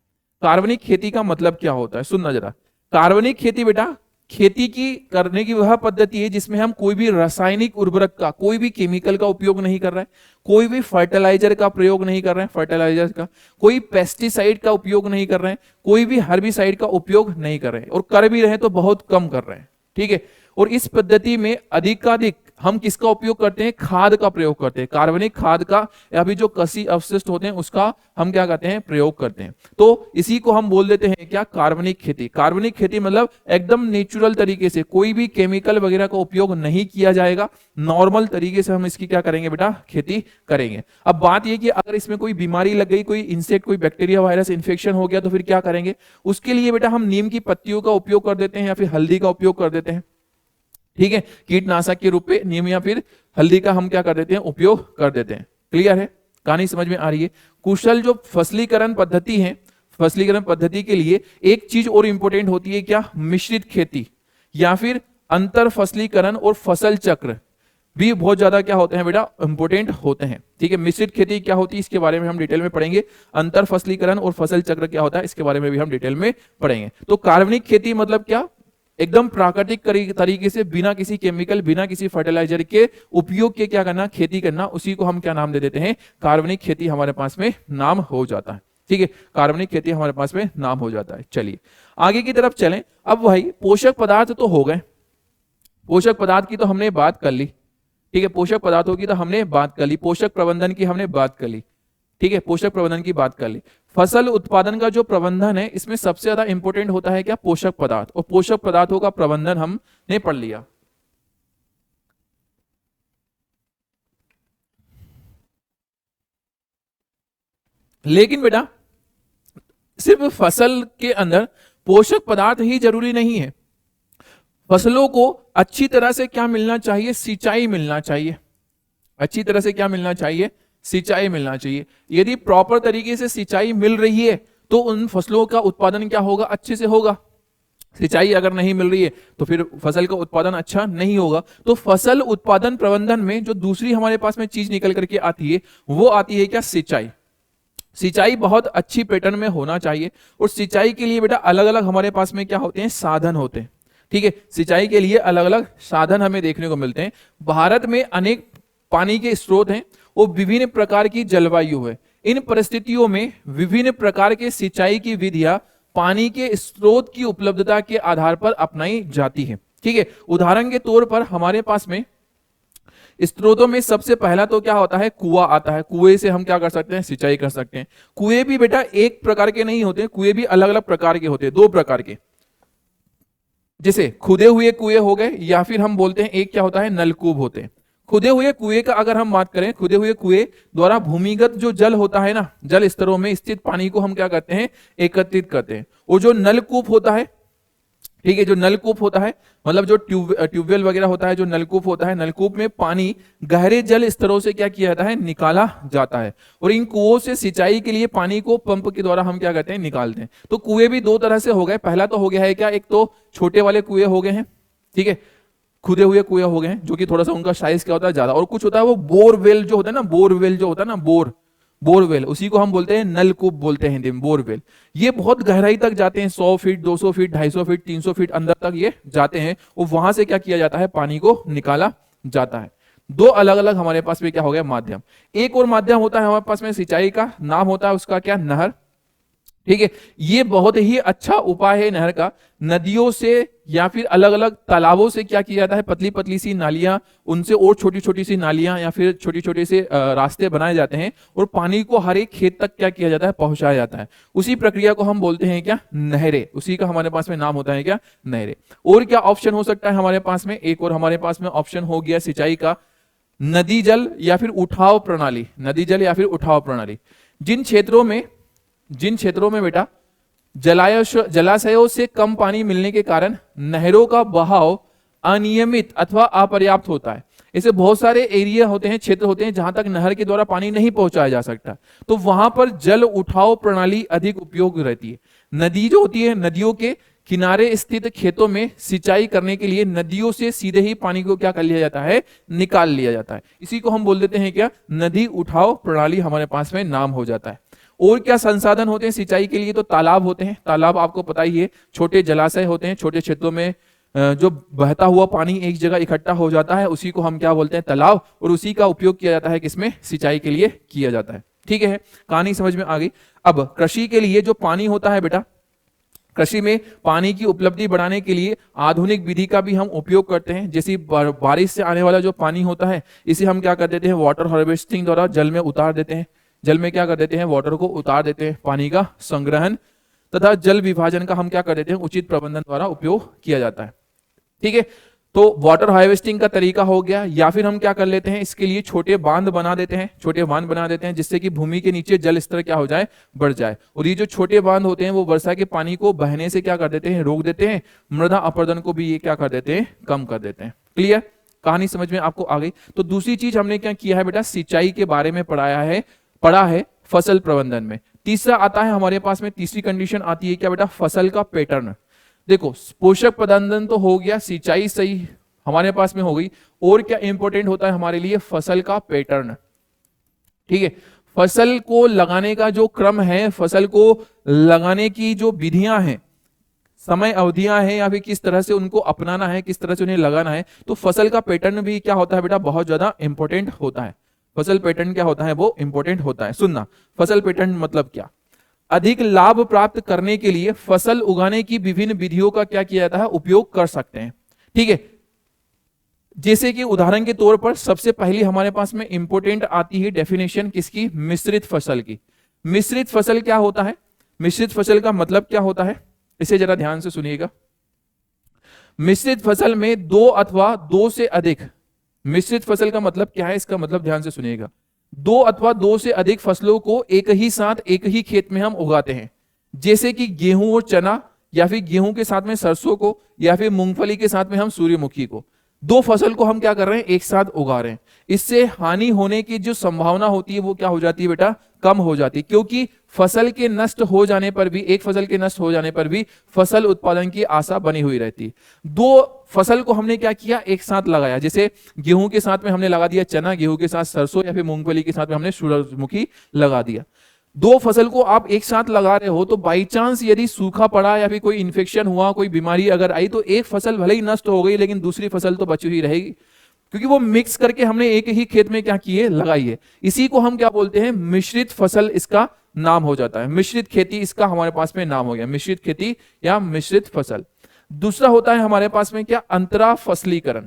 कार्बनिक खेती का मतलब क्या होता है, सुनना जरा। कार्बनिक खेती बेटा खेती की करने की वह पद्धति है जिसमें हम कोई भी रासायनिक उर्वरक का, कोई भी केमिकल का उपयोग नहीं कर रहे हैं, कोई भी फर्टिलाइजर का प्रयोग नहीं कर रहे हैं, फर्टिलाइजर का कोई पेस्टिसाइड का उपयोग नहीं कर रहे हैं, कोई भी हर्बिसाइड का उपयोग नहीं कर रहे हैं, और कर भी रहे हैं तो बहुत कम कर रहे हैं। ठीक है, और इस पद्धति में अधिकाधिक हम किसका उपयोग करते हैं? खाद का प्रयोग करते हैं, कार्बनिक खाद का, या फिर जो कृषि अवशिष्ट होते हैं उसका हम क्या करते हैं? प्रयोग करते हैं। तो इसी को हम बोल देते हैं क्या? कार्बनिक खेती। कार्बनिक खेती मतलब एकदम नेचुरल तरीके से, कोई भी केमिकल वगैरह का उपयोग नहीं किया जाएगा, नॉर्मल तरीके से हम इसकी क्या करेंगे बेटा? खेती करेंगे। अब बात यह कि अगर इसमें कोई बीमारी लग गई, कोई इंसेक्ट, कोई बैक्टीरिया, वायरस इन्फेक्शन हो गया तो फिर क्या करेंगे? उसके लिए बेटा हम नीम की पत्तियों का उपयोग कर देते हैं या फिर हल्दी का उपयोग कर देते हैं। ठीक है, कीटनाशक के रूप में नीम या फिर हल्दी का हम क्या कर देते हैं? उपयोग कर देते हैं। क्लियर है? कहानी समझ में आ रही है? कुशल जो फसलीकरण पद्धति है, फसलीकरण पद्धति के लिए एक चीज और इंपॉर्टेंट होती है, क्या? मिश्रित खेती या फिर अंतर फसलीकरण और फसल चक्र भी बहुत ज्यादा क्या होते हैं बेटा? इंपॉर्टेंट होते हैं। ठीक है, मिश्रित खेती क्या होती है इसके बारे में हम डिटेल में पढ़ेंगे, अंतर फसलीकरण और फसल चक्र क्या होता है इसके बारे में भी हम डिटेल में पढ़ेंगे। तो कार्बनिक खेती मतलब क्या? एकदम प्राकृतिक तरीके से, बिना किसी केमिकल, बिना किसी फर्टिलाइजर के उपयोग के क्या करना? खेती करना। उसी को हम क्या नाम दे देते हैं? कार्बनिक खेती हमारे पास में नाम हो जाता है। ठीक है, कार्बनिक खेती हमारे पास में नाम हो जाता है। चलिए आगे की तरफ चलें। अब भाई पोषक पदार्थ तो हो गए, पोषक पदार्थ की तो हमने बात कर ली। ठीक है, पोषक पदार्थों की तो हमने बात कर ली, पोषक प्रबंधन की हमने बात कर ली। ठीक है, पोषक प्रबंधन की बात कर ली। फसल उत्पादन का जो प्रबंधन है इसमें सबसे ज्यादा इंपॉर्टेंट होता है क्या? पोषक पदार्थ, और पोषक पदार्थों का प्रबंधन हमने पढ़ लिया। लेकिन बेटा सिर्फ फसल के अंदर पोषक पदार्थ ही जरूरी नहीं है, फसलों को अच्छी तरह से क्या मिलना चाहिए? सिंचाई मिलना चाहिए। अच्छी तरह से क्या मिलना चाहिए? सिंचाई मिलना चाहिए। यदि प्रॉपर तरीके से सिंचाई मिल रही है तो उन फसलों का उत्पादन क्या होगा? अच्छे से होगा। सिंचाई अगर नहीं मिल रही है तो फिर फसल का उत्पादन अच्छा नहीं होगा। तो फसल उत्पादन प्रबंधन में जो दूसरी हमारे पास में चीज निकल करके आती है वो आती है क्या? सिंचाई। सिंचाई बहुत अच्छी पैटर्न में होना चाहिए, और सिंचाई के लिए बेटा अलग अलग हमारे पास में क्या होते हैं? साधन होते हैं। ठीक है, सिंचाई के लिए अलग अलग साधन हमें देखने को मिलते हैं। भारत में अनेक पानी के स्रोत हैं और विभिन्न प्रकार की जलवायु है। इन परिस्थितियों में विभिन्न प्रकार के सिंचाई की विधियां पानी के स्रोत की उपलब्धता के आधार पर अपनाई जाती है। ठीक है, उदाहरण के तौर पर हमारे पास में स्रोतों में सबसे पहला तो क्या होता है? कुआं आता है। कुएं से हम क्या कर सकते हैं? सिंचाई कर सकते हैं। कुएं भी बेटा एक प्रकार के नहीं होते, कुएं भी अलग अलग प्रकार के होते हैं, दो प्रकार के, जैसे खुदे हुए कुएं हो गए, या फिर हम बोलते हैं एक क्या होता है? नलकूप होते हैं। खुदे हुए कुएं का अगर हम बात करें, खुदे हुए कुएं द्वारा भूमिगत जो जल होता है ना, जल स्तरों में स्थित पानी को हम क्या करते हैं? एकत्रित करते हैं। और जो नलकूप होता है, ठीक है, जो नलकूप होता है मतलब जो ट्यूबवेल वगैरह होता है, जो नलकूप होता है, नलकूप में पानी गहरे जल स्तरों से क्या किया जाता है? निकाला जाता है। और इन कुओं से सिंचाई के लिए पानी को पंप के द्वारा हम क्या करते हैं? निकालते हैं। तो कुएं भी दो तरह से हो गए। पहला तो हो गया है क्या? एक तो छोटे वाले कुएं हो गए हैं, ठीक है, खुदे हुए कुएं हो गए हैं, जो कि थोड़ा सा उनका साइज क्या होता है? ज्यादा। और कुछ होता है वो बोरवेल जो होता है ना, बोरवेल जो होता है ना, बोरवेल, उसी को हम बोलते हैं नलकूप बोलते हैं हिंदी में, बोरवेल। ये बहुत गहराई तक जाते हैं, 100 फीट, 200 फीट, 250 फीट, 300 फीट अंदर तक ये जाते हैं, और वहां से क्या किया जाता है? पानी को निकाला जाता है। दो अलग अलग हमारे पास में क्या हो गया? माध्यम। एक और माध्यम होता है हमारे पास में सिंचाई का, नाम होता है उसका क्या? नहर। ठीक है, ये बहुत ही अच्छा उपाय है नहर का। नदियों से या फिर अलग अलग तालाबों से क्या किया जाता है? पतली पतली सी नालियां, उनसे और छोटी छोटी सी नालियां या फिर छोटी छोटे से रास्ते बनाए जाते हैं, और पानी को हर एक खेत तक क्या किया जाता है? पहुंचाया जाता है। उसी प्रक्रिया को हम बोलते हैं क्या? नहरें। उसी का हमारे पास में नाम होता है क्या? नहरें। और क्या ऑप्शन हो सकता है हमारे पास में? एक और हमारे पास में ऑप्शन हो गया सिंचाई का, नदी जल या फिर उठाव प्रणाली, नदी जल या फिर उठाव प्रणाली। जिन क्षेत्रों में बेटा जलाशयों से कम पानी मिलने के कारण नहरों का बहाव अनियमित अथवा अपर्याप्त होता है। ऐसे बहुत सारे एरिया होते हैं, क्षेत्र होते हैं जहां तक नहर के द्वारा पानी नहीं पहुंचाया जा सकता, तो वहां पर जल उठाव प्रणाली अधिक उपयोग रहती है। नदी जो होती है, नदियों के किनारे स्थित खेतों में सिंचाई करने के लिए नदियों से सीधे ही पानी को क्या कर लिया जाता है, निकाल लिया जाता है। इसी को हम बोल देते हैं क्या, नदी उठाव प्रणाली हमारे पास में नाम हो जाता है। और क्या संसाधन होते हैं सिंचाई के लिए, तो तालाब होते हैं। तालाब आपको पता ही है, छोटे जलाशय होते हैं, छोटे क्षेत्रों में जो बहता हुआ पानी एक जगह इकट्ठा हो जाता है, उसी को हम क्या बोलते हैं, तालाब, और उसी का उपयोग किया जाता है किसमें, सिंचाई के लिए किया जाता है। ठीक है, कहानी समझ में आ गई। अब कृषि के लिए जो पानी होता है बेटा, कृषि में पानी की उपलब्धि बढ़ाने के लिए आधुनिक विधि का भी हम उपयोग करते हैं। जैसे बारिश से आने वाला जो पानी होता है, इसे हम क्या कर देते हैं, वाटर हार्वेस्टिंग द्वारा जल में उतार देते हैं। जल में क्या कर देते हैं, वाटर को उतार देते हैं। पानी का संग्रहण तथा जल विभाजन का हम क्या कर देते हैं, उचित प्रबंधन द्वारा उपयोग किया जाता है। ठीक है, तो वाटर हार्वेस्टिंग का तरीका हो गया। या फिर हम क्या कर लेते हैं, इसके लिए छोटे बांध बना देते हैं, छोटे बांध बना देते हैं जिससे कि भूमि के नीचे जल स्तर क्या हो जाए, बढ़ जाए। और ये जो छोटे बांध होते हैं वो वर्षा के पानी को बहने से क्या कर देते हैं, रोक देते हैं। मृदा अपरदन को भी ये क्या कर देते हैं, कम कर देते हैं। क्लियर, कहानी समझ में आपको आ गई। तो दूसरी चीज हमने क्या किया है बेटा, सिंचाई के बारे में पढ़ा है फसल प्रबंधन में। तीसरा आता है हमारे पास में, तीसरी कंडीशन आती है क्या बेटा, फसल का पैटर्न। देखो, पोषक प्रबंधन तो हो गया, सिंचाई सही हमारे पास में हो गई, और क्या इंपॉर्टेंट होता है हमारे लिए, फसल का पैटर्न। ठीक है, फसल को लगाने का जो क्रम है, फसल को लगाने की जो विधियां हैं, समय अवधियां हैं, या फिर किस तरह से उनको अपनाना है, किस तरह से उन्हें लगाना है, तो फसल का पैटर्न भी क्या होता है बेटा, बहुत ज्यादा इंपॉर्टेंट होता है। फसल पैटर्न क्या होता है, वो इंपॉर्टेंट होता है। सुनना, फसल पैटर्न मतलब क्या, अधिक लाभ प्राप्त करने के लिए फसल उगाने की विभिन्न विधियों का क्या किया जाता है, उपयोग कर सकते हैं। ठीक है, जैसे कि उदाहरण के तौर पर सबसे पहली हमारे पास में इंपॉर्टेंट आती है डेफिनेशन किसकी, मिश्रित फसल की। मिश्रित फसल क्या होता है, मिश्रित फसल का मतलब क्या होता है, इसे जरा ध्यान से सुनिएगा। मिश्रित फसल में दो अथवा दो से अधिक, मिश्रित फसल का मतलब क्या है, इसका मतलब ध्यान से सुनिएगा। दो अथवा दो से अधिक फसलों को एक ही साथ एक ही खेत में हम उगाते हैं। जैसे कि गेहूं और चना, या फिर गेहूं के साथ में सरसों को, या फिर मूंगफली के साथ में हम सूर्यमुखी को। दो फसल को हम क्या कर रहे हैं, एक साथ उगा रहे हैं। इससे हानि होने की जो संभावना होती है वो क्या हो जाती है बेटा, कम हो जाती है। क्योंकि फसल के नष्ट हो जाने पर भी, एक फसल के नष्ट हो जाने पर भी फसल उत्पादन की आशा बनी हुई रहती है। दो फसल को हमने क्या किया, एक साथ लगाया। जैसे गेहूं के साथ में हमने लगा दिया चना, गेहूं के साथ सरसों, या फिर मूंगफली के साथ में हमने सूरजमुखी लगा दिया। दो फसल को आप एक साथ लगा रहे हो, तो बाई चांस यदि सूखा पड़ा या फिर कोई इन्फेक्शन हुआ, कोई बीमारी अगर आई, तो एक फसल भले ही नष्ट हो गई लेकिन दूसरी फसल तो बची हुई रहेगी, क्योंकि वो मिक्स करके हमने एक ही खेत में क्या किए, लगाई है। इसी को हम क्या बोलते हैं, मिश्रित फसल इसका नाम हो जाता है। मिश्रित खेती इसका हमारे पास में नाम हो गया, मिश्रित खेती या मिश्रित फसल। दूसरा होता है हमारे पास में क्या, अंतरा फसलीकरण।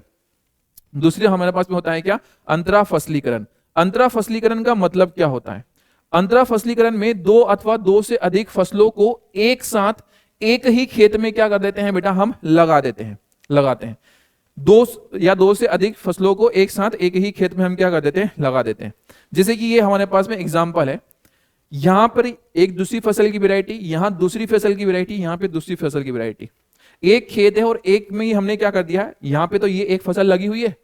दूसरे हमारे पास में होता है क्या, अंतरा फसलीकरण। अंतरा फसलीकरण का मतलब क्या होता है, अंतरा फसलीकरण में दो अथवा दो से अधिक फसलों को एक साथ एक ही खेत में क्या कर देते हैं बेटा, हम लगा देते हैं, लगाते हैं। दो से अधिक फसलों को एक साथ एक ही खेत में हम क्या कर देते हैं, लगा देते हैं। जैसे कि ये हमारे पास में एग्जांपल है, यहां पर एक दूसरी फसल की वैरायटी, यहां दूसरी फसल की वैरायटी, यहां पे दूसरी फसल की वैरायटी। एक खेत है और एक में ही हमने क्या कर दिया है, यहां पे तो ये एक फसल लगी हुई है,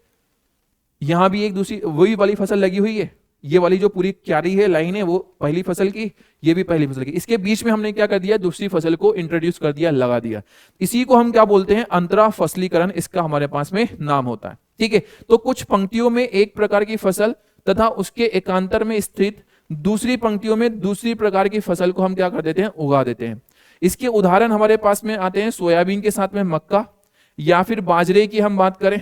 यहां भी एक दूसरी वही वाली फसल लगी हुई है। ये वाली जो पूरी क्यारी है, लाइन है, वो पहली फसल की, ये भी पहली फसल की। इसके बीच में हमने क्या कर दिया, दूसरी फसल को इंट्रोड्यूस कर दिया, लगा दिया। इसी को हम क्या बोलते हैं, अंतरा फसलीकरण इसका हमारे पास में नाम होता है। ठीक है, तो कुछ पंक्तियों में एक प्रकार की फसल तथा उसके एकांतर में स्थित दूसरी पंक्तियों में दूसरी प्रकार की फसल को हम क्या कर देते हैं, उगा देते हैं। इसके उदाहरण हमारे पास में आते हैं सोयाबीन के साथ में मक्का, या फिर बाजरे की हम बात करें,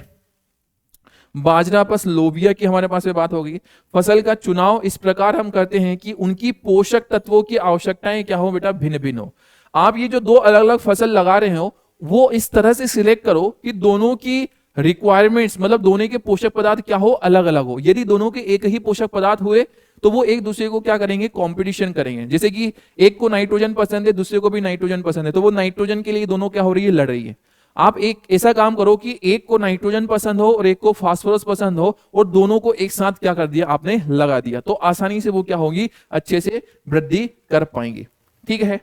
बाजरा प्लस लोबिया की हमारे पास में बात होगी। फसल का चुनाव इस प्रकार हम करते हैं कि उनकी पोषक तत्वों की आवश्यकताएं क्या हो बेटा, भिन्न भिन्न हो। आप ये जो दो अलग अलग फसल लगा रहे हो, वो इस तरह से सिलेक्ट करो कि दोनों की रिक्वायरमेंट्स, मतलब दोनों के पोषक पदार्थ क्या हो, अलग अलग हो। यदि दोनों के एक ही पोषक पदार्थ हुए तो वो एक दूसरे को क्या करेंगे, कंपटीशन करेंगे। जैसे कि एक को नाइट्रोजन पसंद है, दूसरे को भी नाइट्रोजन पसंद है, तो वो नाइट्रोजन के लिए दोनों क्या हो रही है, लड़ रही है। आप एक ऐसा काम करो कि एक को नाइट्रोजन पसंद हो और एक को फास्फोरस पसंद हो और दोनों को एक साथ क्या कर दिया आपने, लगा दिया, तो आसानी से वो क्या होगी, अच्छे से वृद्धि कर पाएंगी। ठीक है,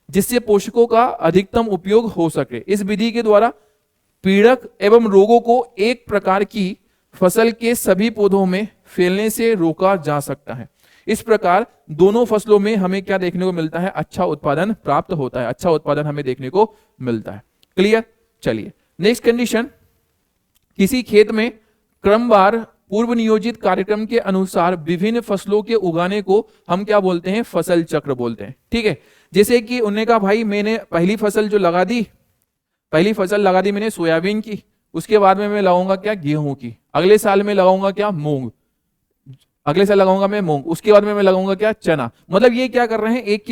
जिससे पोषकों का अधिकतम उपयोग हो सके। इस विधि के द्वारा पीड़क एवं रोगों को एक प्रकार की फसल के सभी पौधों में फैलने से रोका जा सकता है। इस प्रकार दोनों फसलों में हमें क्या देखने को मिलता है, अच्छा उत्पादन प्राप्त होता है, अच्छा उत्पादन हमें देखने को मिलता है। क्लियर। चलिए नेक्स्ट कंडीशन, किसी खेत में क्रमवार पूर्व नियोजित कार्यक्रम के अनुसार विभिन्न फसलों के उगाने को हम क्या बोलते हैं, फसल चक्र बोलते हैं। ठीक है, जैसे कि उन्होंने कहा भाई मैंने पहली फसल जो लगा दी, पहली फसल लगा दी मैंने सोयाबीन की, उसके बाद में मैं लगाऊंगा क्या, गेहूं की, अगले साल में लगाऊंगा क्या, मूंग, अगले साल लगाऊंगा मैं मूंग, उसके बाद में मैं लगाऊंगा क्या, चना। मतलब ये क्या कर रहे हैं, एक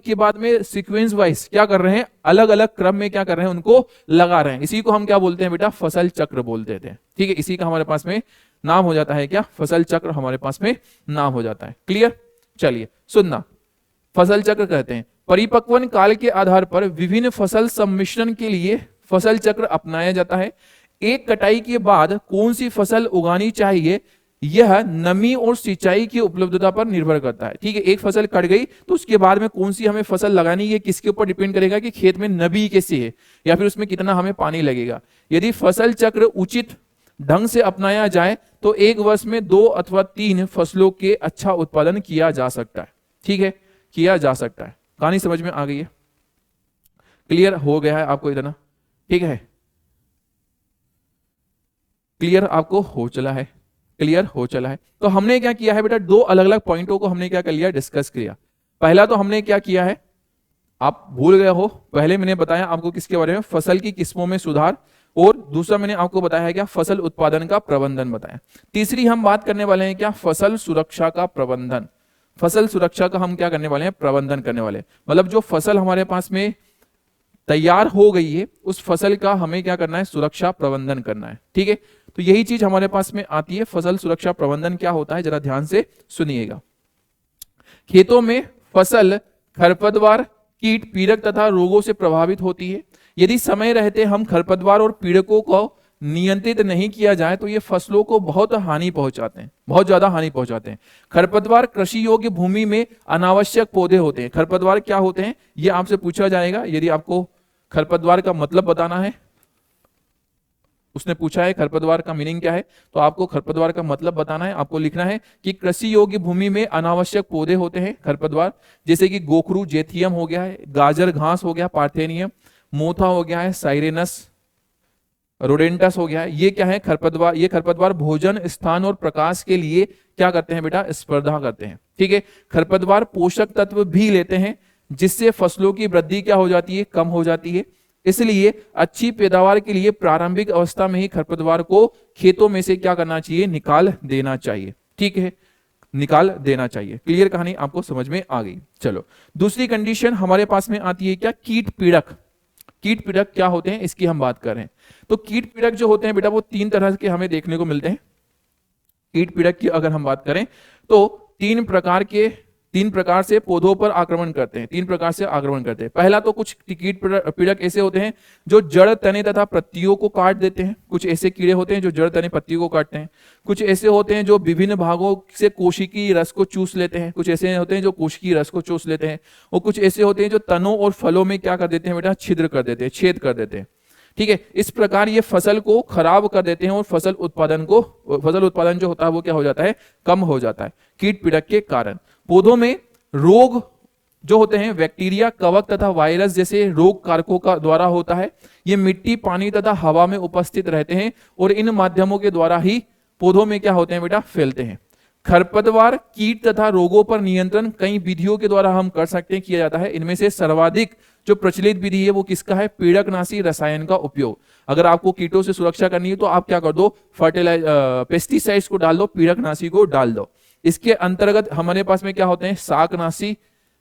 के बाद में सीक्वेंस वाइज क्या कर रहे हैं, अलग अलग क्रम में क्या कर रहे हैं, उनको लगा रहे हैं। इसी को हम क्या बोलते हैं बेटा, फसल चक्र बोलते थे। ठीक है, इसी का हमारे पास में नाम हो जाता है क्या, फसल चक्र हमारे पास में नाम हो जाता है। क्लियर। चलिए सुनना, फसल चक्र कहते हैं परिपक्वन काल के आधार पर विभिन्न फसल सम्मिश्रण के लिए फसल चक्र अपनाया जाता है। एक कटाई के बाद कौन सी फसल उगानी चाहिए, यह नमी और सिंचाई की उपलब्धता पर निर्भर करता है। ठीक है, एक फसल कट गई तो उसके बाद में कौन सी हमें फसल लगानी है, किसके ऊपर डिपेंड करेगा कि खेत में नमी कैसी है या फिर उसमें कितना हमें पानी लगेगा। यदि फसल चक्र उचित ढंग से अपनाया जाए तो एक वर्ष में 2 अथवा 3 फसलों के अच्छा उत्पादन किया जा सकता है। ठीक है, किया जा सकता है। कहानी समझ में आ गई है, क्लियर हो गया है आपको इतना। ठीक है, क्लियर आपको हो चला है, क्लियर हो चला है। तो हमने क्या किया है बेटा, 2 अलग अलग पॉइंटों को हमने क्या कर लिया, डिस्कस किया। पहला तो हमने क्या किया है, आप भूल गए हो, पहले मैंने बताया आपको किसके बारे में, फसल की किस्मों में सुधार, और दूसरा मैंने आपको बताया है क्या, फसल उत्पादन का प्रबंधन बताया। तीसरी हम बात करने वाले हैं क्या, फसल सुरक्षा का प्रबंधन। फसल सुरक्षा का हम क्या करने वाले हैं, प्रबंधन करने वाले। मतलब जो फसल हमारे पास में तैयार हो गई है उस फसल का हमें क्या करना है, सुरक्षा प्रबंधन करना है। ठीक है, तो यही चीज हमारे पास में आती है। फसल सुरक्षा प्रबंधन क्या होता है, जरा ध्यान से सुनिएगा। खेतों में फसल खरपतवार, कीट, पीड़क तथा रोगों से प्रभावित होती है। यदि समय रहते हम खरपतवार और पीड़कों को नियंत्रित नहीं किया जाए तो ये फसलों को बहुत हानि पहुंचाते हैं, बहुत ज्यादा हानि पहुंचाते हैं। खरपतवार कृषि योग्य भूमि में अनावश्यक पौधे होते हैं। खरपतवार क्या होते हैं ये आपसे पूछा जाएगा, यदि आपको खरपतवार का मतलब बताना है, उसने पूछा है खरपतवार का मीनिंग क्या है, तो आपको खरपतवार का मतलब बताना है। आपको लिखना है कि कृषि योग्य भूमि में अनावश्यक पौधे होते हैं खरपतवार, जैसे कि गोखरू जेथियम हो गया है, गाजर घास हो गया पार्थेनियम, मोथा हो गया है, साइरेनस, रोडेंटस हो गया है। ये क्या है, खरपतवार। ये खरपतवार भोजन, स्थान और प्रकाश के लिए क्या करते हैं बेटा, स्पर्धा करते हैं। ठीक है, खरपतवार पोषक तत्व भी लेते हैं जिससे फसलों की वृद्धि क्या हो जाती है, कम हो जाती है। इसलिए अच्छी पैदावार के लिए प्रारंभिक अवस्था में ही खरपतवार को खेतों में से क्या करना चाहिए, निकाल देना चाहिए। ठीक है, निकाल देना चाहिए। क्लियर, कहानी आपको समझ में आ गई। चलो दूसरी कंडीशन हमारे पास में आती है क्या, कीट पीड़क। कीट पीड़क क्या होते हैं इसकी हम बात कर रहे हैं। तो कीट पीड़क जो होते हैं बेटा वो 3 तरह के हमें देखने को मिलते हैं। कीट पीड़क की अगर हम बात करें तो 3 प्रकार से पौधों पर आक्रमण करते हैं, 3 प्रकार से आक्रमण करते हैं। पहला तो कुछ कीट पीड़क ऐसे होते हैं जो जड़, तने तथा पत्तियों को काट देते हैं। कुछ ऐसे कीड़े होते हैं जो जड़, तने, पत्तियों को काटते हैं। कुछ ऐसे होते हैं जो विभिन्न भागों से कोशिकीय रस को चूस लेते हैं। कुछ ऐसे होते हैं जो कोशिकीय रस को चूस लेते हैं। और कुछ ऐसे होते हैं जो तनों और फलों में क्या कर देते हैं बेटा, छिद्र कर देते हैं, छेद कर देते हैं। ठीक है, इस प्रकार ये फसल को खराब कर देते हैं और फसल उत्पादन जो होता है वो क्या हो जाता है, कम हो जाता है कीट पीड़क के कारण। पौधों में रोग जो होते हैं बैक्टीरिया, कवक तथा वायरस जैसे रोग कारकों का द्वारा होता है। ये मिट्टी, पानी तथा हवा में उपस्थित रहते हैं और इन माध्यमों के द्वारा ही पौधों में क्या होते हैं बेटा, फैलते हैं। खरपतवार, कीट तथा रोगों पर नियंत्रण कई विधियों के द्वारा हम कर सकते हैं, किया जाता है। इनमें से सर्वाधिक जो प्रचलित विधि है वो किसका है, पीड़कनाशी रसायन का उपयोग। अगर आपको कीटों से सुरक्षा करनी है तो आप क्या कर दो, पेस्टिसाइड्स को डाल दो, पीड़कनाशी को डाल दो। इसके अंतर्गत हमारे पास में क्या होते हैं, शाकनाशी,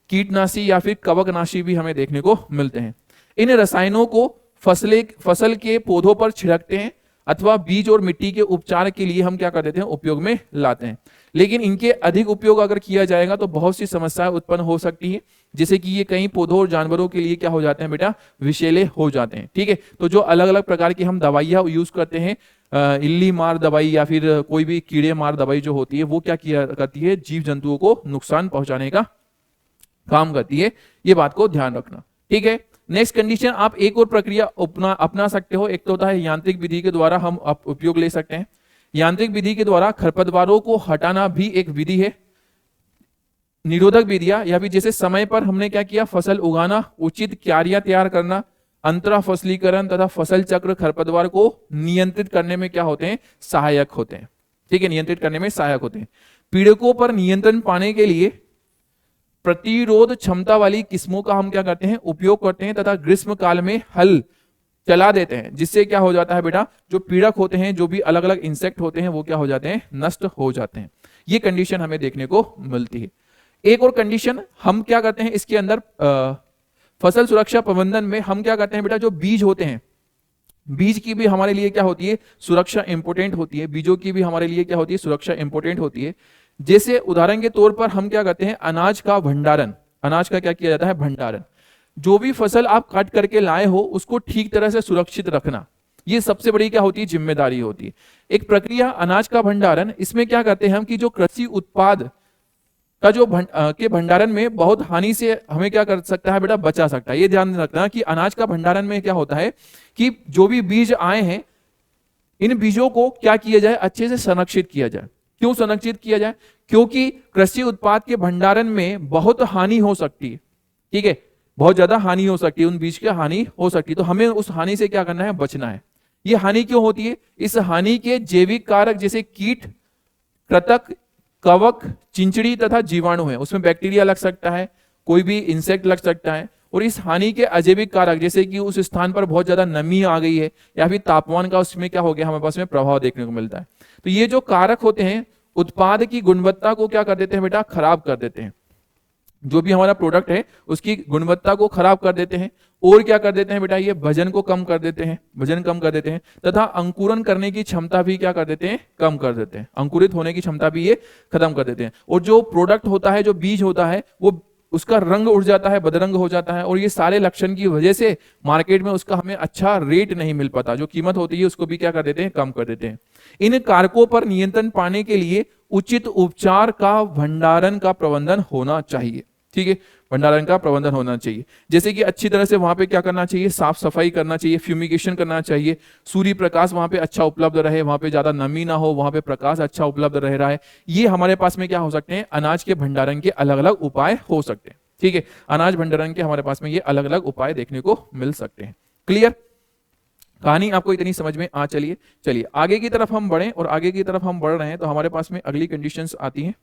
कीटनाशी या फिर कवकनाशी भी हमें देखने को मिलते हैं। इन रसायनों को फसल के पौधों पर छिड़कते हैं। अथवा बीज और मिट्टी के उपचार के लिए हम क्या कर देते हैं, उपयोग में लाते हैं। लेकिन इनके अधिक उपयोग अगर किया जाएगा तो बहुत सी समस्याएं उत्पन्न हो सकती है, जैसे कि ये कई पौधों और जानवरों के लिए क्या हो जाते हैं बेटा, विषैले हो जाते हैं। ठीक है, तो जो अलग अलग प्रकार की हम दवाइयां यूज करते हैं, इल्ली मार दवाई या फिर कोई भी कीड़े मार दवाई जो होती है, वो क्या किया करती है, जीव जंतुओं को नुकसान पहुंचाने का काम करती है। ये बात को ध्यान रखना। ठीक है, नेक्स्ट कंडीशन, आप एक और प्रक्रिया अपना सकते हो। एक तो होता है यांत्रिक विधि के द्वारा हम उपयोग ले सकते हैं। यांत्रिक विधि के द्वारा खरपतवारों को हटाना भी एक विधि है। निरोधक विधियां, या फिर जैसे समय पर हमने क्या किया, फसल उगाना, उचित क्यारियां तैयार करना, अंतरा फसलीकरण तथा फसल चक्र खरपतवार को नियंत्रित करने में क्या होते हैं, सहायक होते हैं। ठीक है, नियंत्रित करने में सहायक होते हैं। पीड़कों पर नियंत्रण पाने के लिए प्रतिरोध क्षमता वाली किस्मों का हम क्या करते हैं, उपयोग करते हैं तथा ग्रीष्म काल में हल चला देते हैं, जिससे क्या हो जाता है बेटा, जो पीड़क होते हैं, जो भी अलग अलग इंसेक्ट होते हैं, वो क्या हो जाते हैं, नष्ट हो जाते हैं। ये कंडीशन हमें देखने को मिलती है। एक और कंडीशन हम क्या करते हैं इसके अंदर, फसल सुरक्षा प्रबंधन में हम क्या करते हैं बेटा, जो बीज होते हैं, बीज की भी हमारे लिए क्या होती है, सुरक्षा इंपोर्टेंट होती है। बीजों की भी हमारे लिए क्या होती है, सुरक्षा इंपोर्टेंट होती है। जैसे उदाहरण के तौर पर हम क्या करते हैं, अनाज का भंडारण, अनाज का क्या किया जाता है, भंडारण। जो भी फसल आप काट करके लाए हो उसको ठीक तरह से सुरक्षित रखना, ये सबसे बड़ी क्या होती है, जिम्मेदारी होती है। एक प्रक्रिया अनाज का भंडारण, इसमें क्या करते हैं हम कि जो कृषि उत्पाद का जो के भंडारण में बहुत हानि से हमें क्या कर सकता है बेटा, बचा सकता है। ये ध्यान रखना कि अनाज का भंडारण में क्या होता है कि जो भी बीज आए हैं, इन बीजों को क्या किया जाए, अच्छे से संरक्षित किया जाए। क्यों संरक्षित किया जाए, क्योंकि कृषि उत्पाद के भंडारण में बहुत हानि हो सकती है। ठीक है, बहुत ज्यादा हानि हो सकती है, उन बीज की हानि हो सकती है, तो हमें उस हानि से क्या करना है, बचना है। ये हानि क्यों होती है, इस हानि के जैविक कारक जैसे कीट, कृतक, कवक, चिंचड़ी तथा जीवाणु है, उसमें बैक्टीरिया लग सकता है, कोई भी इंसेक्ट लग सकता है। और इस हानि के अजैविक कारक जैसे कि उस स्थान पर बहुत ज्यादा नमी आ गई है, या फिर तापमान का उसमें क्या हो गया, हमारे पास में प्रभाव देखने को मिलता है। तो ये जो कारक होते हैं उत्पाद की गुणवत्ता को क्या कर देते हैं बेटा, खराब कर देते हैं। जो भी हमारा प्रोडक्ट है उसकी गुणवत्ता को खराब कर देते हैं। और क्या कर देते हैं बेटा, ये वजन को कम कर देते हैं, वजन कम कर देते हैं, तथा अंकुरन करने की क्षमता भी क्या कर देते हैं, कम कर देते हैं। अंकुरित होने की क्षमता भी ये खत्म कर देते हैं। और जो प्रोडक्ट होता है, जो बीज होता है, वो उसका रंग उड़ जाता है, बदरंग हो जाता है। और ये सारे लक्षण की वजह से मार्केट में उसका हमें अच्छा रेट नहीं मिल पाता, जो कीमत होती है उसको भी क्या कर देते हैं, कम कर देते हैं। इन कारकों पर नियंत्रण पाने के लिए उचित उपचार का भंडारण का प्रबंधन होना चाहिए। ठीक है, भंडारण का प्रबंधन होना चाहिए, जैसे कि अच्छी तरह से वहां पे क्या करना चाहिए, साफ सफाई करना चाहिए, फ्यूमिगेशन करना चाहिए, सूर्य प्रकाश वहां पे अच्छा उपलब्ध रहे, वहां पे ज्यादा नमी ना हो, वहां पे प्रकाश अच्छा उपलब्ध रह रहा है। ये हमारे पास में क्या हो सकते हैं, अनाज के भंडारण के अलग अलग उपाय हो सकते हैं। ठीक है, अनाज भंडारण के हमारे पास में ये अलग अलग उपाय देखने को मिल सकते हैं। क्लियर, कहानी आपको इतनी समझ में आ, चलिए आगे की तरफ हम बढ़ें। और आगे की तरफ हम बढ़ रहे हैं तो हमारे पास में अगली कंडीशंस आती हैं।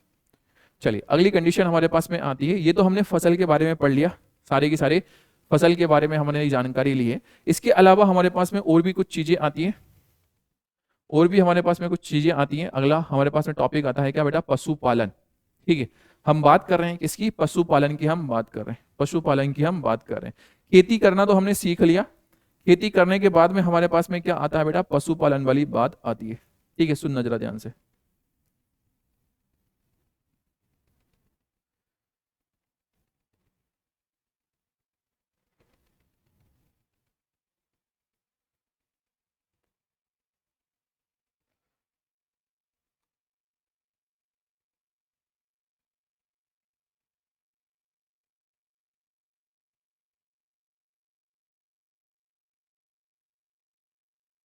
चलिए अगली कंडीशन हमारे पास में आती है, ये तो हमने फसल के बारे में पढ़ लिया, सारे की सारे फसल के बारे में हमने जानकारी ली है। इसके अलावा हमारे पास में और भी कुछ चीजें आती हैं, और भी हमारे पास में कुछ चीजें आती हैं। अगला हमारे पास में टॉपिक आता है क्या बेटा, पशुपालन। ठीक है, हम बात कर रहे हैं किसकी, पशुपालन की हम बात कर रहे हैं, पशुपालन की हम बात कर रहे हैं। खेती करना तो हमने सीख लिया, खेती करने के बाद में हमारे पास में क्या आता है बेटा, पशुपालन वाली बात आती है। ठीक है, सुनना जरा ध्यान से।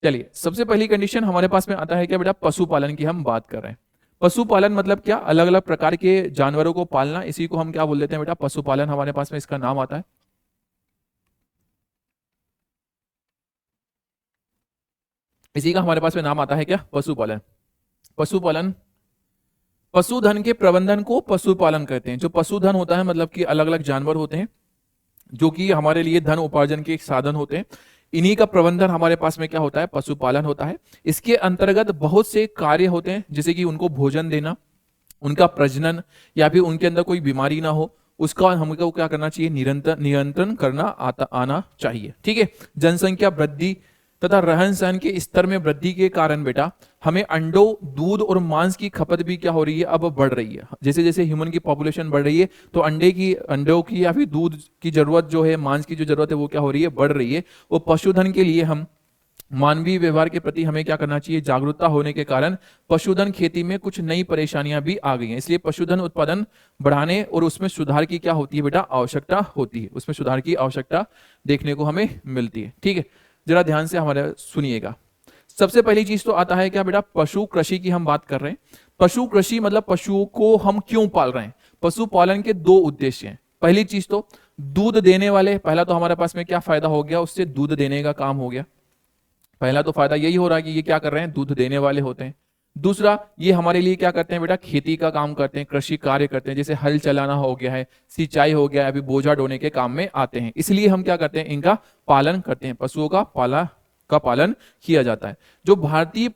चलिए सबसे पहली कंडीशन हमारे पास में आता है क्या बेटा, पशुपालन की हम बात कर रहे हैं। पशुपालन मतलब क्या, अलग अलग प्रकार के जानवरों को पालना, इसी को हम क्या बोल देते हैं बेटा, पशुपालन हमारे पास में इसका नाम आता है। इसी का हमारे पास में नाम आता है क्या, पशुपालन। पशुपालन, पशुधन के प्रबंधन को पशुपालन कहते हैं। जो पशुधन होता है मतलब कि अलग अलग जानवर होते हैं जो कि हमारे लिए धन उपार्जन के एक साधन होते हैं, इन्हीं का प्रबंधन हमारे पास में क्या होता है, पशुपालन होता है। इसके अंतर्गत बहुत से कार्य होते हैं, जैसे कि उनको भोजन देना, उनका प्रजनन, या फिर उनके अंदर कोई बीमारी ना हो उसका हमको क्या करना चाहिए, निरंतर नियंत्रण करना आना चाहिए। ठीक है, जनसंख्या वृद्धि, तथा रहन सहन के स्तर में वृद्धि के कारण बेटा हमें अंडों, दूध और मांस की खपत भी क्या हो रही है, अब बढ़ रही है। जैसे जैसे ह्यूमन की पॉपुलेशन बढ़ रही है तो अंडों की या फिर दूध की जरूरत जो है, मांस की जो जरूरत है वो क्या हो रही है, बढ़ रही है। वो पशुधन के लिए हम मानवीय व्यवहार के प्रति हमें क्या करना चाहिए, जागरूकता होने के कारण पशुधन खेती में कुछ नई परेशानियां भी आ गई हैं। इसलिए पशुधन उत्पादन बढ़ाने और उसमें सुधार की क्या होती है बेटा, आवश्यकता होती है। उसमें सुधार की आवश्यकता देखने को हमें मिलती है। ठीक है, जरा ध्यान से हमारे सुनिएगा। सबसे पहली चीज तो आता है क्या बेटा, पशु कृषि की हम बात कर रहे हैं। पशु कृषि मतलब पशुओं को हम क्यों पाल रहे हैं। पशुपालन के दो उद्देश्य हैं। पहली चीज तो दूध देने वाले, पहला तो हमारे पास में क्या फायदा हो गया, उससे दूध देने का काम हो गया। पहला तो फायदा यही हो रहा है कि ये क्या कर रहे हैं, दूध देने वाले होते हैं। दूसरा, ये हमारे लिए क्या करते हैं बेटा, खेती का काम करते हैं, कृषि कार्य करते हैं, जैसे हल चलाना हो गया है, सिंचाई हो गया है, अभी बोझा ढोने के काम में आते हैं। इसलिए हम क्या करते हैं, इनका पालन करते हैं, पशुओं का पालन किया जाता है। जो भारतीय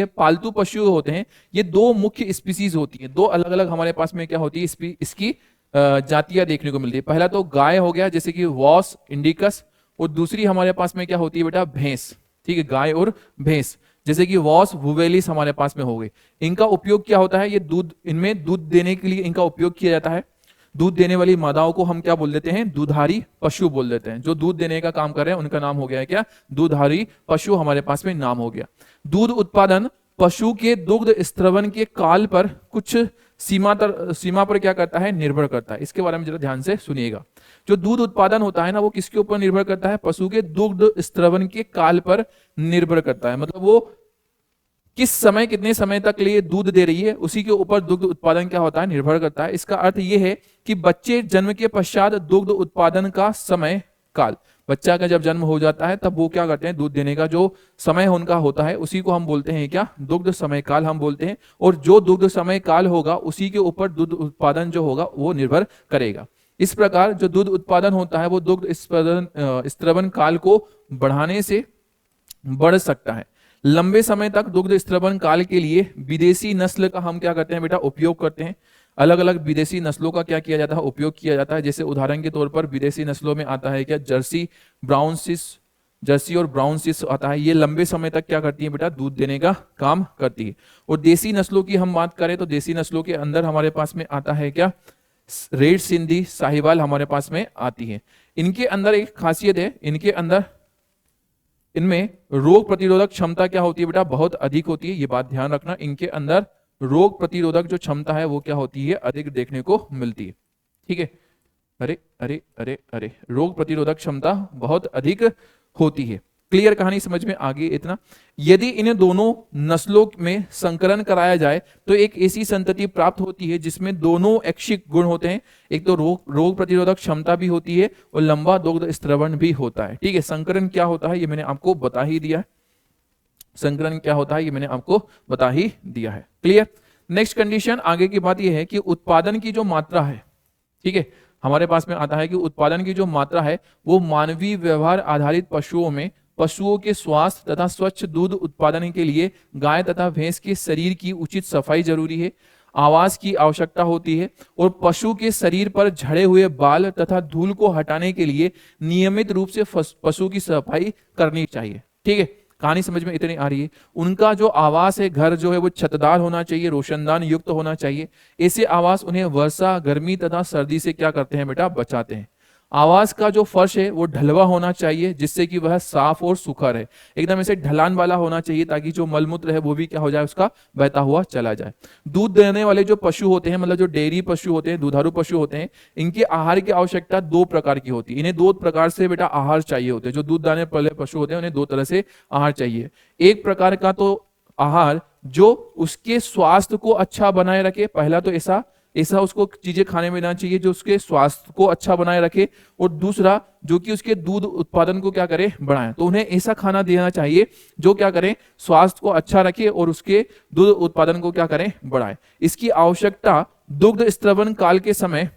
पालतू पशु होते हैं, ये दो मुख्य स्पीसीज होती है। दो अलग अलग हमारे पास में क्या होती है, इसकी जातियां देखने को मिलती है। पहला तो गाय हो गया, जैसे कि वॉस इंडिकस, और दूसरी हमारे पास में क्या होती है बेटा, भैंस। ठीक है, गाय और भैंस, जैसे कि वॉस वुवेलिस हमारे पास में हो गई। इनका उपयोग क्या होता है, ये इनमें दूध देने के लिए इनका उपयोग किया जाता है। दूध देने वाली मादाओं को हम क्या बोल देते हैं, दुधारी पशु बोल देते हैं। जो दूध देने का काम कर रहे हैं उनका नाम हो गया है क्या, दुधारी पशु हमारे पास में नाम हो गया। दूध उत्पादन पशु के दुग्ध स्त्रवण के काल पर कुछ सीमा पर क्या करता है, निर्भर करता है। इसके बारे में जरा ध्यान से सुनिएगा। जो दूध उत्पादन होता है ना, वो किसके ऊपर निर्भर करता है, पशु के दुग्ध स्त्रवण के काल पर निर्भर करता है। मतलब वो किस समय, कितने समय तक लिए दूध दे रही है, उसी के ऊपर दुग्ध उत्पादन क्या होता है, निर्भर करता है। इसका अर्थ यह है कि बच्चे जन्म के पश्चात दुग्ध उत्पादन का समय काल, बच्चा का जब जन्म हो जाता है तब वो क्या करते हैं, दूध देने का जो समय उनका होता है उसी को हम बोलते हैं क्या, दुग्ध समय काल हम बोलते हैं। और जो दुग्ध समय काल होगा उसी के ऊपर दूध उत्पादन जो होगा वो निर्भर करेगा। इस प्रकार जो दूध उत्पादन होता है वो दुग्ध स्त्रवण काल को बढ़ाने से बढ़ सकता है। लंबे समय तक दुग्ध स्त्रवण काल के लिए विदेशी नस्ल का हम क्या करते हैं बेटा, उपयोग करते हैं। अलग अलग विदेशी नस्लों का क्या किया जाता है, उपयोग किया जाता है। जैसे उदाहरण के तौर पर विदेशी नस्लों में आता है क्या, जर्सी और ब्राउन स्विस आता है। ये लंबे समय तक क्या करती है बेटा, दूध देने का काम करती है। और देसी नस्लों की हम बात करें तो देसी नस्लों के अंदर हमारे पास में आता है क्या, रेड सिंधी, साहिवाल हमारे पास में आती है। इनके अंदर एक खासियत है, इनमें रोग प्रतिरोधक क्षमता क्या होती है बेटा, बहुत अधिक होती है। ये बात ध्यान रखना, इनके अंदर रोग प्रतिरोधक जो क्षमता है वो क्या होती है, अधिक देखने को मिलती है। ठीक है, अरे अरे अरे अरे, रोग प्रतिरोधक क्षमता बहुत अधिक होती है। क्लियर कहानी समझ में आ गई इतना। यदि इन दोनों नस्लों में संकरण कराया जाए तो एक ऐसी संतति प्राप्त होती है जिसमें दोनों ऐच्छिक गुण होते हैं। एक तो रोग प्रतिरोधक क्षमता भी होती है और लंबा दुग्ध स्त्रवण भी होता है। ठीक है, संकरण क्या होता है ये मैंने आपको बता ही दिया है। संकरण क्या होता है ये मैंने आपको बता ही दिया है। क्लियर। नेक्स्ट कंडीशन, आगे की बात यह है कि उत्पादन की जो मात्रा है, ठीक है, हमारे पास में आता है कि उत्पादन की जो मात्रा है वो मानवीय व्यवहार आधारित पशुओं में पशुओं के स्वास्थ्य तथा स्वच्छ दूध उत्पादन के लिए गाय तथा भैंस के शरीर की उचित सफाई जरूरी है। आवास की आवश्यकता होती है और पशु के शरीर पर झड़े हुए बाल तथा धूल को हटाने के लिए नियमित रूप से पशु की सफाई करनी चाहिए। ठीक है, कहानी समझ में इतनी आ रही है। उनका जो आवास है, घर जो है वो छतदार होना चाहिए, रोशनदान युक्त होना चाहिए। ऐसे आवास उन्हें वर्षा, गर्मी तथा सर्दी से क्या करते हैं बेटा, बचाते हैं। आवास का जो फर्श है वो ढलवा होना चाहिए जिससे कि वह साफ और सूखा रहे, एकदम ऐसे ढलान वाला होना चाहिए ताकि जो मलमूत्र है वो भी क्या हो जाए, उसका बहता हुआ चला जाए। दूध देने वाले जो पशु होते हैं, मतलब जो डेयरी पशु होते हैं, दुधारू पशु होते हैं, इनके आहार की आवश्यकता दो प्रकार की होती है। इन्हें दो प्रकार से बेटा आहार चाहिए होते हैं। जो दूध देने वाले पशु होते हैं उन्हें दो तरह से आहार चाहिए। एक प्रकार का तो आहार जो उसके स्वास्थ्य को अच्छा बनाए रखे, पहला तो ऐसा उसको चीजें खाने में देना चाहिए जो उसके स्वास्थ्य को अच्छा बनाए रखे, और दूसरा जो कि उसके दूध उत्पादन को क्या करे, बढ़ाए। तो उन्हें ऐसा खाना देना चाहिए जो क्या करे, स्वास्थ्य को अच्छा रखे और उसके दूध उत्पादन को क्या करे, बढ़ाए। इसकी आवश्यकता दुग्ध स्त्रवण काल के समय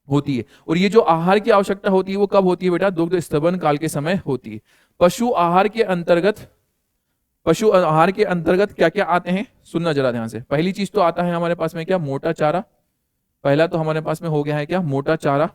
होती है। और ये जो आहार की आवश्यकता होती है वो कब होती है बेटा, दुग्ध स्त्रवण काल के समय होती है। पशु आहार के अंतर्गत क्या क्या आते हैं, सुनना जरा ध्यान से। पहली चीज तो आता है हमारे पास में क्या, मोटा चारा। पहला तो हमारे पास में हो गया है क्या, मोटा चारा।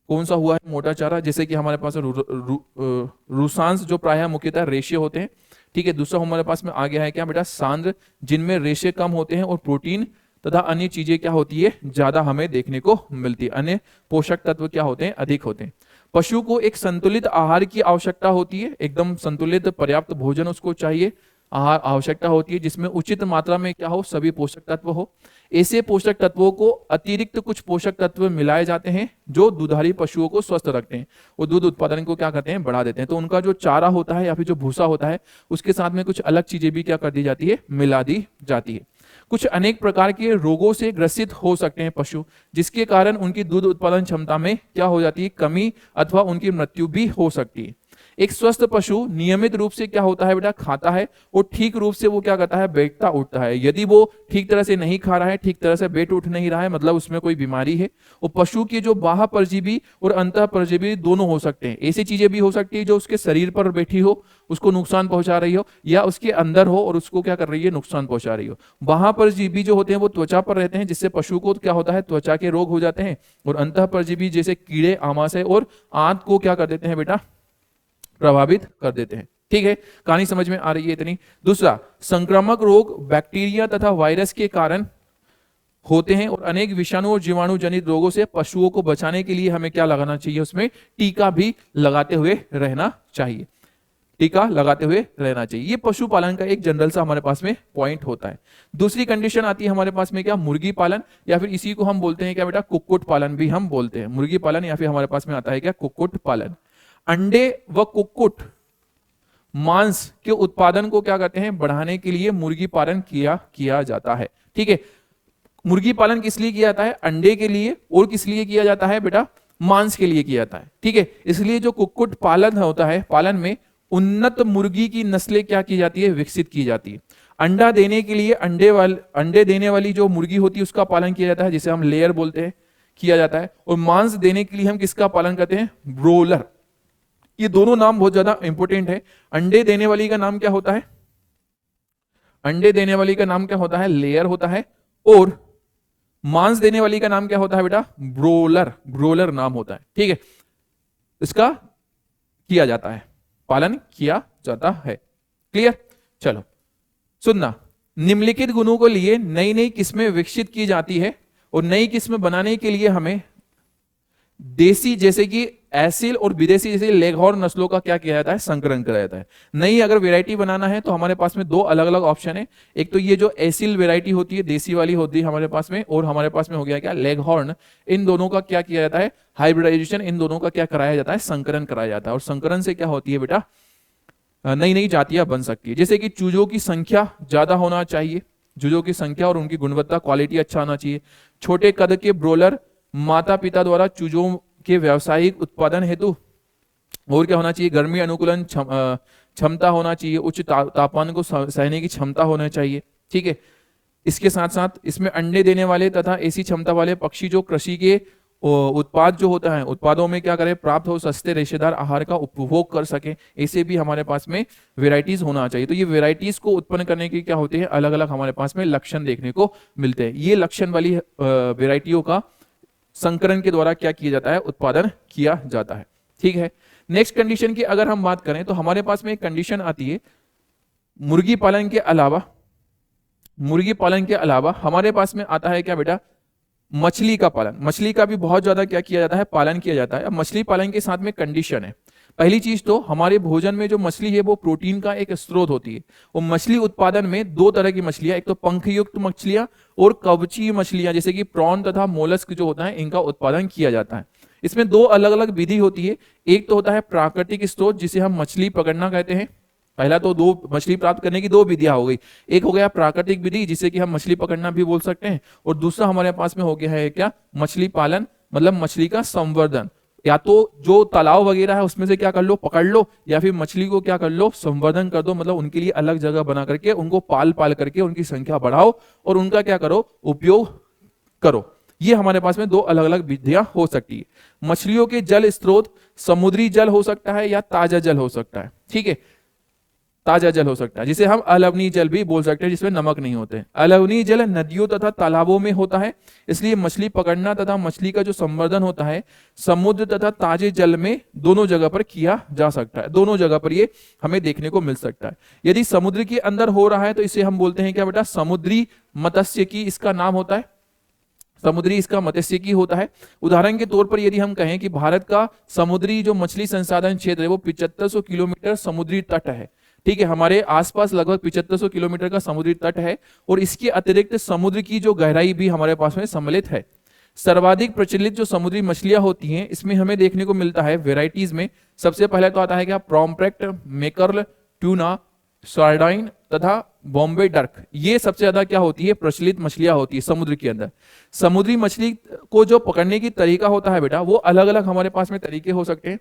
कौन सा हुआ है मोटा चारा, जैसे कि हमारे पास रुसांस जो प्रायः मुख्यतः रेशे होते हैं, ठीक है। दूसरा हमारे पास में आ गया है क्या बेटा, सांद्र, जिनमें रेशे कम होते हैं और प्रोटीन तथा अन्य चीजें क्या होती है, ज्यादा हमें देखने को मिलती है, अन्य पोषक तत्व क्या होते हैं, अधिक होते हैं। पशु को एक संतुलित आहार की आवश्यकता होती है, एकदम संतुलित पर्याप्त भोजन उसको चाहिए, आहार आवश्यकता होती है जिसमें उचित मात्रा में क्या हो, सभी पोषक तत्व हो। ऐसे पोषक तत्वों को अतिरिक्त कुछ पोषक तत्व मिलाए जाते हैं जो दुधारी पशुओं को स्वस्थ रखते हैं, वो दूध उत्पादन को क्या करते हैं, बढ़ा देते हैं। तो उनका जो चारा होता है या फिर जो भूसा होता है उसके साथ में कुछ अलग चीजें भी क्या कर दी जाती है, मिला दी जाती है। कुछ अनेक प्रकार के रोगों से ग्रसित हो सकते हैं पशु, जिसके कारण उनकी दूध उत्पादन क्षमता में क्या हो जाती है, कमी अथवा उनकी मृत्यु भी हो सकती है। एक स्वस्थ पशु नियमित रूप से क्या होता है बेटा, खाता है और ठीक रूप से वो क्या करता है, बैठता उठता है। यदि वो ठीक तरह से नहीं खा रहा है, ठीक तरह से बैठ उठ नहीं रहा है, मतलब उसमें कोई बीमारी है। और पशु की जो बाह्य परजीवी और अंतः परजीवी दोनों हो सकते हैं। ऐसी चीजें भी हो सकती है जो उसके शरीर पर बैठी हो, उसको नुकसान पहुंचा रही हो, या उसके अंदर हो और उसको क्या कर रही है, नुकसान पहुंचा रही हो। बाह्य परजीवी जो होते हैं वो त्वचा पर रहते हैं, जिससे पशु को क्या होता है, त्वचा के रोग हो जाते हैं। और अंतः परजीवी जैसे कीड़े, आमाशय और आंत को क्या कर देते हैं बेटा, प्रभावित कर देते हैं। ठीक है, कहानी समझ में आ रही है इतनी। दूसरा, संक्रामक रोग बैक्टीरिया तथा वायरस के कारण होते हैं और अनेक विषाणु और जीवाणु जनित रोगों से पशुओं को बचाने के लिए हमें क्या लगाना चाहिए, उसमें टीका भी लगाते हुए रहना चाहिए, टीका लगाते हुए रहना चाहिए। ये पशुपालन का एक जनरल सा हमारे पास में पॉइंट होता है। दूसरी कंडीशन आती है हमारे पास में क्या, मुर्गी पालन, या फिर इसी को हम बोलते हैं क्या बेटा, कुक्कुट पालन भी हम बोलते हैं। मुर्गी पालन या फिर हमारे पास में आता है क्या, कुक्कुट पालन। अंडे व कुक्कुट मांस के उत्पादन को क्या करते हैं, बढ़ाने के लिए मुर्गी पालन किया जाता है। ठीक है, मुर्गी पालन किस लिए किया जाता है, अंडे के लिए, और किस लिए किया जाता है बेटा, मांस के लिए किया जाता है। ठीक है, इसलिए जो कुक्कुट पालन होता है, पालन में उन्नत मुर्गी की नस्लें क्या की जाती है, विकसित की जाती है। अंडा देने के लिए अंडे देने वाली जो मुर्गी होती है उसका पालन किया जाता है, जिसे हम लेयर बोलते हैं, किया जाता है। और मांस देने के लिए हम किसका पालन करते हैं, ब्रोलर। ये दोनों नाम बहुत ज्यादा इंपॉर्टेंट है। अंडे देने वाली का नाम क्या होता है, अंडे देने वाली का नाम क्या होता है, लेयर होता है। और मांस देने वाली का नाम क्या होता है बेटा, ब्रोलर, ब्रोलर नाम होता है। ठीक है, इसका किया जाता है, पालन किया जाता है। क्लियर, चलो सुनना। निम्नलिखित गुणों को लिए नई नई किस्में विकसित की जाती है और नई किस्में बनाने के लिए हमें देसी जैसे कि एसिल और विदेशी जैसे लेगहॉर्न नस्लों का क्या किया जाता है, संकरण किया जाता है। नई अगर वैरायटी बनाना है तो हमारे पास में दो अलग अलग ऑप्शन है। एक तो ये जो एसिल वैरायटी होती है, देसी वाली होती है हमारे पास में, और हमारे पास में हो गया क्या, लेगहॉर्न। इन दोनों का क्या किया जाता है, हाइब्रिडाइजेशन, इन दोनों का क्या कराया जाता है, संकरण कराया जाता है। और संकरण से क्या होती है बेटा, नई नई जातियां बन सकती है। जैसे कि चूजों की संख्या ज्यादा होना चाहिए, चूजों की संख्या और उनकी गुणवत्ता, क्वालिटी अच्छा होना चाहिए। छोटे कद के ब्रोलर माता पिता द्वारा चूजों के व्यावसायिक उत्पादन हेतु और क्या होना चाहिए, गर्मी अनुकूलन क्षमता होना चाहिए, उच्च तापमान को सहने की क्षमता होना चाहिए। ठीक है, इसके साथ साथ इसमें अंडे देने वाले तथा ऐसी क्षमता वाले पक्षी जो कृषि के उत्पाद जो होता है, उत्पादों में क्या करें, प्राप्त हो सस्ते रेशेदार आहार का उपभोग कर सके, ऐसे भी हमारे पास में वेराइटीज होना चाहिए। तो ये वेराइटीज को उत्पन्न करने की क्या होते हैं, अलग अलग हमारे पास में लक्षण देखने को मिलते हैं। ये लक्षण वाली वेराइटियों का संकरण के द्वारा क्या किया जाता है, उत्पादन किया जाता है। ठीक है, नेक्स्ट कंडीशन की अगर हम बात करें तो हमारे पास में एक कंडीशन आती है, मुर्गी पालन के अलावा, मुर्गी पालन के अलावा हमारे पास में आता है क्या बेटा, मछली का पालन। मछली का भी बहुत ज्यादा क्या किया जाता है, पालन किया जाता है। अब मछली पालन के साथ में कंडीशन है, पहली चीज तो हमारे भोजन में जो मछली है वो प्रोटीन का एक स्रोत होती है। और मछली उत्पादन में दो तरह की मछलियां, एक तो पंखयुक्त मछलियां और कवची मछलियां जैसे कि प्रॉन तथा मोलस्क जो होता है, इनका उत्पादन किया जाता है। इसमें दो अलग अलग विधि होती है। एक तो होता है प्राकृतिक स्रोत, जिसे हम मछली पकड़ना कहते हैं। पहला तो दो मछली प्राप्त करने की दो विधियां हो गई, एक हो गया प्राकृतिक विधि जिसे कि हम मछली पकड़ना भी बोल सकते हैं, और दूसरा हमारे पास में हो गया है क्या, मछली पालन, मतलब मछली का संवर्धन। या तो जो तालाब वगैरह है उसमें से क्या कर लो, पकड़ लो, या फिर मछली को क्या कर लो, संवर्धन कर दो, मतलब उनके लिए अलग जगह बना करके उनको पाल पाल करके उनकी संख्या बढ़ाओ और उनका क्या करो, उपयोग करो। ये हमारे पास में दो अलग अलग विधियां हो सकती है। मछलियों के जल स्रोत समुद्री जल हो सकता है या ताजा जल हो सकता है। ठीक है, ताजा जल हो सकता है, जिसे हम अलवनीय जल भी बोल सकते हैं, जिसमें नमक नहीं होते। अलवनीय जल नदियों तथा तालाबों में होता है, इसलिए मछली पकड़ना तथा मछली का जो संवर्धन होता है समुद्र तथा ताजे जल में दोनों जगह पर किया जा सकता है। दोनों जगह पर ये हमें देखने को मिल सकता है। यदि समुद्र के अंदर हो रहा है तो इसे हम बोलते हैं क्या बेटा, समुद्री मत्स्यिकी इसका नाम होता है, समुद्री इसका मत्स्यिकी होता है। उदाहरण के तौर पर यदि हम कहें कि भारत का समुद्री जो मछली संसाधन क्षेत्र है वो 7500 किलोमीटर समुद्री तट है, ठीक है, हमारे आसपास लगभग 7500 किलोमीटर का समुद्री तट है, और इसके अतिरिक्त समुद्र की जो गहराई भी हमारे पास में सम्मिलित है। सर्वाधिक प्रचलित जो समुद्री मछलियां होती हैं इसमें हमें देखने को मिलता है वेराइटीज में, सबसे पहले तो आता है क्या, प्रॉम्प्रेक्ट, मैकर्ल, ट्यूना, सार्डाइन तथा बॉम्बे डर्क। ये सबसे ज्यादा क्या होती है, प्रचलित मछलियां होती है समुद्र के अंदर। समुद्री मछली को जो पकड़ने की तरीका होता है बेटा, वो अलग अलग हमारे पास में तरीके हो सकते हैं,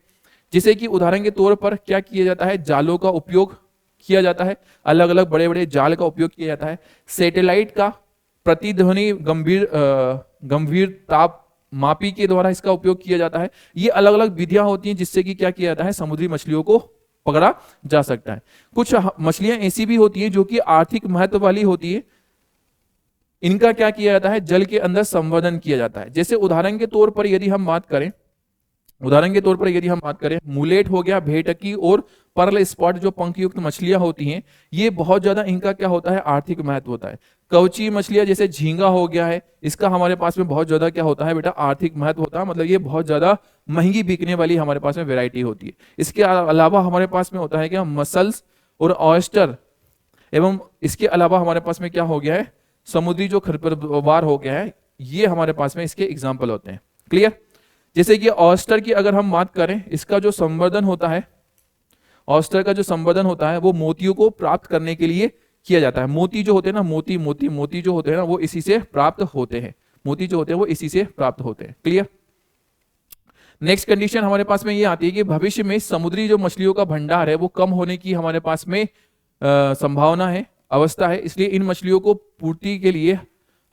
जिसे कि उदाहरण के तौर पर क्या किया जाता है, जालों का उपयोग किया जाता है, अलग अलग बड़े बड़े जाल का उपयोग किया जाता है। सैटेलाइट का प्रतिध्वनि गंभीर ताप मापी के द्वारा इसका उपयोग किया जाता है। ये अलग अलग विधियां होती हैं जिससे कि क्या किया जाता है, समुद्री मछलियों को पकड़ा जा सकता है। कुछ मछलियां ऐसी भी होती हैं जो कि आर्थिक महत्व वाली होती है, इनका क्या किया जाता है, जल के अंदर संवर्धन किया जाता है। जैसे उदाहरण के तौर पर यदि हम बात करें, मुलेट हो गया, भेटकी और पर्ल स्पॉट जो पंख युक्त मछलियां होती हैं, ये बहुत ज्यादा इनका क्या होता है, आर्थिक महत्व होता है। कवची मछलियां जैसे झींगा हो गया है, इसका हमारे पास में बहुत ज्यादा क्या होता है बेटा, आर्थिक महत्व होता है, मतलब ये बहुत ज्यादा महंगी बिकने वाली हमारे पास में वैरायटी होती है। इसके अलावा हमारे पास में होता है क्या, मसल्स और ऑयस्टर, एवं इसके अलावा हमारे पास में क्या हो गया है, समुद्री जो खरपतवार हो गया है, ये हमारे पास में इसके एग्जाम्पल होते हैं। क्लियर। जैसे कि ऑयस्टर की अगर हम बात करें, इसका जो संवर्धन होता है, ऑयस्टर का जो संवर्धन होता है वो मोतियों को प्राप्त करने के लिए किया जाता है। मोती जो होते हैं ना, मोती जो होते हैं ना, वो इसी से प्राप्त होते हैं, मोती जो होते हैं वो इसी से प्राप्त होते हैं। क्लियर। नेक्स्ट कंडीशन हमारे पास में ये आती है कि भविष्य में समुद्री जो मछलियों का भंडार है वो कम होने की हमारे पास में संभावना है, अवस्था है। इसलिए इन मछलियों को पूर्ति के लिए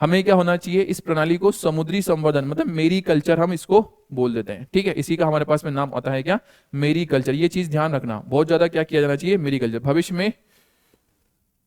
हमें क्या होना चाहिए, इस प्रणाली को समुद्री संवर्धन मतलब मेरी कल्चर हम इसको बोल देते हैं। ठीक है, इसी का हमारे पास में नाम आता है क्या, मेरी कल्चर। ये चीज ध्यान रखना, बहुत ज्यादा क्या किया जाना चाहिए, मेरी कल्चर।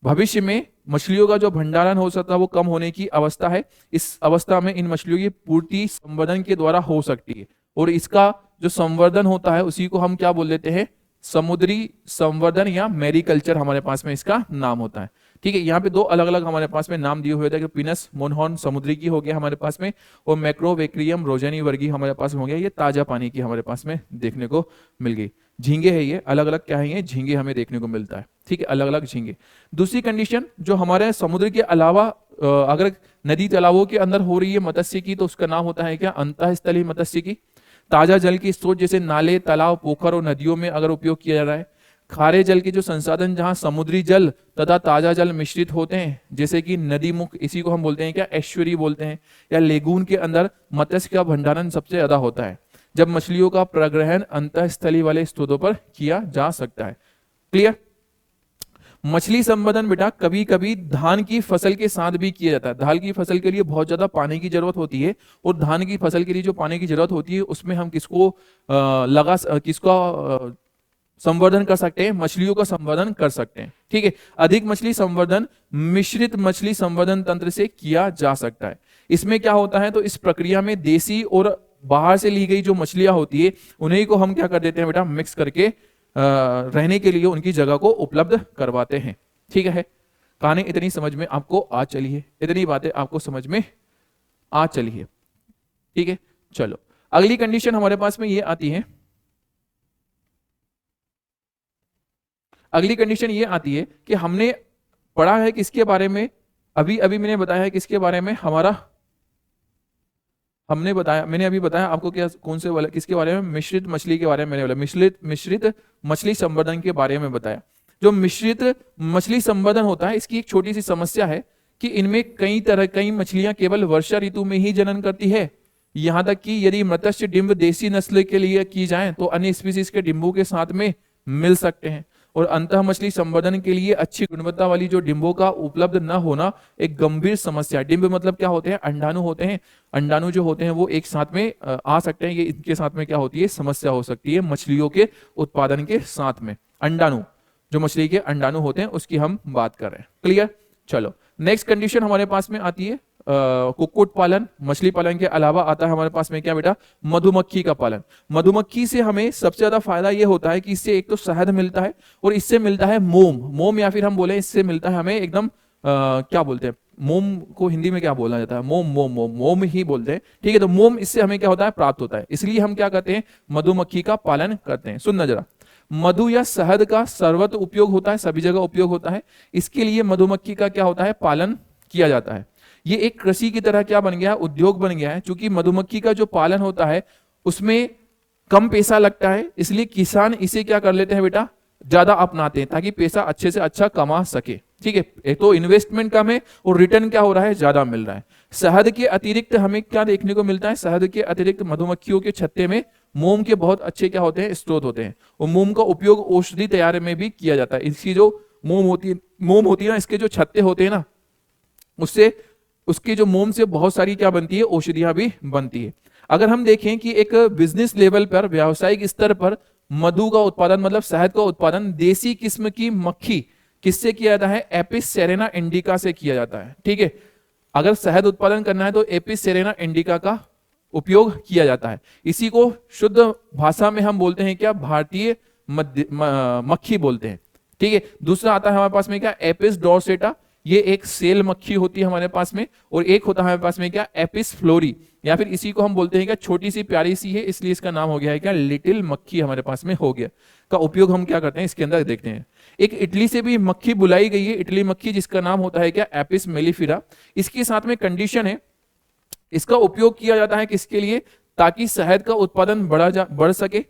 भविष्य में मछलियों का जो भंडारण हो सकता है वो कम होने की अवस्था है। इस अवस्था में इन मछलियों की पूर्ति संवर्धन के द्वारा हो सकती है, और इसका जो संवर्धन होता है उसी को हम क्या बोल देते हैं, समुद्री संवर्धन या मैरीकल्चर हमारे पास में इसका नाम होता है। ठीक है, यहाँ पे दो अलग अलग हमारे पास में नाम दिए हुए थे कि पिनस मोनहॉर्न समुद्री की हो गया हमारे पास में, और मैक्रोवेक्रियम रोजेनी वर्गी हमारे पास में हो गया, ये ताजा पानी की हमारे पास में देखने को मिल गई। झींगे है ये, अलग अलग क्या है ये झींगे हमें देखने को मिलता है। ठीक है, अलग अलग झींगे। दूसरी कंडीशन जो हमारे समुद्र के अलावा अगर नदी तालाबों के अंदर हो रही है मत्स्यिकी, तो उसका नाम होता है क्या, अंतःस्थलीय मत्स्यिकी। ताजा जल के स्रोत जैसे नाले, तालाब, पोखर और नदियों में अगर उपयोग किया जा रहा है। खारे जल के जो संसाधन जहां समुद्री जल तथा ताजा जल मिश्रित होते हैं, जैसे कि नदी मुख, इसी को हम बोलते हैं क्या, एस्चुरी बोलते हैं, या लेगून के अंदर मत्स्य का भंडारण सबसे ज्यादा होता है, जब मछलियों का प्रग्रहण अंतःस्थली वाले स्रोतों पर किया जा सकता है। क्लियर। मछली संवर्धन बेटा कभी कभी धान की फसल के साथ भी किया जाता है। धान की फसल के लिए बहुत ज्यादा पानी की जरूरत होती है, और धान की फसल के लिए जो पानी की जरूरत होती है उसमें हम किसको संवर्धन कर सकते हैं, मछलियों का संवर्धन कर सकते हैं। ठीक है, अधिक मछली संवर्धन मिश्रित मछली संवर्धन तंत्र से किया जा सकता है। इसमें क्या होता है, तो इस प्रक्रिया में देसी और बाहर से ली गई जो मछलियां होती है उन्हीं को हम क्या कर देते हैं बेटा, मिक्स करके रहने के लिए उनकी जगह को उपलब्ध करवाते हैं। ठीक है, कहानी इतनी समझ में आपको आ चली है, इतनी बातें आपको समझ में आ चली है। ठीक है, चलो अगली कंडीशन हमारे पास में ये आती है, अगली कंडीशन ये आती है कि हमने पढ़ा है किसके बारे में, अभी मैंने बताया है किसके बारे में, मैंने अभी बताया आपको क्या, कौन से वाले, किसके बारे में, मिश्रित मछली के बारे में मैंने बोला, मिश्रित मछली संवर्धन के बारे में बताया। जो मिश्रित मछली संवर्धन होता है, इसकी एक छोटी सी समस्या है कि इनमें कई मछलियां केवल वर्षा ऋतु में ही जनन करती है। यहां तक कि यदि मत्स्य डिंब देसी नस्ल के लिए की जाए तो अन्य स्पीसीज के डिंबों के साथ में मिल सकते हैं, और अंतः मछली संवर्धन के लिए अच्छी गुणवत्ता वाली जो डिंबों का उपलब्ध न होना एक गंभीर समस्या है। डिंब मतलब क्या होते हैं, अंडाणु होते हैं। अंडाणु जो होते हैं वो एक साथ में आ सकते हैं, ये इनके साथ में क्या होती है, समस्या हो सकती है मछलियों के उत्पादन के साथ में। अंडाणु जो मछली के अंडाणु होते हैं उसकी हम बात कर रहे हैं। क्लियर? चलो नेक्स्ट कंडीशन हमारे पास में आती है कुक्कुट पालन। मछली पालन के अलावा आता है हमारे पास में क्या बेटा? मधुमक्खी का पालन। मधुमक्खी से हमें सबसे ज्यादा फायदा ये होता है कि इससे एक तो शहद मिलता है और इससे मिलता है मोम। मोम या फिर हम बोले इससे मिलता है हमें एकदम क्या बोलते हैं, मोम को हिंदी में क्या बोला जाता है? मोम मोम मोम मोम ही बोलते हैं। ठीक है, तो मोम इससे हमें क्या होता है? प्राप्त होता है। इसलिए हम क्या करते हैं? मधुमक्खी का पालन करते हैं। सुनना जरा, मधु या शहद का सर्वत्र उपयोग होता है, सभी जगह उपयोग होता है। इसके लिए मधुमक्खी का क्या होता है? पालन किया जाता है। ये एक कृषि की तरह क्या बन गया है? उद्योग बन गया है। क्योंकि मधुमक्खी का जो पालन होता है उसमें कम पैसा लगता है, इसलिए किसान इसे क्या कर लेते हैं बेटा? ज्यादा अपनाते हैं ताकि पैसा अच्छे से अच्छा कमा सके। ठीक है, एक तो इन्वेस्टमेंट कम है और रिटर्न क्या हो रहा है? ज्यादा मिल रहा है। शहद के अतिरिक्त हमें क्या देखने को मिलता है? शहद के अतिरिक्त मधुमक्खियों के छत्ते में मोम के बहुत अच्छे क्या होते हैं? स्रोत होते हैं। और मोम का उपयोग औषधि तैयारी में भी किया जाता है। इसकी जो मोम होती है ना, इसके जो छत्ते होते हैं ना, उससे उसके जो मोम से बहुत सारी क्या बनती है? औषधियां भी बनती है। अगर हम देखें कि एक बिजनेस लेवल पर, व्यावसायिक स्तर पर मधु का उत्पादन मतलब शहद का उत्पादन देसी किस्म की मक्खी किससे किया जाता है? एपिस सेरेना इंडिका से किया जाता है। ठीक है, अगर शहद उत्पादन करना है तो एपिस सेरेना इंडिका का उपयोग किया जाता है। इसी को शुद्ध भाषा में हम बोलते हैं क्या? भारतीय मक्खी बोलते हैं। ठीक है, दूसरा आता है हमारे पास में क्या? एपिस डोर्सेटा, ये एक सेल मक्खी होती है हमारे पास में। और एक होता है हमारे पास में क्या? एपिस फ्लोरी, या फिर इसी को हम बोलते हैं क्या? छोटी सी प्यारी सी है, इसलिए इसका नाम हो गया है क्या? लिटिल मक्खी हमारे पास में हो गया। का उपयोग हम क्या करते हैं? इसके अंदर देखते हैं। एक इटली से भी मक्खी बुलाई गई है, इटली मक्खी, जिसका नाम होता है क्या? Apis mellifera. इसके साथ में कंडीशन है, इसका उपयोग किया जाता है किसके लिए? ताकि शहद का उत्पादन बढ़ सके।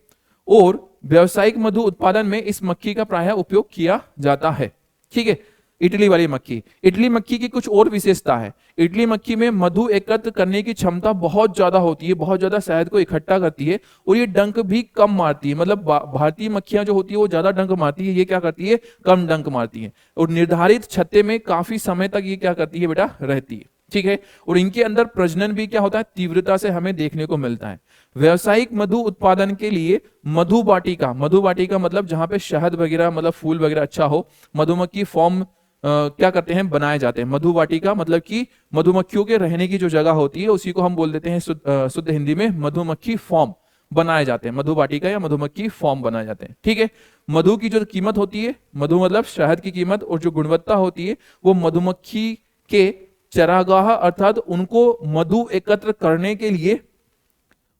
और व्यावसायिक मधु उत्पादन में इस मक्खी का प्रायः उपयोग किया जाता है। ठीक है, इटली वाली मक्खी। इटली मक्खी की कुछ और विशेषता है। इटली मक्खी में मधु एकत्र करने की क्षमता बहुत ज्यादा होती है, बहुत ज्यादा शहद को इकट्ठा करती है, और ये डंक भी कम मारती है। मतलब भारतीय मक्खियां जो होती है वो ज्यादा डंक मारती है, ये क्या करती है? कम डंक मारती है। और निर्धारित छत्ते में काफी समय तक ये क्या करती है बेटा? रहती है। ठीक है, और इनके अंदर प्रजनन भी क्या होता है? तीव्रता से हमें देखने को मिलता है। व्यावसायिक मधु उत्पादन के लिए मधु वाटिका मतलब जहां पे शहद वगैरह मतलब फूल वगैरह अच्छा हो, मधुमक्खी फॉर्म क्या करते हैं? बनाए जाते हैं। मधु वाटिका मतलब कि मधुमक्खियों के रहने की जो जगह होती है उसी को हम बोल देते हैं शुद्ध हिंदी में मधुमक्खी फॉर्म बनाए जाते हैं। मधु वाटिका या मधुमक्खी फॉर्म बनाए जाते हैं। ठीक है, मधु की जो कीमत होती है, मधु मतलब शहद की कीमत, और जो गुणवत्ता होती है वो मधुमक्खी के चरागाह अर्थात उनको मधु एकत्र करने के लिए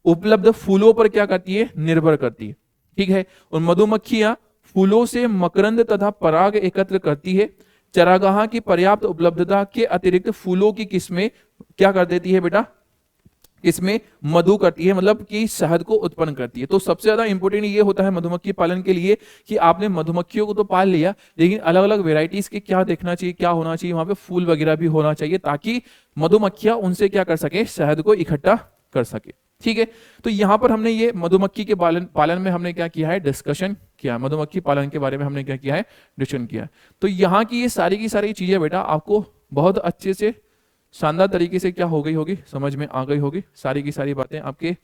उपलब्ध फूलों पर क्या करती है? निर्भर करती है। ठीक है, और मधुमक्खियां फूलों से मकरंद तथा पराग एकत्र करती है। चरागाह की पर्याप्त उपलब्धता के अतिरिक्त फूलों की किस्में क्या कर देती है बेटा? इसमें मधु करती है, मतलब कि शहद को उत्पन्न करती है। तो सबसे ज्यादा इंपॉर्टेंट ये होता है मधुमक्खी पालन के लिए कि आपने मधुमक्खियों को तो पाल लिया, लेकिन अलग अलग वेराइटीज के क्या देखना चाहिए, क्या होना चाहिए? वहां पे फूल वगैरह भी होना चाहिए ताकि मधुमक्खियां उनसे क्या कर सके? शहद को इकट्ठा कर सके। ठीक है, तो यहां पर हमने ये मधुमक्खी के पालन में हमने क्या किया है? डिस्कशन किया। मधुमक्खी पालन के बारे में हमने क्या किया है? डिस्कशन किया। तो यहाँ की ये सारी की सारी चीजें बेटा आपको बहुत अच्छे से शानदार तरीके से क्या हो गई होगी? समझ में आ गई होगी। सारी की सारी बातें आपके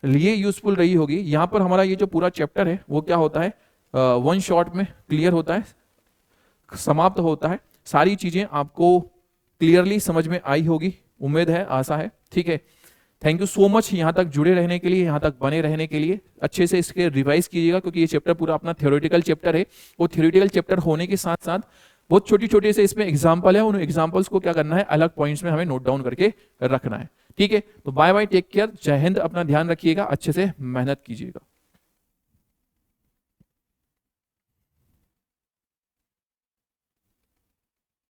लिए यूजफुल रही होगी। यहाँ पर हमारा ये जो पूरा चैप्टर है वो क्या होता है? वन शॉट में क्लियर होता है, समाप्त होता है। सारी चीजें आपको क्लियरली समझ में आई होगी, उम्मीद है, आशा है। ठीक है, थैंक यू सो मच यहाँ तक जुड़े रहने के लिए, यहाँ तक बने रहने के लिए। अच्छे से इसके रिवाइज कीजिएगा क्योंकि ये चैप्टर पूरा अपना थ्योरेटिकल चैप्टर है। वो थ्योरेटिकल चैप्टर होने के साथ साथ बहुत छोटी छोटी से इसमें एग्जाम्पल है, उन एग्जाम्पल्स को क्या करना है? अलग पॉइंट्स में हमें नोट डाउन करके रखना है। ठीक है, तो बाय बाय, टेक केयर, जय हिंद, अपना ध्यान रखिएगा, अच्छे से मेहनत कीजिएगा।